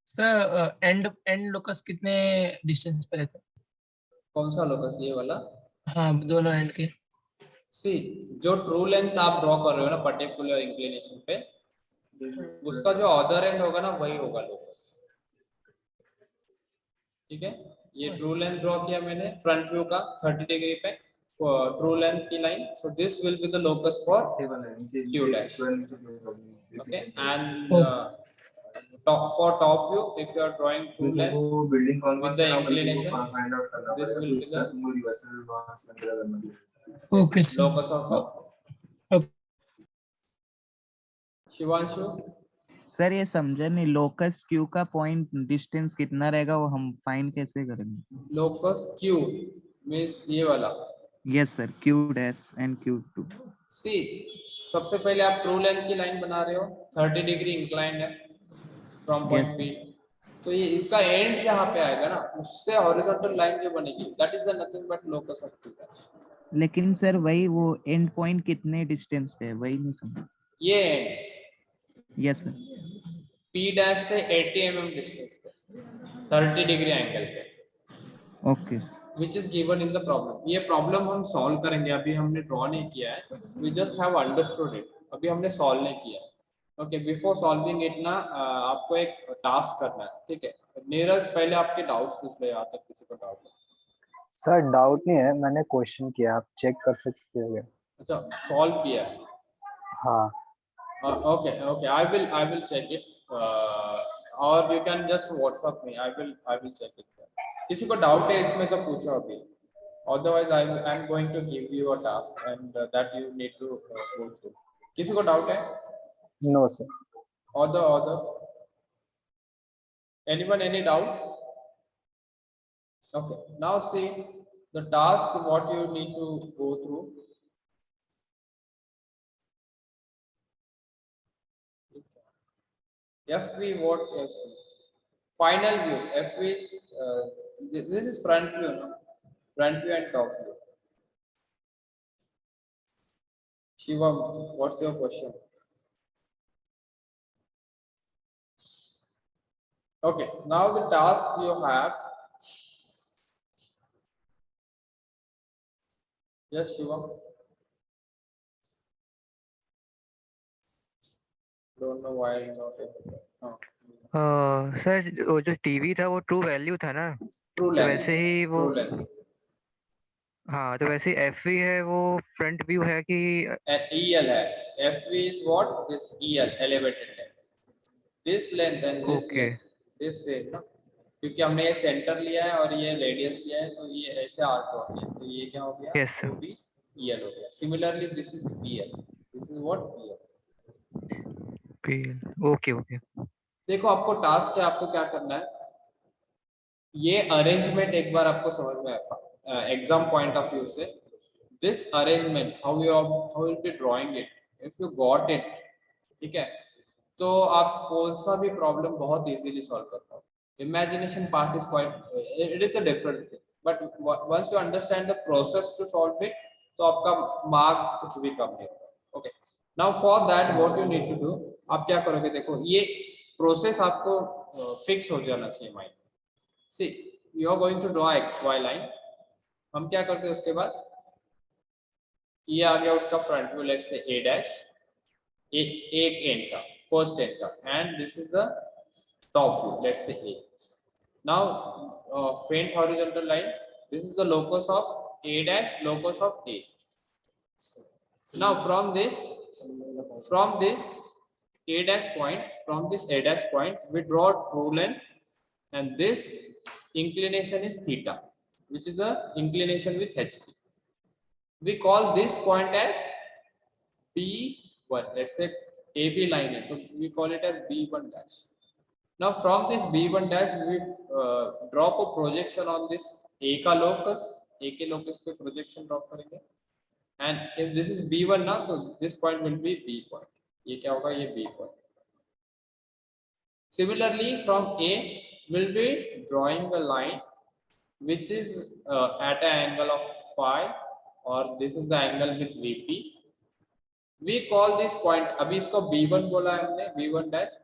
सर एंड लोकस कितने डिस्टेंस पे रहते हैं? कौन सा लोकस, ये वाला? हाँ, दोनों एंड के। See, जो ट्रू लेंथ आप ड्रॉ कर रहे हो ना पर्टिकुलर इंक्लिनेशन पे, उसका जो अदर एंड होगा ना वही होगा लोकस। ठीक है, ये ट्रू लेंथ ड्रॉ किया मैंने फ्रंट व्यू का 30 डिग्री पे, true length की line. So this will be the locus for Q dash. Okay, and for top view, if you are drawing true length with the inclination, this will be the Okay, sir. locus of top. Okay. Shivanshu, sir ये समझे नहीं, locus Q का point distance कितना रहेगा वो हम find कैसे करेंगे? locus Q means ये वाला. Yes sir, Q dash and Q two. See, सबसे पहले आप ट्रू लेंथ की लाइन बना रहे हो, 30 डिग्री इंक्लाइंड है फ्रॉम पॉइंट बी. तो ये इसका एंड जहाँ पे आएगा ना, उससे हॉरिजॉन्टल लाइन जो बनेगी, that is the nothing but locus of Q dash. लेकिन सर वही वो एंड पॉइंट कितने डिस्टेंस पे है वही नहीं समझ. ये and yes sir. P dash से 80 mm डिस्टेंस पे 30 डिग्री एंगल पे. Okay sir. Which is given in the problem. ये प्रॉब्लम हम सॉल्व करेंगे, अभी हमने ड्रॉ नहीं किया है. We just have understood it. अभी हमने सॉल्व नहीं किया है. ओके, बिफोर सॉल्विंग इट ना आपको एक टास्क करना है, ठीक है? नीरज, पहले आपके डाउट्स पूछ लो, यहाँ तक किसी को डाउट है? सर डाउट नहीं है, मैंने क्वेश्चन किया, आप चेक कर सकते हो. अच्छा, सॉल्व किया है? हाँ. Okay okay, I will check it, और you can just WhatsApp me. I will check it. किसी को डाउट है इसमें तो पूछो अभी, otherwise I am going to give you a task and that you need to go through. किसी को डाउट है? No sir. Other anyone, any doubt? Okay, now see the task what you need to go through. FV, what FV? Final view. FV is this is front view, no? Front view and top view. Shivam, what's your question? Okay, now the task you have. Yes, Shivam. Don't know why I'm not able to. Sir वो जो TV था वो true value था ना, True तो length. वैसे ही वो, True length. हाँ तो वैसे एफवी है वो फ्रंट व्यू है कि EL है. FV is what? This EL, elevated length. This length and this length. This same ना, क्योंकि हमने ये सेंटर लिया है और ये रेडियस लिया है, तो ये ऐसे आर्क हो गया, तो ये क्या हो गया? Yes, sir. वो भी EL हो गया. Similarly, this is PL. This is what? PL. Okay okay. देखो, आपको टास्क है, आपको क्या करना है, ये अरेंजमेंट एक बार आपको समझ में आएगा एग्जाम पॉइंट ऑफ व्यू से. This arrangement how will be drawing it, if you got it, ठीक है, तो आप कौन सा भी प्रॉब्लम बहुत इजीली सॉल्व कर पाओ. Imagination part is quite, it is a different thing, but once you understand the process to solve it, तो आपका मार्क कुछ भी कम नहीं होगा. Okay, now for that what you need to do, आप क्या करोगे, देखो ये प्रोसेस आपको फिक्स हो जाना चाहिए mind. See, you are going to draw XY line. हम क्या करते हैं उसके बाद, ये आ गया उसका front view, let's say A dash, एक एंड का, फर्स्ट एंड का, and this is the top view, let's say A. Now faint horizontal line, this is the locus of A dash, locus of A. Now from this A dash point, we draw true length, and this inclination is theta, which is a inclination with HP. We call this point as B1. Let's say AB line है, so we call it as B1 dash. Now from this B1 dash, we drop a projection on this A का locus, A के locus पे projection drop करेंगे, and if this is B1 ना, तो this point will be B point. ये क्या होगा, ये B point. Similarly, from A, we'll be drawing a line which is at an angle of phi, or this is the angle with VP. We call this point, अभी इसको B1 बोला है हमने, B1 dash.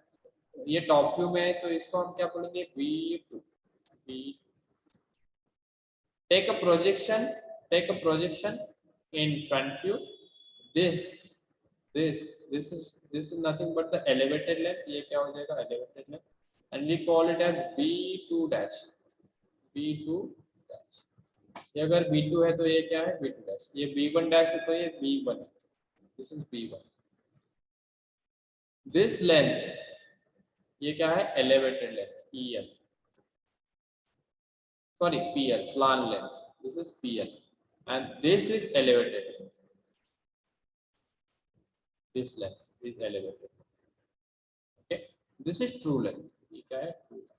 ये top view में है, तो इसको हम क्या बोलेंगे, B2. Take a projection in front view. This is nothing but the elevated length. ये क्या हो जाएगा, elevated length, and we call it as B2 dash. ये अगर B2 है तो ये क्या है B2 डैश, ये B1 डैश है तो ये B1 है, this is B1। This length ये क्या है elevated length PL, sorry PL plan length, this is PL and this is elevated length, this length is elevated, okay, this is true length, ये क्या है true length,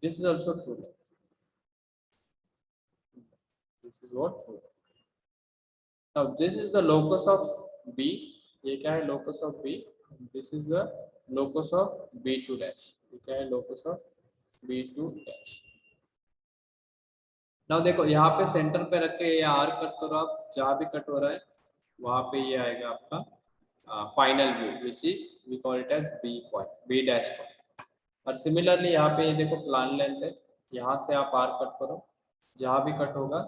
this is also true length, this is what true length. Now this is the locus of B, ये क्या है locus of B, this is the locus of B2 dash, ये क्या है locus of B2 dash। Now देखो यहाँ पे centre पे रख के ये आर कट करो आप, जहाँ भी कट हो रहा है वहां पे ये आएगा आपका final view which is we call it as B point, B dash point. और सिमिलरली यहाँ पे ये देखो प्लान लेंथ है, यहाँ से आप आर कट करो, जहाँ भी कट होगा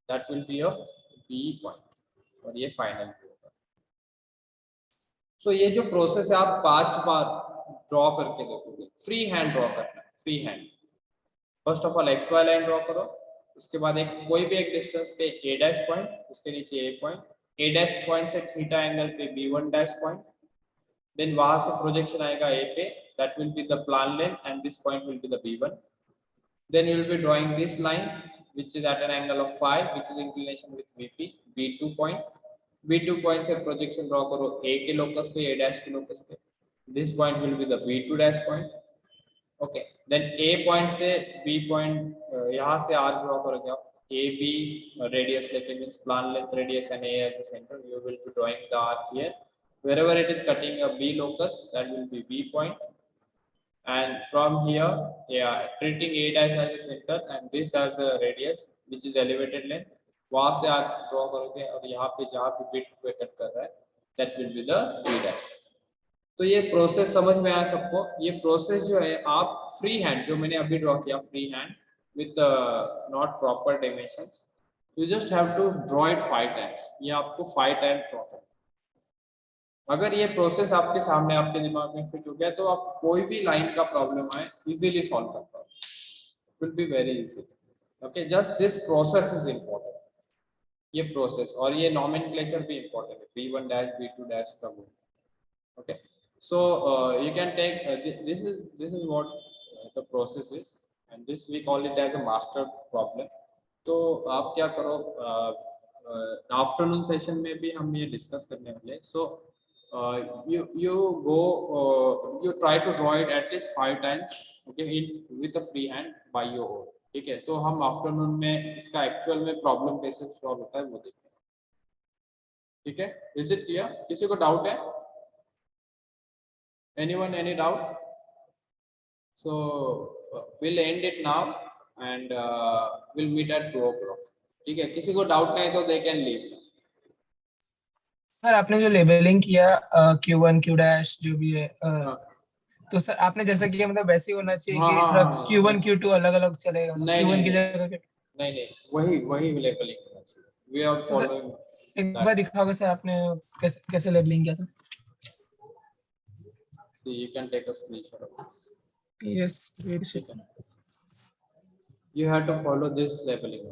that will be your B point और ये फाइनल व्यू होगा। सो ये जो प्रोसेस है आप 5 बार ड्रॉ करके देखोगे, फ्री हैंड ड्रॉ करना है, free hand. First of all X Y line draw करो, उसके बाद एक कोई भी एक डिस्टेंस पे ए डैश पॉइंट, उसके नीचे ए पॉइंट, ए डैश पॉइंट से थीटा एंगल पे B1 डैश पॉइंट, देन वहां से प्रोजेक्शन आएगा ए पे, that will be the plan length and this point will be the B1, then you will be drawing this line which is at an angle of 5 which is inclination with VP, B2 point, B2 point से projection draw करो A के locus पे, A dash के locus पे, this point will be the B2 dash point, okay, then A point से B point, यहाँ से are draw करोगे आप, ए बी रेडियस लेके, means plan length radius and A as a centre, you will be drawing the arc here wherever it is cutting a B locus, that will be B point, and from here treating A dash as a center and this as a radius which is elevated length, वहां से arc draw करोगे और यहाँ पे जहाँ पे B2 पे cut कर रहा है that will be the B dash। तो ये प्रोसेस समझ में आया सबको? ये प्रोसेस जो है आप फ्री हैंड, जो मैंने अभी ड्रॉ किया free hand with not proper dimensions, you just have to draw it 5 times, ये आपको 5 टाइम्स ड्रॉ करना। अगर ये प्रोसेस आपके सामने आपके दिमाग में फिट हो गया तो आप कोई भी लाइन का प्रॉब्लम आए इजीली सॉल्व कर पाओ, it will be very easy, okay, just this process is important, ये प्रोसेस और ये नॉमेनक्लेचर भी इम्पोर्टेंट है, B1 डैश B2 डैश का वो, okay. So you can take this is what the process is and this we call it as a master problem। तो आप क्या करो, आफ्टरनून सेशन में भी हम ये डिस्कस करने वाले, so you go you try to draw it at least 5 times, okay, with a free hand by your own, ठीक है। तो हम आफ्टरनून में इसका एक्चुअल में प्रॉब्लम कैसे सॉल्व होता है वो देखेंगे, ठीक है। Is it clear? किसी को डाउट है? Anyone, any doubt? So we'll end it now and we'll meet at 2 o'clock, ठीक है। किसी को डाउट नहीं तो they can leave। सर आपने जो लेबलिंग किया Q1 Q डैश जो भी है, तो सर आपने जैसा किया मतलब वैसे ही होना चाहिए कि थोड़ा Q1 Q2 अलग अलग चलेगा? Q1 की जगह नहीं वही लेबलिंग होना चाहिए, we are following। एक बार दिखाओगे सर आपने कैसे लेबलिंग किया था? See, you can take a screenshot of this। Yes, very sure। You have to follow this labeling।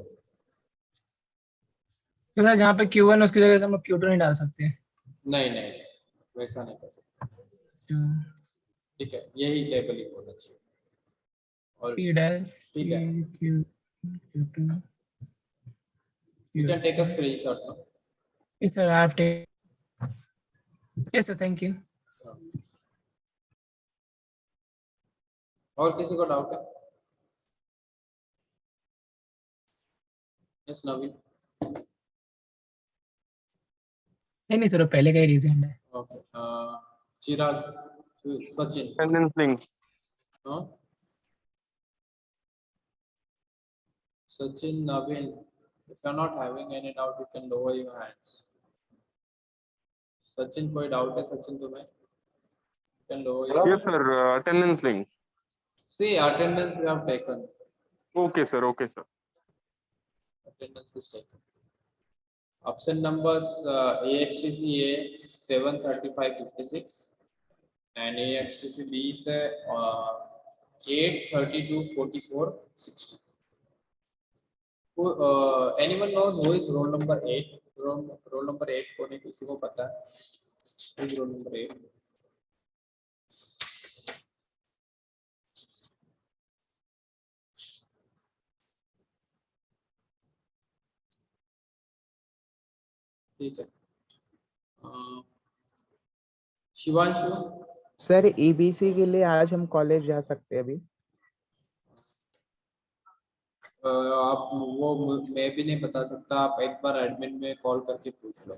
तो सर जहाँ पे Q1 उसकी जगह से हम लोग Q2 नहीं डाल सकते? नहीं वैसा नहीं कर सकते, ठीक है, यही लेबलिंग होना चाहिए। और P डैश, ठीक है, Q2, you can take a screenshot now। yes sir, I have taken। yes sir, thank you। और किसी को डाउट है? यस नवीन। नहीं सर पहले का ही रीजन है। ओके, चिराग, सचिन, हाँ, Sachin, Naveen, if you are not having any doubt, you can lower your hands। Sachin, कोई डाउट है सचिन तुम्हें? You can lower your Yes sir, attendance link। See, attendance we have taken। Okay sir, okay sir। Attendance is taken। Option numbers AXTC A 73556 and AXTC B is 83244 60. Anyone knows who is roll number 8? Roll number 8 कौन है, किसी को पता है? Who is roll number 8? ठीक है, Shivanshu. Sir EBC के लिए आज हम कॉलेज जा सकते हैं अभी? आप वो मैं भी नहीं बता सकता, आप एक बार एडमिन में कॉल करके पूछ लो।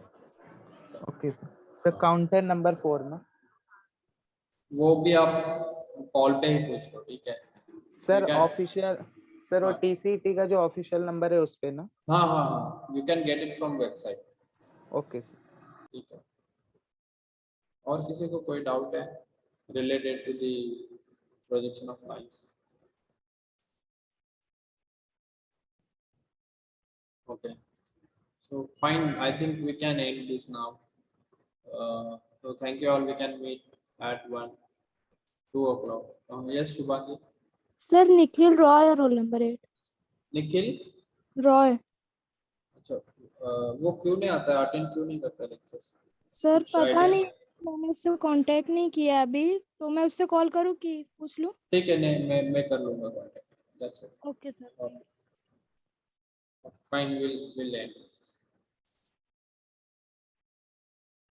Okay sir. Sir counter number 4 ना? वो भी आप कॉल पे ही पूछ लो, ठीक है? सर ऑफिशियल, सर वो टीसीटी का जो ऑफिशियल नंबर है उस पे ना? हाँ हाँ हाँ, you can get it from website. Okay sir. ठीक है, और किसी को कोई डाउट है related to the projection of lines? Okay, so fine, I think we can end this now. So thank you all, we can meet at 2 o'clock. Yes, Shubhangi. Sir Nikhil Roy है roll number 8। Nikhil Roy. अच्छा, वो क्यों नहीं आता है, attend क्यों नहीं करता लेक्चर्स? सर पता नहीं, मैंने उससे कांटेक्ट नहीं किया अभी, तो मैं उससे कॉल करूँ कि पूछ लूँ? ठीक है, नहीं मैं कर लूंगा contact. That's it. Okay sir. Fine, we'll end this.